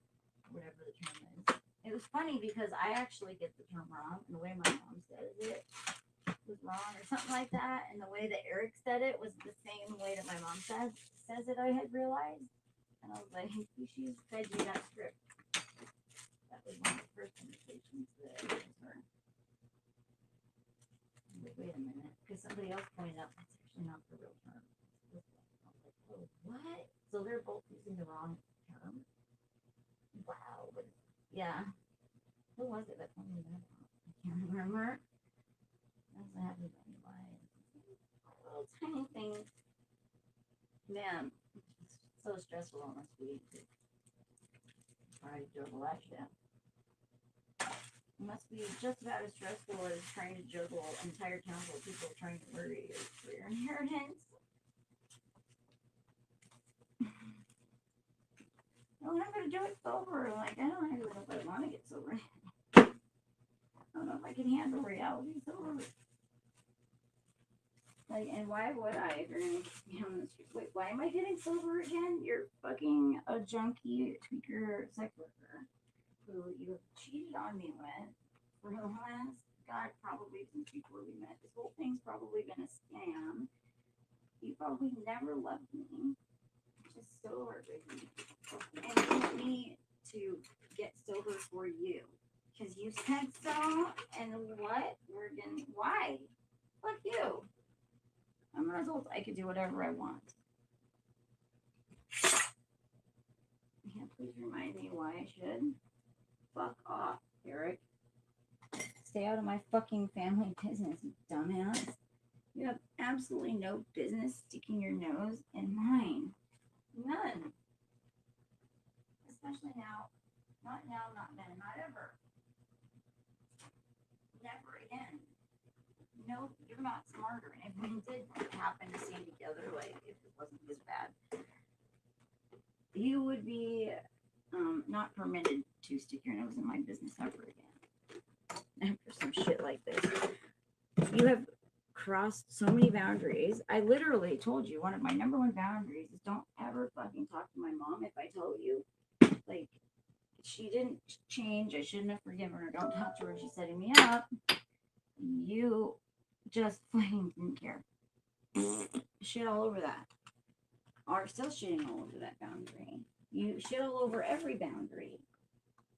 whatever the term is. It was funny because I actually get the term wrong, and the way my mom says it was wrong or something like that, and the way that Erik said it was the same way that my mom says it. I had realized, and I was like, she fed you that script. That was one of the first conversations that I had with her. Like, wait a minute, because somebody else pointed out that's actually not the real term. I was like, oh, what? So they're both using the wrong term. Wow, but yeah, who was it that told me that? I can't remember. That's what happens when you lie. Little tiny things. Man, it's so stressful on this week. Try to juggle that shit. It must be just about as stressful as trying to juggle an entire town full of people trying to murder you for your inheritance. Well, I'm gonna do it sober. Like, I don't really know if I want to get sober. I don't know if I can handle reality sober. Like, and why would I if you're gonna keep me on the street? Wait, why am I getting sober again? You're fucking a junkie, tweaker, sex worker who you have cheated on me with for the last, God, probably since before we met. This whole thing's probably been a scam. You probably never loved me, which is so heartbreaking. And you want me to get sober for you because you said so. And what? Why? Fuck you. I'm an adult. I could do whatever I want. Yeah, please remind me why I should. Fuck off, Erik. Stay out of my fucking family business, you dumbass. You have absolutely no business sticking your nose in mine. None. Especially now. Not now, not then, not ever. Never again. No, you're not smarter. And if we did happen to see together, like if it wasn't this bad, you would be not permitted to stick your nose in my business ever again. After some shit like this, you have crossed so many boundaries. I literally told you one of my number one boundaries is don't ever fucking talk to my mom if I tell you, like, she didn't change. I shouldn't have forgiven her. Don't talk to her. She's setting me up. You just fucking didn't care. Shit all over that. Are still shitting all over that boundary. You shit all over every boundary.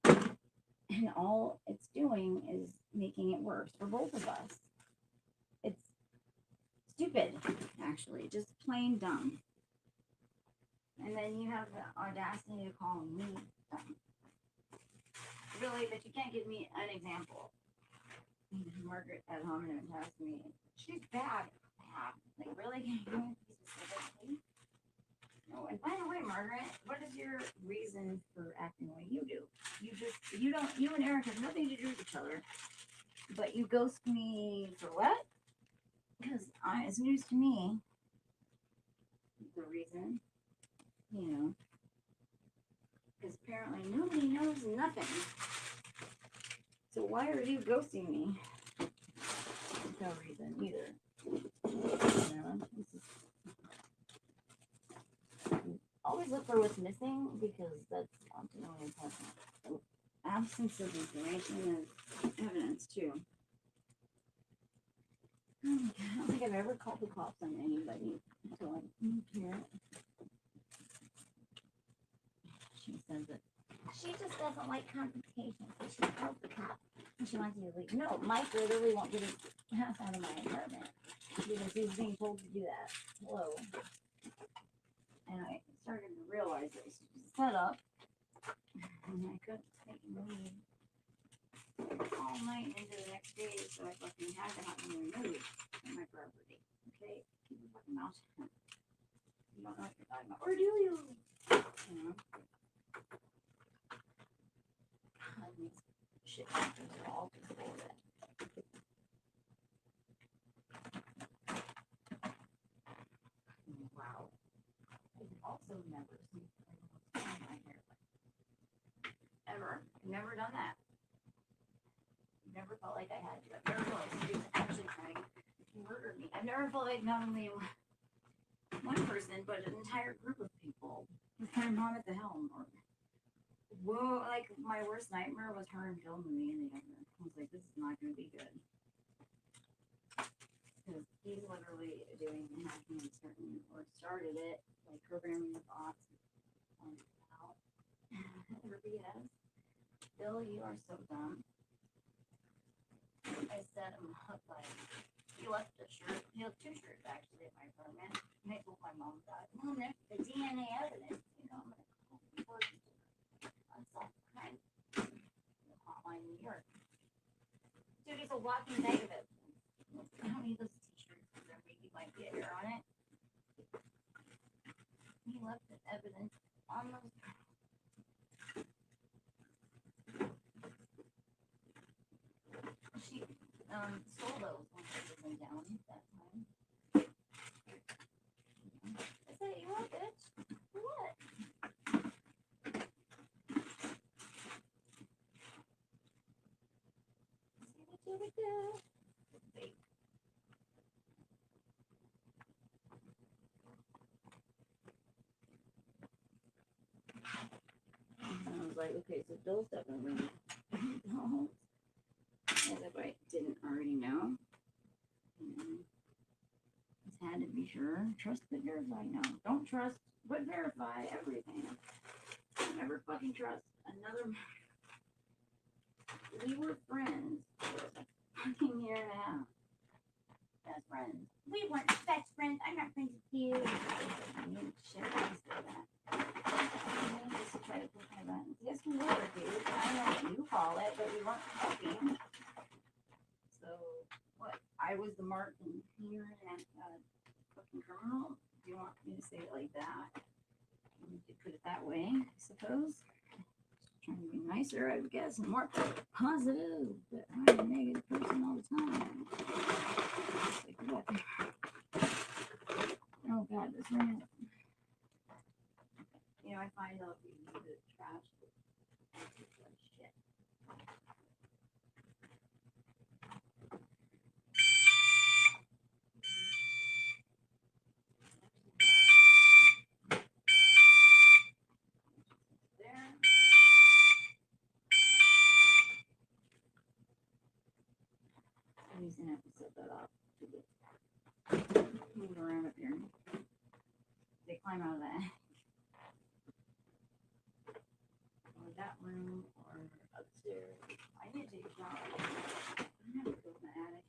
And all it's doing is making it worse for both of us. It's stupid, actually. Just plain dumb. And then you have the audacity to call me dumb. Really, but you can't give me an example. Margaret at home and asked me, she's bad. Like, really? Can you give me specifically? No, and by the way, Margaret, what is your reason for acting the way you do? You and Erik have nothing to do with each other, but you ghost me for what? Because it's news to me. The reason, because apparently nobody knows nothing. So why are you ghosting me? There's no reason either. Always look for what's missing because that's ultimately important. absence of information is evidence too. I don't think I've ever called the cops on anybody until I moved here. She says that she just doesn't like confrontation, so she calls the cop and she wants you to leave. No, Mike literally won't get his ass out of my apartment because he's being told to do that. Hello. And I started to realize it was set up, and I couldn't take him leave all night into the next day, so I fucking had to have him removed from my property. Okay? Keep your fucking mouth shut. You don't know what you're talking about. Or do you? You know? God, these shit factors are all just bullshit. Wow. I've also never seen my hair. Ever. I've never done that. Never felt like I had to. I've never felt like somebody was actually trying to murder me. I've never felt like not only one person, but an entire group of people was kind of mom at the helm. Or, whoa, like my worst nightmare was her and filming me in the other. I was like, this is not going to be good. Because he's literally doing hacking and certain, or started it, like programming the bots out. Her BS. Bill, you are so dumb. I set him up like he left a shirt. He left 2 shirts actually at my apartment. And I told my mom that. Well, there's the DNA evidence. You know, I'm gonna call the person on some crime hotline in New York. Dude, he's a walking bag of evidence. I don't need those t-shirts because there maybe might be a hair on it. He left the evidence on those. She stole those when she was in town that time. I said, you want bitch? For what? See what you would do. Fake. And I was like, okay, so Bill's definitely no. As if I didn't already know. Just had to be sure. Trust but verify. No. Don't trust but verify everything. Never fucking trust another. We were friends for a fucking year and a half. Best friends. We weren't best friends. I'm not friends with you. I mean, shit, I said that. Just to try to push my buttons. Yes, we were, dude. I don't know what you call it, but we weren't talking. So, what? I was the mark and here and fucking criminal? Do you want me to say it like that? You could put it that way, I suppose. Trying to be nicer, I guess, and more positive, but I'm a negative person all the time. Like what? Oh god, this ran. You know, I find out you need the trash. Shit. There. He's gonna have to set that up to get moved around up here. They climb out of that. Or that room or upstairs. I need to take a shower. I never go in the attic.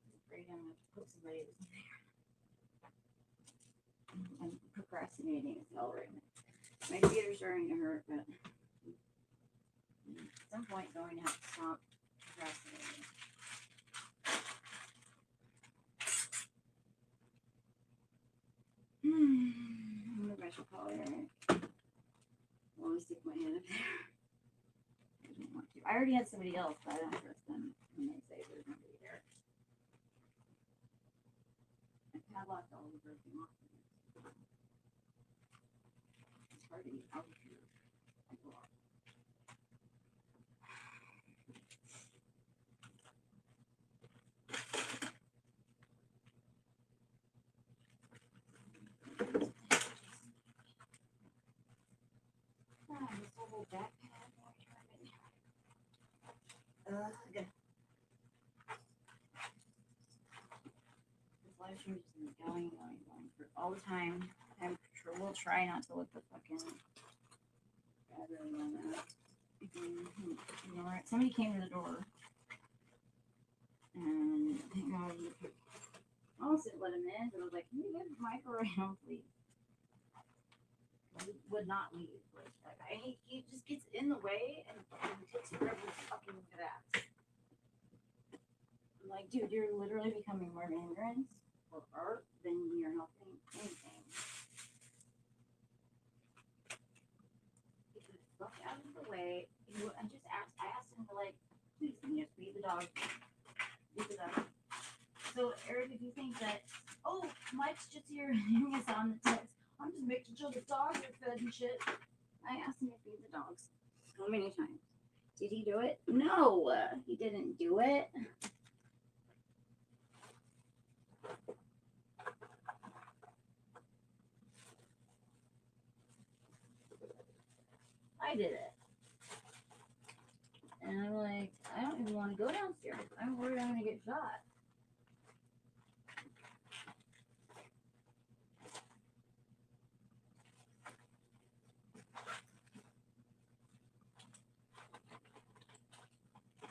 I'm afraid I'm gonna put somebody that's in there. I'm procrastinating is all right. My computer's starting to hurt, but at some point I'm going to have to stop procrastinating. I wonder if I should call Erik. I'll always stick my head up there. I don't want to. I already had somebody else, but I don't trust them when they say there's nobody there. I padlocked all the broken off. It's hard to get out of here. I go off. This whole backpack. This live stream just been going for all the time. We'll try not to look the fucking. I really want that. Somebody came to the door, and thank God I almost didn't let him in, but I was like, "Can you get Mike around, please?" He would not leave. He just gets in the way and takes forever to fucking look at that. I'm like, dude, you're literally becoming more of an hindrance for art than you're helping anything. Get the fuck out of the way. I asked him to, like, please, can you just feed the dog? Feed the dog. So, Eric, if you think that, oh, Mike's just here hearing us on the text, I'm just making sure the dogs are fed and shit. I asked him to feed the dogs. So many times. Did he do it? No, he didn't do it. I did it. And I'm like, I don't even want to go downstairs. I'm worried I'm going to get shot.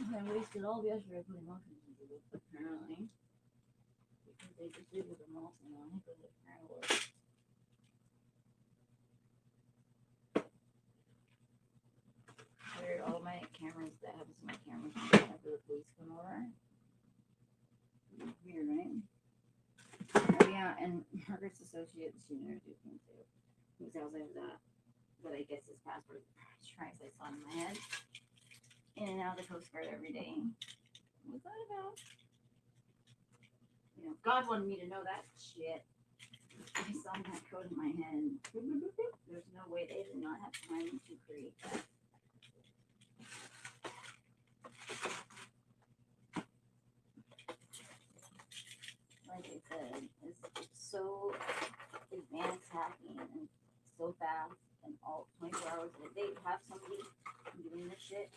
I wasted all of yesterday putting lotions into this, apparently. Because they just did with the emulsion on it, because it kind of works. Cleared all my cameras that happens to my cameras after the police come over. Weird, right? Oh, yeah, and Margaret's associate, she knew do things too. Whose house I was at. But I guess his password translates on my head. In and out of the Coast Guard every day. What's that about? You know, God wanted me to know that shit. I saw that code in my head. There's no way they did not have time to create that. Like I said, it's so advanced hacking and so fast and all 24 hours a day. They have somebody doing this shit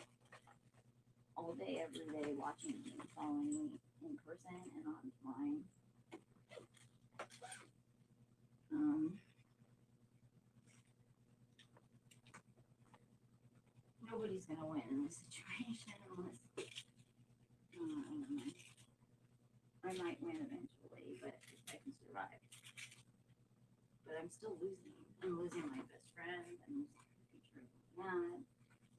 all day, every day, watching me, following me in person and online. Nobody's gonna win in this situation unless I might win eventually, but if I can survive. But I'm still losing. I'm losing my best friend. I'm losing the future of my dad.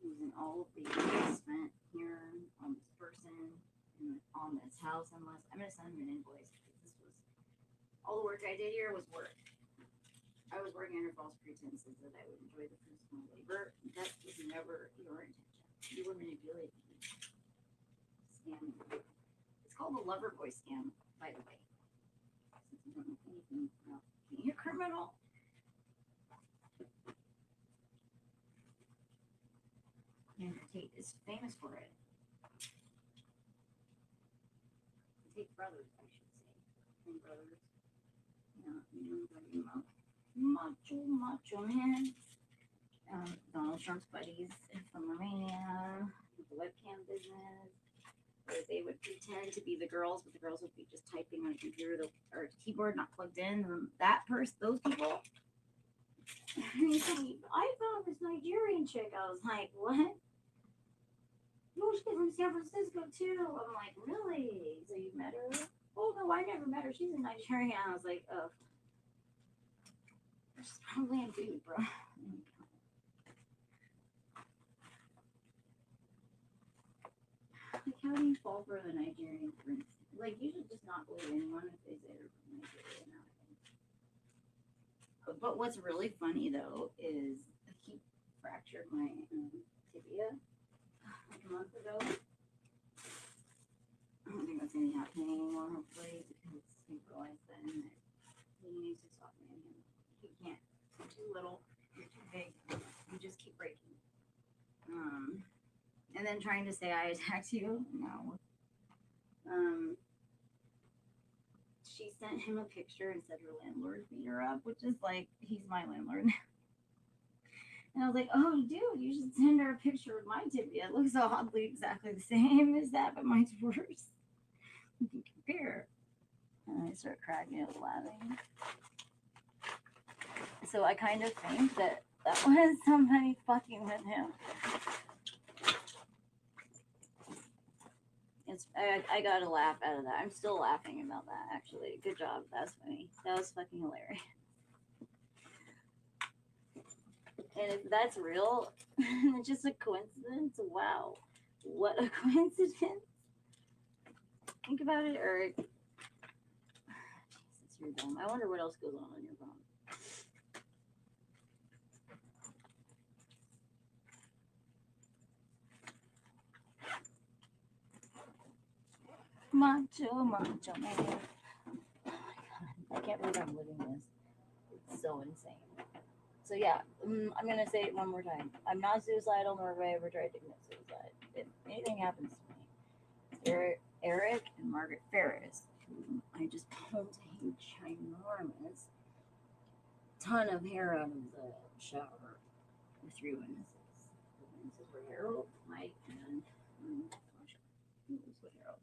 Losing all of the years spent here on this person and on this house. Unless I'm gonna send him an invoice because this was all the work I did here was work. I was working under false pretenses that I would enjoy the fruits of my labor. That was never your intention. You were manipulating me. Scamming. It's called the lover boy scam, by the way. Since you don't know anything about being a criminal. And Tate is famous for it. Tate brothers, I should say. Twin brothers. Yeah, you know what I'm talking about. Macho man. Donald Trump's buddies from Romania, the webcam business, where they would pretend to be the girls, but the girls would be just typing on a computer or keyboard not plugged in. Those people. He said, I found this Nigerian chick. I was like, what? No, she's from San Francisco too. I'm like, really? So you met her? Oh no, I never met her. She's in Nigeria. I was like, oh. She's probably a dude, bro. Like, how do you fall for the Nigerian prince? Like, you should just not believe anyone if they say they're from Nigeria nowadays. But what's really funny, though, is I keep fractured my tibia like a month ago. I don't think that's going to be happening anymore, hopefully, because he realized that he needs to stop me. He can't. You're too little. You're too big. You just keep breaking. And then trying to say I attacked you. No. She sent him a picture and said her landlord beat her up, which is like, he's my landlord. And I was like, oh, dude, you should send her a picture of my tibia. It looks oddly exactly the same as that, but mine's worse. You can compare. And I start cracking up laughing. So I kind of think that that was somebody fucking with him. I got a laugh out of that. I'm still laughing about that, actually. Good job. That's funny. That was fucking hilarious. And if that's real, it's just a coincidence. Wow. What a coincidence. Think about it, Erik. Jesus, you're dumb. I wonder what else goes on your phone. Macho man. Oh my god. I can't believe I'm living this. It's so insane. So yeah, I'm gonna say it one more time. I'm not suicidal, nor have I ever tried to commit suicide. If anything happens to me, Erik and Margaret Ferris, who I just pumped a ginormous ton of hair out of the shower with 3 witnesses. The witnesses were Harold, Mike, and gosh, who was with Harold?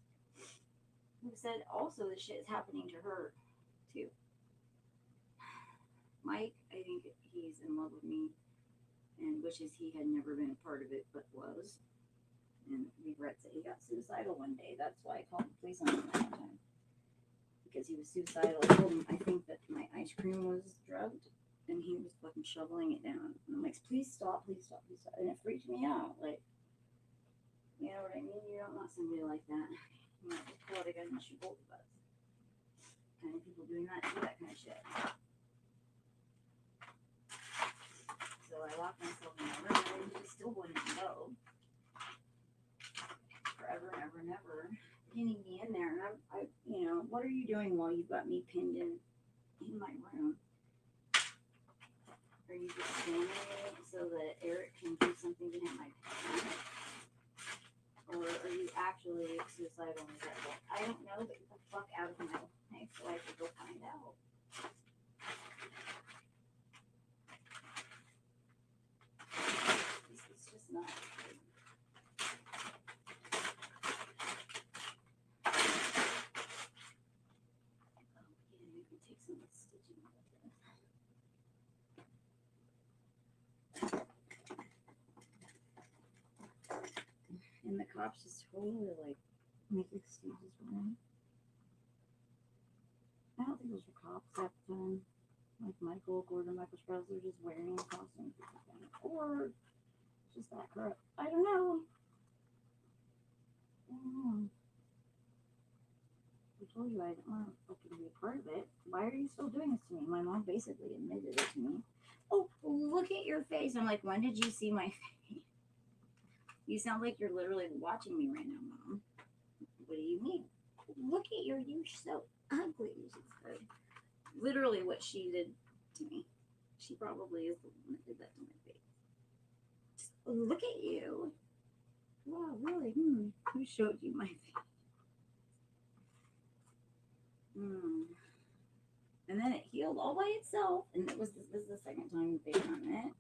Who said also the shit is happening to her too. Mike, I think he's in love with me and wishes he had never been a part of it, but was. And regrets that he got suicidal one day. That's why I called the police on him that time. Because he was suicidal. I told him I think that my ice cream was drugged and he was fucking shoveling it down. And I'm like, please stop, please stop, please stop. And it freaked me out. Like, you know what I mean? You don't want somebody like that. You might just pull out a gun and shoot both of us. Kind of people doing that do that kind of shit. So I locked myself in my room and he still wouldn't go. Forever and ever and ever. Pinning me in there. And I, you know, what are you doing while you've got me pinned in my room? Are you just standing there so that Erik can do something to him my pants? Or are you actually suicidal and regretful? I don't know, but get the fuck out of my life so I could go find out. This is just not good. Maybe take some of the stitching out of this. And the cops just totally like make excuses for him. I don't think those were cops at the time. Like Michael Sprouse, they're just wearing a costume. Or just that corrupt. I don't know. I told you I didn't want to fucking be a part of it. Why are you still doing this to me? My mom basically admitted it to me. Oh, look at your face. I'm like, when did you see my face? You sound like you're literally watching me right now, Mom. What do you mean? Look at you're so ugly. She said. Literally what she did to me. She probably is the one that did that to my face. Just look at you. Wow, really? Who showed you my face? And then it healed all by itself. And this is the second time they've done it.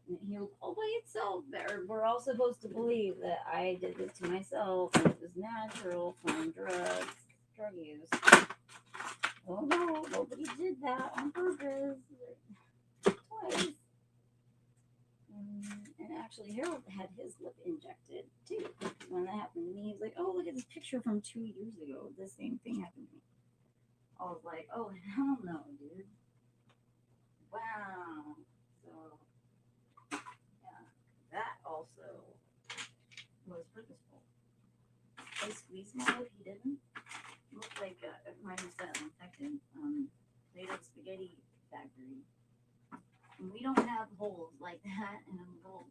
And it healed all by itself. We're all supposed to believe that I did this to myself and it was natural from drug use. Oh no, nobody did that on purpose. Twice. And actually, Harold had his lip injected too. When that happened to me, he was like, "Oh, look at this picture from 2 years ago. The same thing happened to me." I was like, "Oh hell no, dude! Wow." So yeah, that also was purposeful. They squeezed me out. He didn't. It looked like a crime set infected Play-Doh spaghetti factory. And we don't have holes like that in a little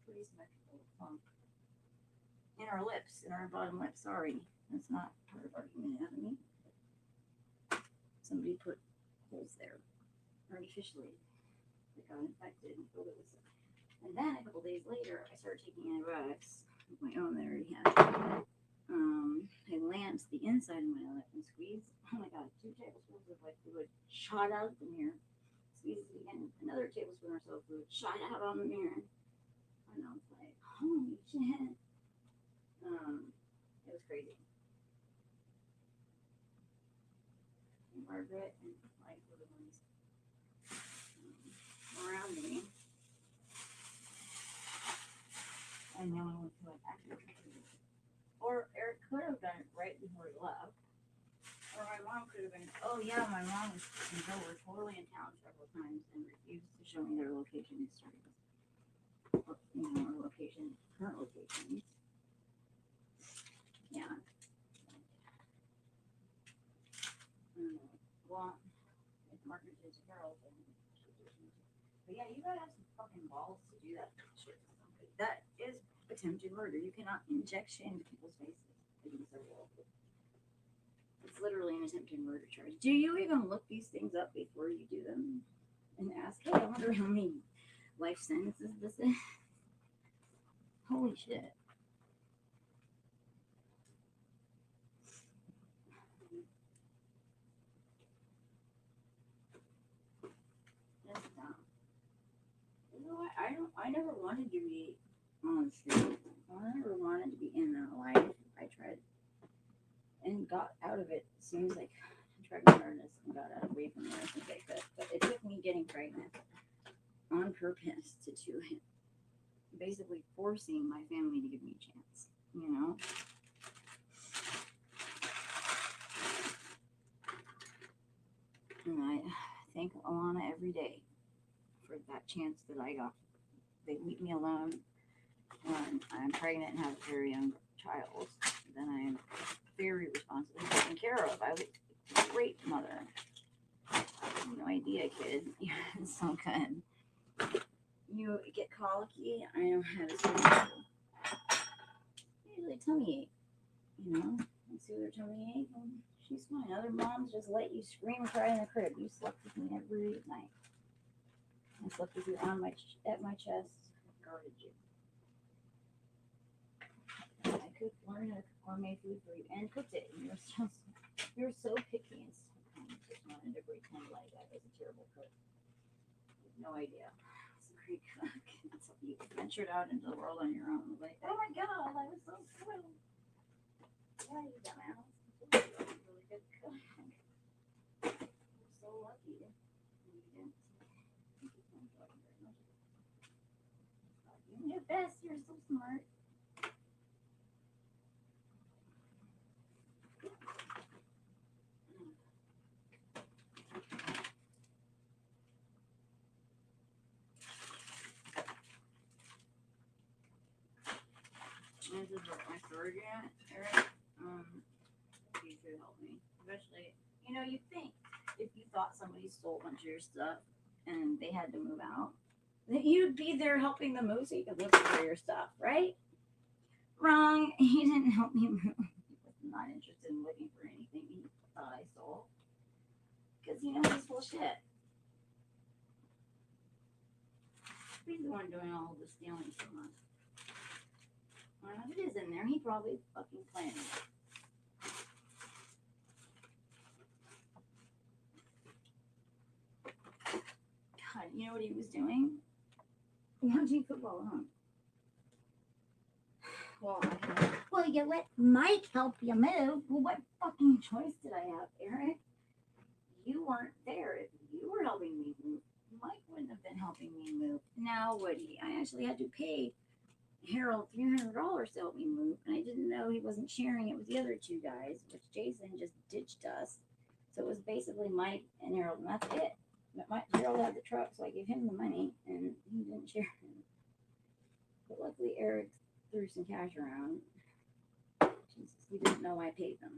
pretty symmetrical funk in our lips, in our bottom lip. Sorry, that's not part of our human anatomy. Somebody put holes there artificially. They got infected and filled it with stuff. And then a couple days later, I started taking antibiotics of my own that I already had. I lanced the inside of my lip and squeezed. Oh my god, 2 tablespoons of like fluid shot out of the mirror. squeezes it again. Another tablespoon or so of fluid shot out on the mirror. And I was like, holy shit. It was crazy. And Margaret and Mike were the ones around me. And the only ones who had actually contributed. Or Eric could have done it right before he left. Or my mom could have been, oh yeah, my mom and Joe were totally in town several times and refused to show me their location histories. You know, or location, current locations. Yeah. Well, if Margaret is Harold, then but yeah, you gotta have some fucking balls to do that shit to somebody. That is attempted murder. You cannot inject shit into people's faces against their will. It's literally an attempted murder charge. Do you even look these things up before you do them? And ask, hey, I wonder how many life sentences this is? Holy shit. That's dumb. You know what? I never wanted to be on the street. I never wanted to be in that life. I tried and got out of it as soon as I tried my hardest and got out away from there as soon as I could. But it took me getting pregnant on purpose to do it. Basically forcing my family to give me a chance, you know? And I thank Alana every day for that chance that I got. They leave me alone when I'm pregnant and have a very young child. Then I am very responsibly taken care of. I was a great mother. No idea, kid. You're so good. You get colicky, I know how to soothe you. Usually tummy ache, you know? And soothe her tummy ache, and she's fine. Other moms just let you scream and cry in the crib. You slept with me every night. I slept with you at my chest, guarded you. I could learn how to cook gourmet food for you and cooked it. And you're so picky and so kind. Just wanted to pretend like I was a terrible cook. No idea. Great cook. That's how you ventured out into the world on your own. Like, oh my god, I was so thrilled. Yeah, you dumbass. You're a really good cook. You're so lucky. You didn't. You're the best. You're so smart. This is what my story at, Eric. You could help me. Especially, you know, you think if you thought somebody stole a bunch of your stuff and they had to move out, that you'd be there helping them move so you could look for your stuff, right? Wrong. He didn't help me move. He was not interested in looking for anything he thought I stole. Because he knows he's full of shit. He's the one doing all the stealing so much. I don't know if it is in there. He probably fucking planned it. God, you know what he was doing? Watching football at home. Well, you let Mike help you move. Well, what fucking choice did I have, Eric? You weren't there. If you were helping me move, Mike wouldn't have been helping me move. Now, would he? I actually had to pay Harold $300 to help me move, and I didn't know he wasn't sharing it with the other two guys, which Jason just ditched us. So it was basically Mike and Harold, and that's it. Harold had the truck, so I gave him the money, and he didn't share it. But luckily, Eric threw some cash around. Jesus, he didn't know I paid them.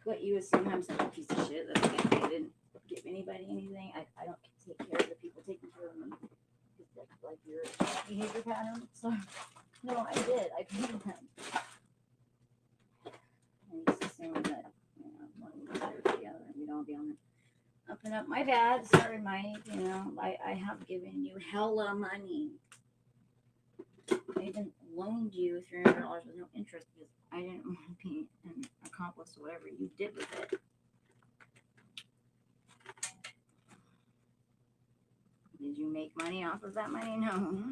What, you assume I'm such a piece of shit that I didn't give anybody anything? I don't take care of the people taking care of them. That's like your behavior pattern. So, no, I did. I paid him. And he's assuming that, you know, when we get together and we'd all be on the up and up. My bad. Sorry, Mike. You know, I have given you hella money. I even loaned you $300 with no interest because I didn't want to be an accomplice to whatever you did with it. make money off of that money? No.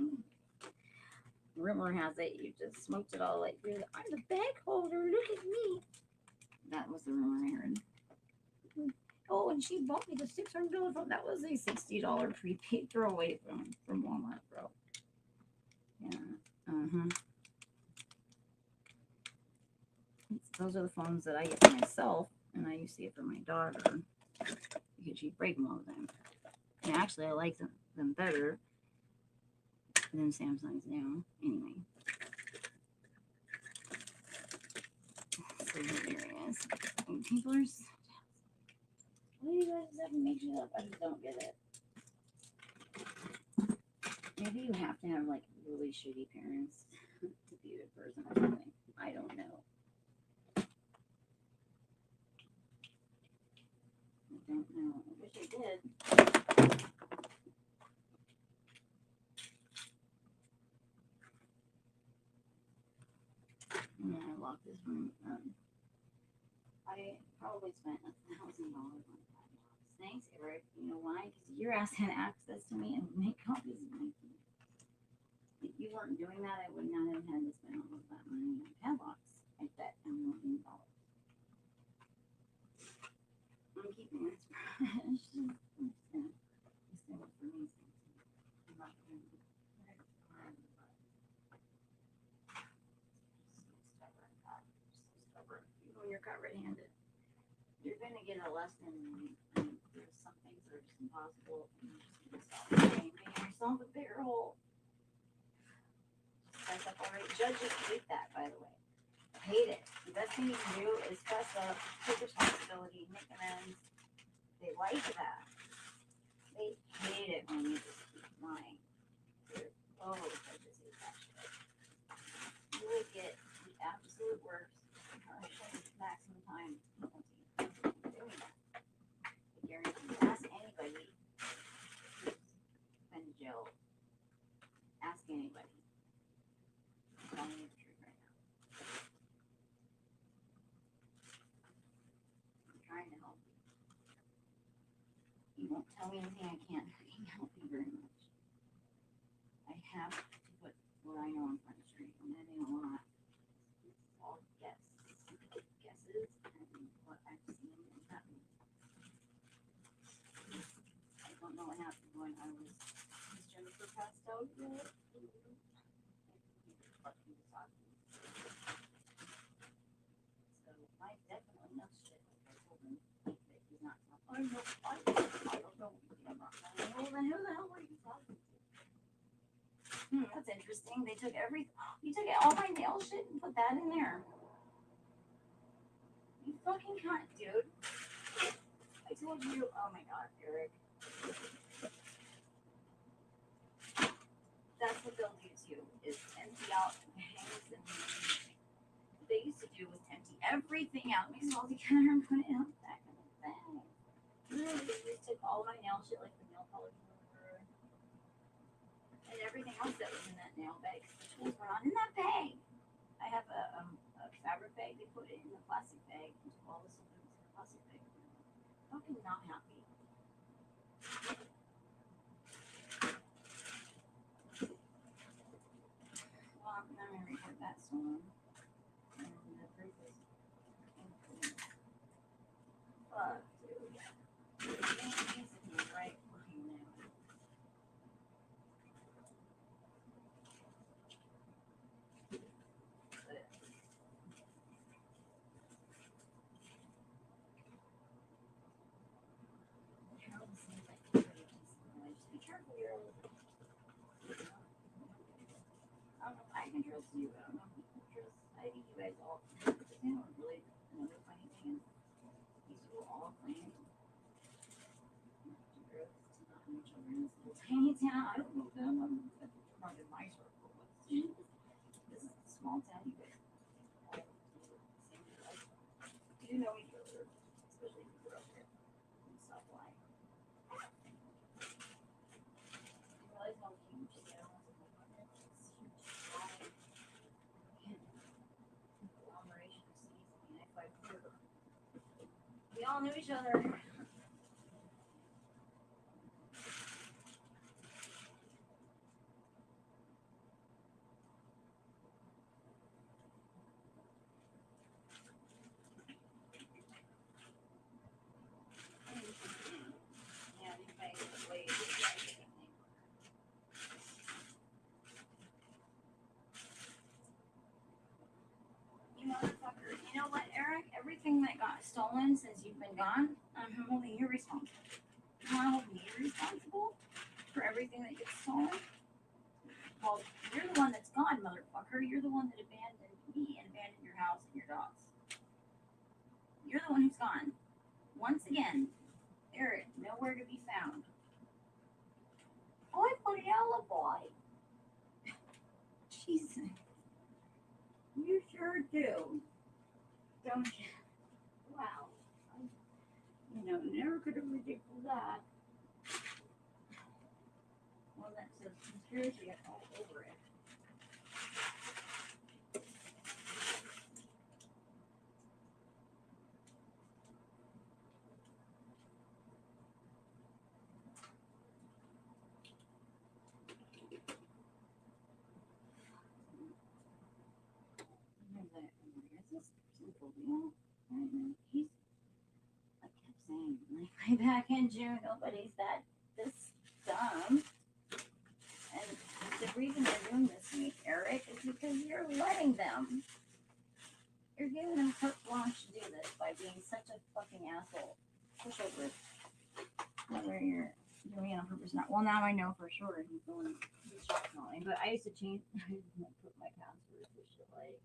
Rumor has it you just smoked it all. Like, I'm the bag holder. Look at me. That was the rumor I heard. Oh, and she bought me the $600 phone. That was a $60 prepaid throwaway from Walmart, bro. Yeah. Those are the phones that I get for myself, and I used to get for my daughter because she'd break them all the time. And actually, I like them better than Samsung's now. Anyway. So hilarious. And people are... Why do you guys have to make shit up? I just don't get it. Maybe you have to have, like, really shitty parents to be a good person or something. I don't know. I don't know. I wish I did. Yeah, I locked this room. I probably spent $1,000 on that. Thanks, Eric. You know why? Because your ass had access to me and would make copies of my keys. If you weren't doing that, I would not have had to spend all of that money on padlocks. I bet $1,000,000. I'm keeping this fresh. This thing was for me. I'm not going to stubborn. Even when you're caught red-handed, you're going to get a lesson. There's some things that are just impossible. And you're just going to stop making yourself a bigger hole. Fess up already. Judges hate that, by the way. Hate it. The best thing you can do is fess up, take responsibility, make amends. They like that. They hate it when you just keep lying. Oh, judges hate that shit. You would get the absolute worst, maximum time penalty doing that. I guarantee you. Ask anybody who's been to jail. Ask anybody. I'm telling you the truth right now. I'm trying to help you. You won't tell me anything I can't help you very much. I have to put what I know in front of the street, and that ain't a lot. It's all guesses, and what I've seen and happened. I don't know what happened when I was Jennifer passed out yet. So I definitely know shit. I told him that he's not talking. I don't know. Well, then who the hell were you talking to? That's interesting. They took you took all my nail shit and put that in there. You fucking cunt, dude. I told you. Oh my god, Eric. That's what they'll do too, is empty out bags and what they used to do was empty everything out, mix it all together and put it in the back of the bag. Literally, they just took all my nail shit, like the nail polish remover, and everything else that was in that nail bag, because the tools were not in that bag. I have a fabric bag, they put it in the plastic bag, and took all the stuff in the plastic bag. Fucking not happy. Well, I'm going to record that song. And the proof is fuck, dude. He's right behind now. Just be careful, you're I don't know if I can trust you. I don't know if you can trust. I think you guys all. You know, really, another funny thing is these people all claim girls to not know children in this little tiny town. I don't know them. I'm part of my circle. This is a small town. You guys all do you know each other, especially if you grew up here and stuff like. You realize how huge the town is. It's huge. Conglomeration of cities. I mean, if I grew, we all knew each other. got stolen since you've been gone, I'm holding you responsible. You want to hold me responsible for everything that gets stolen? Well, you're the one that's gone, motherfucker. You're the one that abandoned me and abandoned your house and your dogs. You're the one who's gone. Once again, Erik, nowhere to be found. Oh, I put an alibi. Jesus. You sure do. Don't you? Wow. Never could have predicted that. Well, that says conspiracy all over it. Is this simple deal? He's, I kept saying, like, way back in June, nobody's this dumb. And the reason they're doing this to me, Erik, is because you're letting them. You're giving them carte blanche to do this by being such a fucking asshole. Push over. Whether you're doing it on purpose or not. Well, now I know for sure he's going to but I used to change, I put my passwords to shit like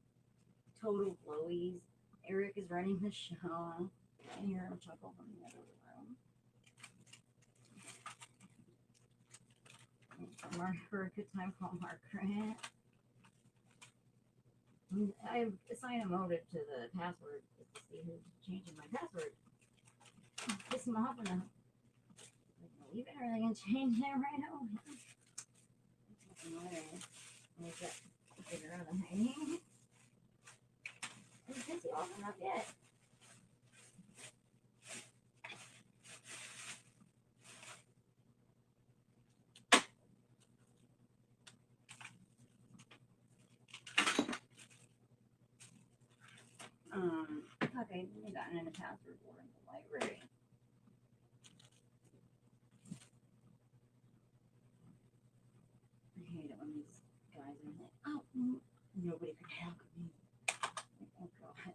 total blowies. Erik is running the show. I hear him chuckle from the other room. Mark for a good time call Margaret. I assign a motive to the password to see who's changing my password. Piss him off enough. You better than change it right now. Make that figure out the hanging. It's piss you off enough yet. Okay, we gotten in a password war in the library. I hate it when these guys are like, oh, nobody could help me. Like, oh god.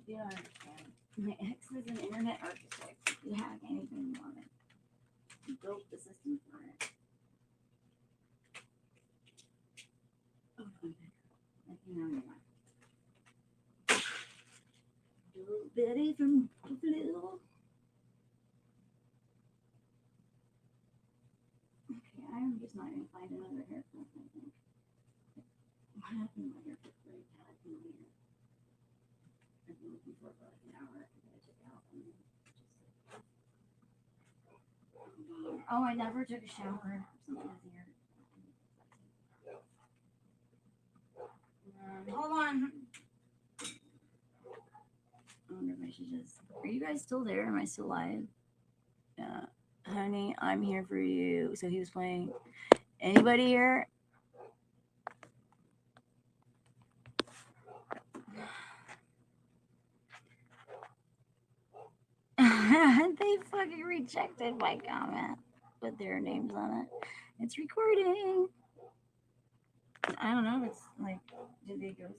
You don't understand. My ex is an internet architect. You hack anything you want it. He built the system for it. Oh, okay. Like, you know. Little Betty from Blue. Okay, I'm just not gonna find another haircut, I think. What happened to my haircut? Very bad in my hair. I've been looking for it for like an hour. I took it out and just oh, I never took a shower. Something here. Hold on. I wonder if I should just. Are you guys still there? Am I still live? Yeah. Honey, I'm here for you. So he was playing. Anybody here? They fucking rejected my comment with their names on it. It's recording. I don't know. It's like, did they go?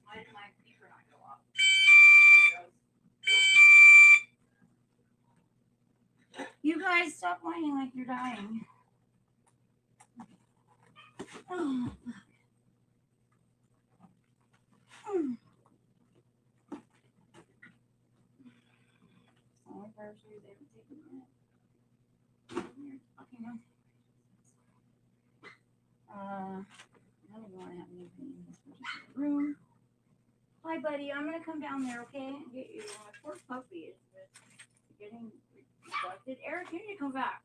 Why did my speaker not go off? You guys stop whining like you're dying. Oh, anniversaries, they haven't taken it. Okay, no. Hi, buddy. I'm gonna come down there, okay? And get you. My poor puppy is getting neglected. Eric, you need to come back.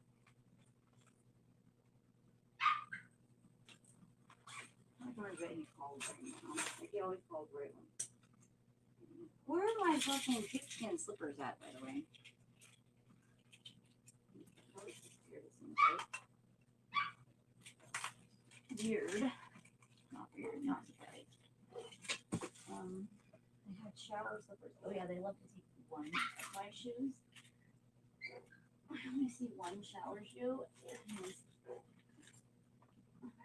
I'm gonna bet he called right now. Like he always calls right when. Where are my fucking pigskin slippers at, by the way? Weird. Not weird, not surprised. They had shower slippers. Oh yeah, they love to take one of my shoes. I only see one shower shoe. I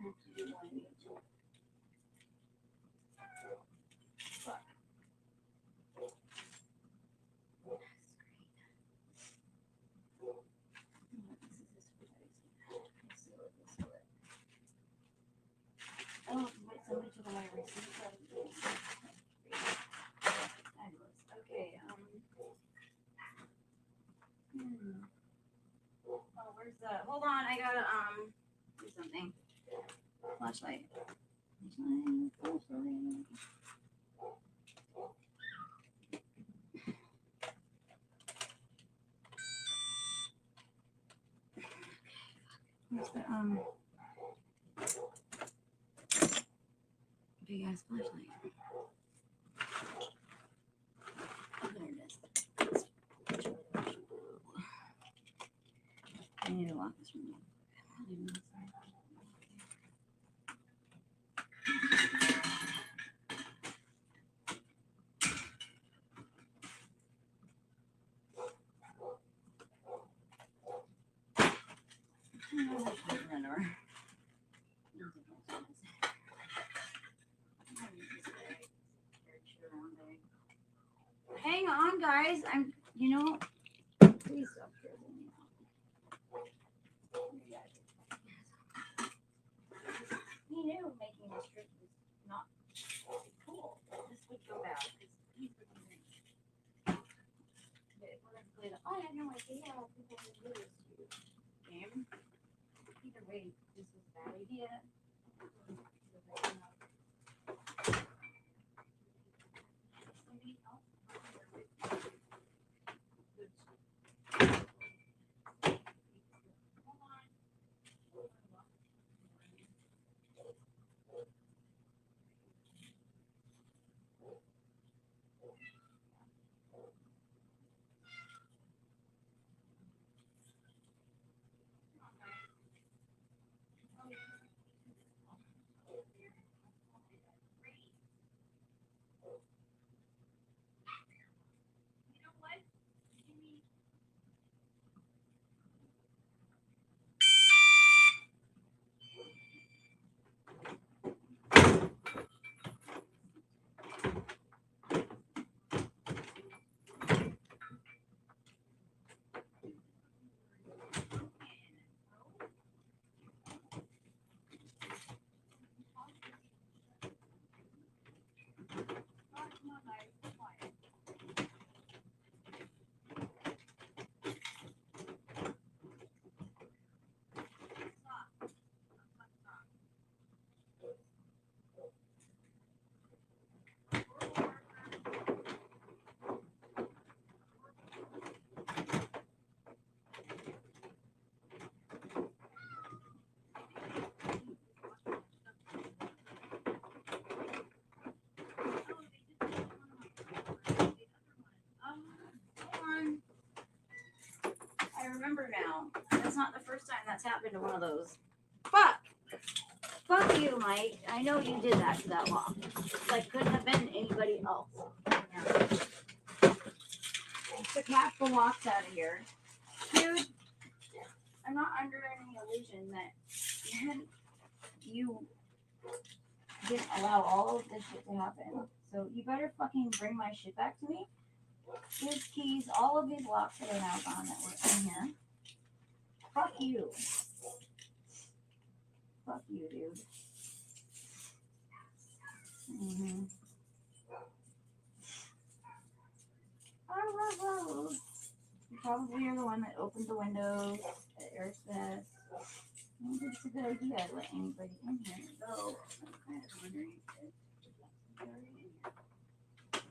have to do one of each. Fuck. Oh, wait, somebody took my receipt. Fabulous. Okay, Oh, where's the, hold on, I gotta, do something. Flashlight. Flashlight. Where's the, big ass flashlight? Oh, there it is. I need to lock this room up. Hang on, guys. You know, please stop tripping me out. He knew making this trip was not cool. This would go bad. I had no idea how people would do this to you. Game. Either way, this was a bad idea. Somebody else. I remember now. That's not the first time that's happened to one of those. Fuck! Fuck you, Mike. I know you did that to that lock. Like, couldn't have been anybody else. I took half the locks out of here. Dude, I'm not under any illusion that you didn't allow all of this shit to happen. So you better fucking bring my shit back to me. His keys, all of these locks that are now gone that were in here. Fuck you. Fuck you, dude. Mm-hmm. Oh. You probably are the one that opened the windows at Eric's desk. I don't think it's a good idea to let anybody in here. Though I'm kind of wondering if there's somebody in here.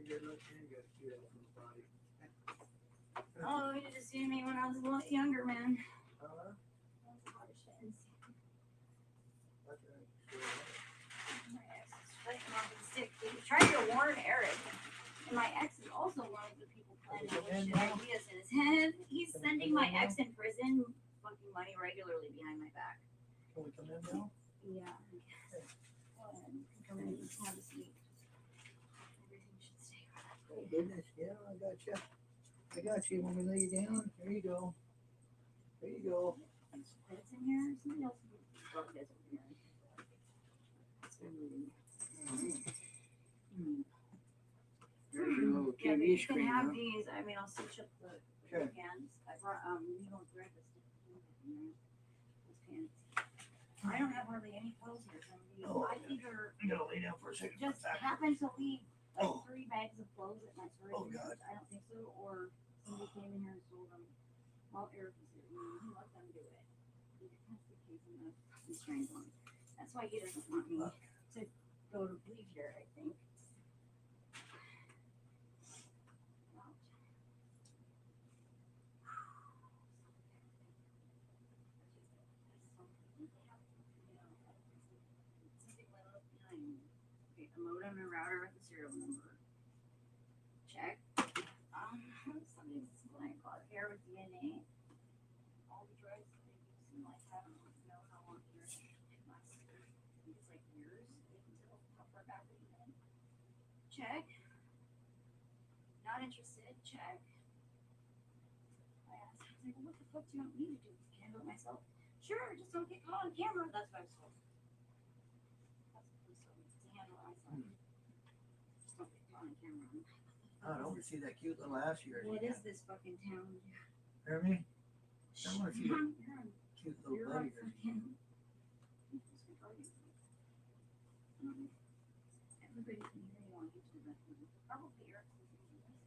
You're good looking. You got a cute ass on the body. Oh, you just seen me when I was a lot younger, man. Huh? That's a lot of shit insane. That's right. My ex is fighting off the stick. He tried to warn Erik. And my ex is also one of the people planning with shit ideas in his head. He's sending my ex in prison fucking money regularly behind my back. Can we come in now? Yeah, I guess. Go ahead. Come in and have a seat. Everything should stay right. Oh, goodness. Yeah, I got you. I got you. Want me to lay you down? There you go. There you go. There's pets in here. Somebody else brought this over here. There's your little Yeah, but TV you screen. can have Huh? these. I mean, I'll switch up the pants. I brought needle and thread this pants. I don't have hardly any clothes here. Oh, I either I gotta lay down for a second. just happen to leave like 3 bags of clothes at my storage unit. God. I don't think so. Or somebody came in here and stole them while Erik was here. He let them do it. He has the case in the restraint on. That's why he doesn't want me to go to leave here, I think. Okay, the modem and router with the serial number. Check. Somebody's blank clogged hair with DNA. All the drugs that they use in like I don't know how long here. It's like years. They can tell how far back we've been. Check. Not interested. Check. I asked, I was like, well, what the fuck do you want me to do? Handle it myself? Sure, just don't get caught on camera. That's what I was told. That's what I was told. To handle it myself. Just don't get caught on camera. I don't want to see that cute little ass of yours. What is this fucking town? Hear me? I want to see that cute little You're buddy. on fucking. Everybody can hear you on YouTube. Probably Erik's listening to this.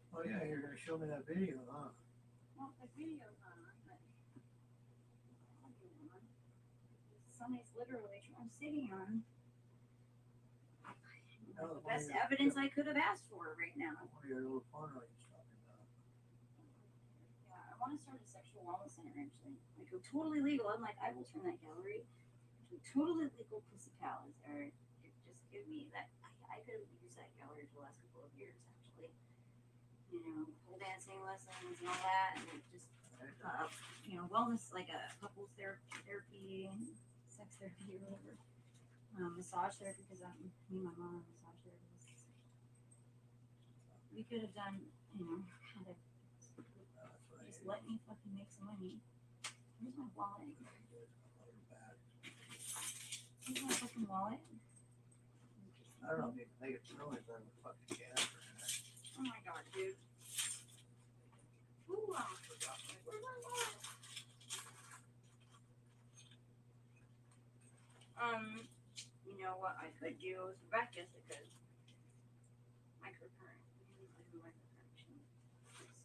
Oh yeah, you're gonna show me that video, huh? Well, the video's on, but somebody's literally I'm sitting on. The best evidence I could have asked for right now. One of your little porno you're talking about. Yeah, I want to start a sexual wellness center actually. Like go totally legal. I'm like, I will turn that gallery to totally legal pussy palace. Or just give me that. I could have used that gallery for the last couple of years actually. You know, pole dancing lessons and all that, and just you know, wellness like a couples therapy, sex therapy, or whatever. Massage therapy because me and my mom are massage therapists. We could have done, you know, kind of just let me fucking make some money. Where's my wallet? Where's my fucking wallet? I don't know if you can make it really better with fucking Casper in it. Oh my god, dude. Ooh, I almost forgot. Where's my wallet? You know what I could do is Rebecca's because microcurrent.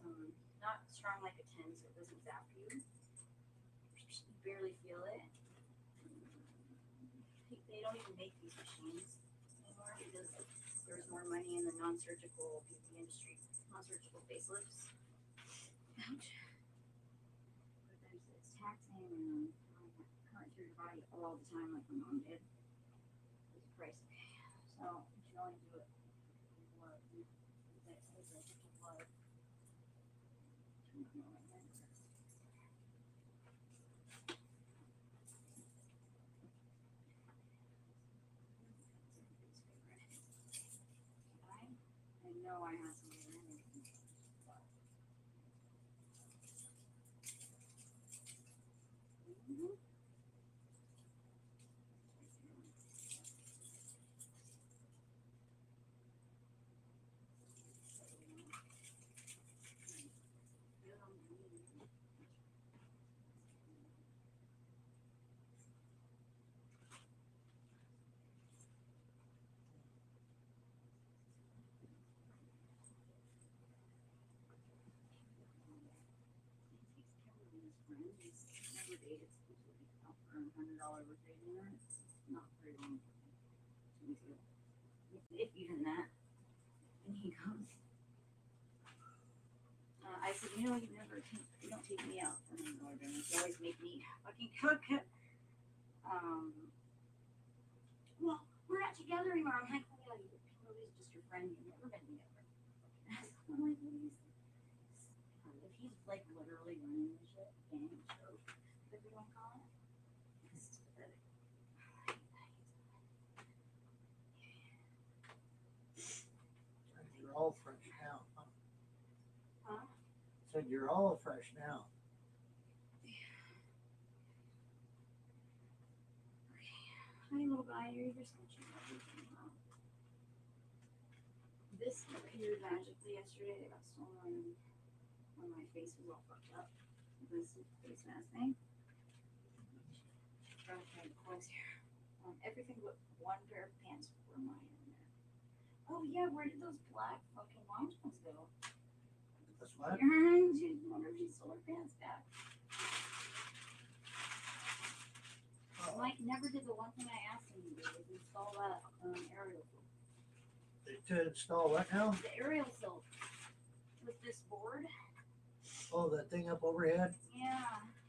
Some not strong like a 10, so it doesn't zap you. You barely feel it. They don't even make these machines anymore because there's more money in the non-surgical beauty industry, non-surgical facelifts. Ouch. But it's taxing and current through your body all the time like my mom did. It's pricey. So you can only do it with blood. I know I have some. Never dated for $100 birthday dinner. It's not very long. If even that. he comes. I said, you don't take me out for my northern. You always make me fucking cook. Well, we're not together anymore. I'm like, oh yeah, Chloe's just your friend. You've never been together. I'm like, what is if he's like literally running the shit, gang show, if we don't call it. This is pathetic. You're all fresh now, huh? Huh? Said you're all fresh now. Hi, little guy. You're just watching everything. This appeared magically yesterday. It got stolen when my face was all fucked up. This face mask thing. Okay, close here. Everything but one pair of pants were mine in there. Oh yeah, where did those black fucking long ones go? That's what? She wonder if she stole her pants back. Mike never did the one thing I asked him to do, was install that aerial silk. To install what now? The aerial silk with this board. Oh, that thing up overhead? Yeah,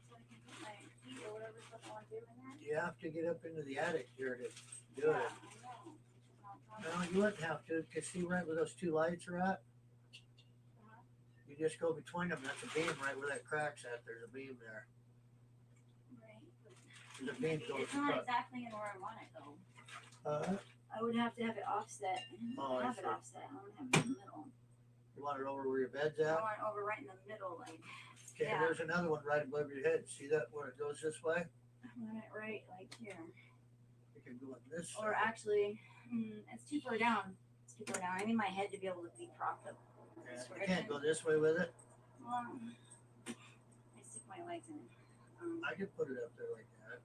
so I can put my feet or whatever stuff I want to do in there. You have to get up into the attic here to do Yeah, it. I know. No, you wouldn't have to, because see right where those two lights are at? You just go between them. That's a beam right where that crack's at. There's a beam there. Right. There's a beam going It's not exactly in where I want it though. I would have to have it offset. Oh, I have it see. offset. I want to have it in the middle. You want it over where your bed's I at? want it over right in the middle, like. Okay, Yeah. there's another one right above your head. See that where it goes this way? I want it right like here. You can go on this Or side. actually, it's too far down. It's too far down. I need my head to be able to be propped up. Yeah, you can't go this way with it. Well, I stick my legs in. I could put it up there like that.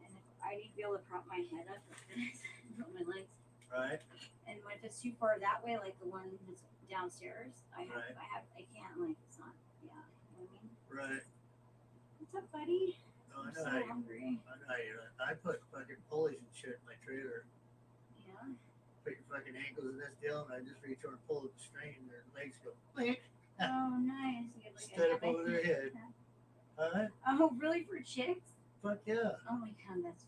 And if I need to be able to prop my head up like this, put my legs. Right. And if it's too far that way, like the one that's downstairs, I Right. can't, like, it's not, yeah, you know what I mean? Right. What's up, buddy? No, I I'm know so how you, hungry. I know how you, I put fucking pulleys and shit in my trailer. Yeah. Put your fucking ankles in this deal, and I just reach over and pull the string, and their legs go click. Oh, nice. You get, like, Instead a of over their head. Huh? Oh, really? For chicks? Fuck yeah. Oh my god, that's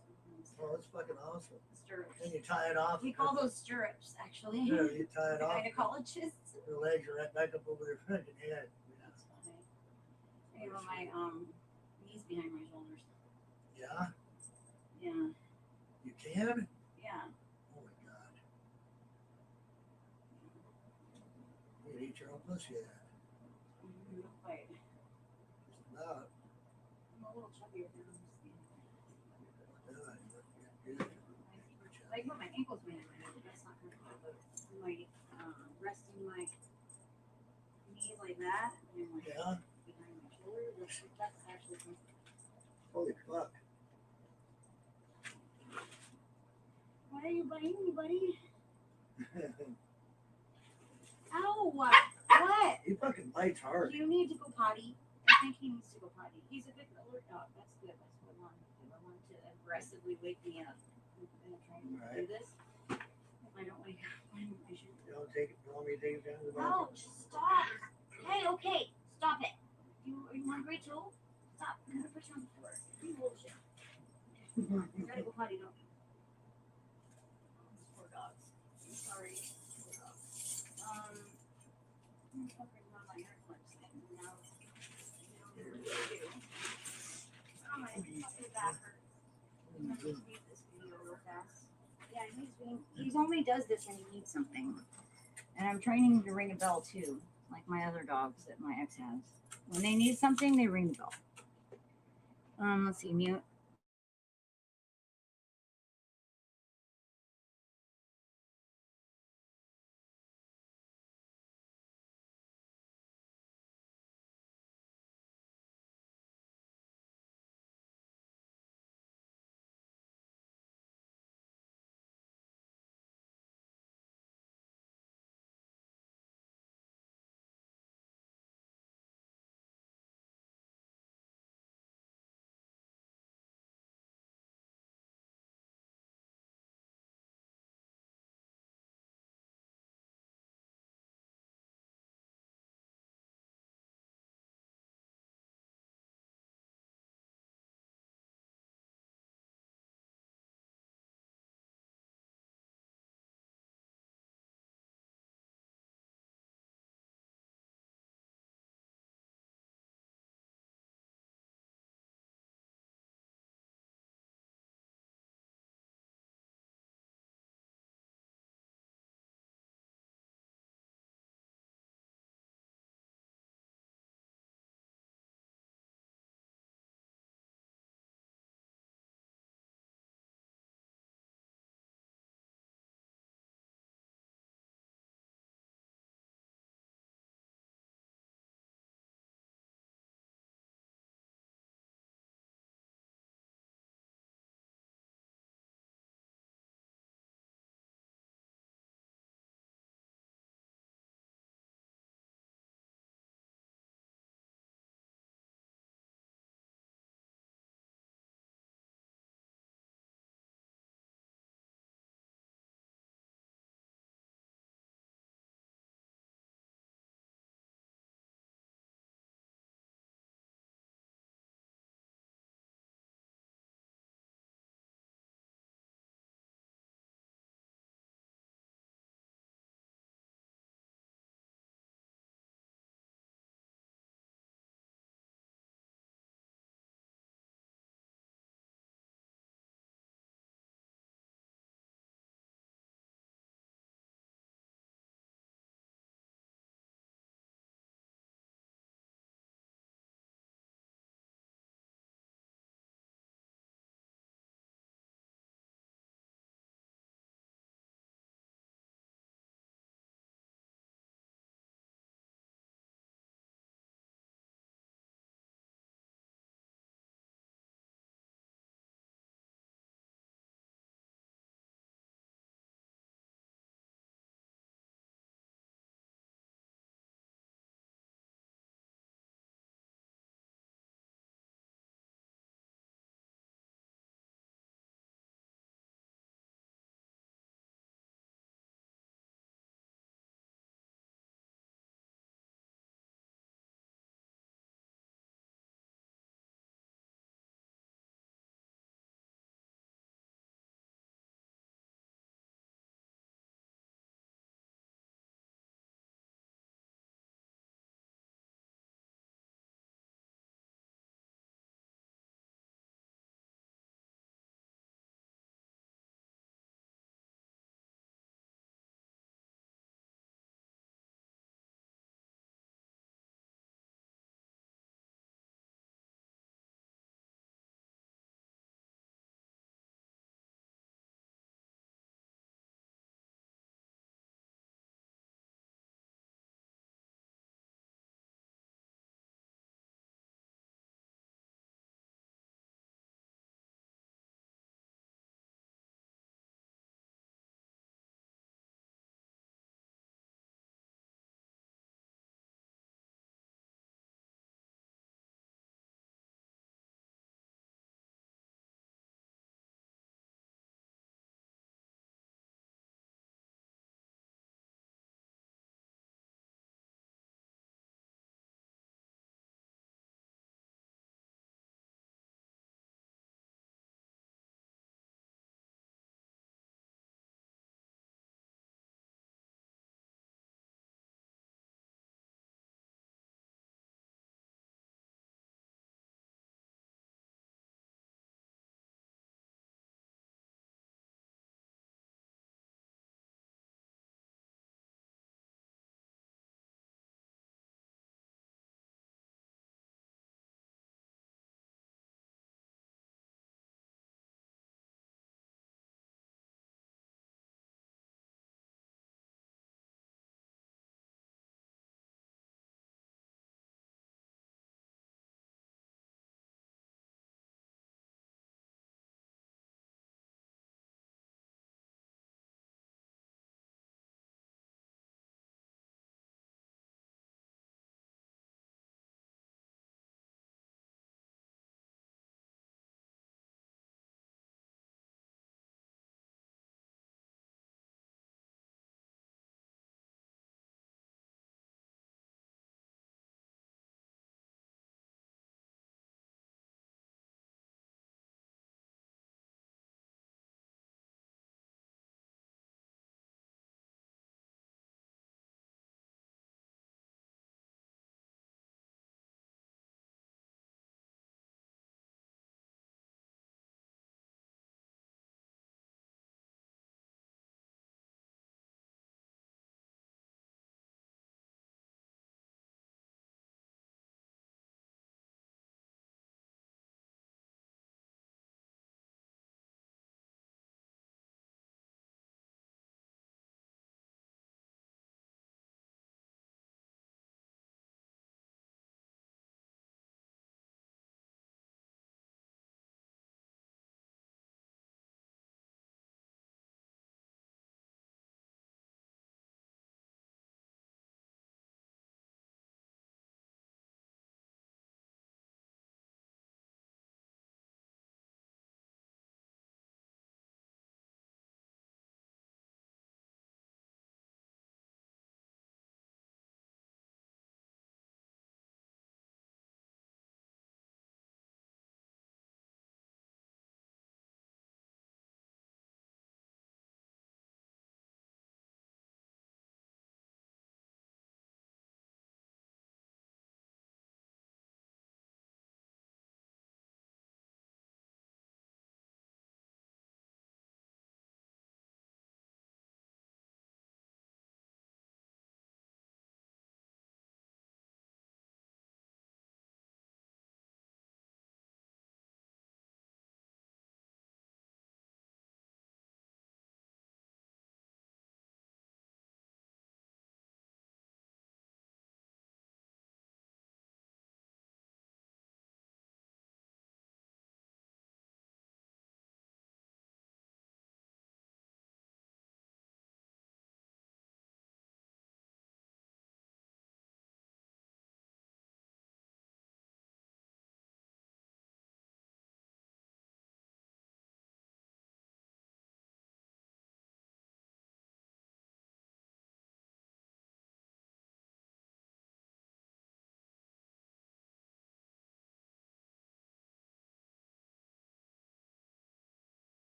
Oh, it's fucking awesome. stirrups. And you tie it off. We call those stirrups, actually. Yeah, you tie it The off. gynecologists. Their legs are right back up over their fucking head. That's funny. I have my knees behind my shoulders. Yeah, Yeah. you can? Yeah. Oh my god. You can eat your own pussy then. Not quite. Just about. I'm a little chubbier now. Like what my ankles made, that's not gonna happen. My resting my knees like that, and then like Yeah. behind my shoulder. That's actually comfortable. Holy fuck. Why are you biting me, buddy? Ow! What? He fucking bites hard. You need to go potty. I think he needs to go potty. He's a good alert dog. That's good. That's what I want to do. I want to aggressively wake me up. I'm gonna try and do this. If I don't wake up, I should. You want me to take him down to the bathroom? No, just stop. Hey, okay, stop it. You hungry too? Stop. I'm gonna put you on the floor. You bullshit. You gotta go potty, don't you? These poor dogs. I'm sorry. Poor dogs. I'm fucking on my hair clips and now you don't know what to do. Oh my fucking back hurts. I'm gonna just leave this video real fast. Yeah, he only does this when he needs something. And I'm training him to ring a bell too, like my other dogs that my ex has. When they need something, they ring the bell. Let's see, mute.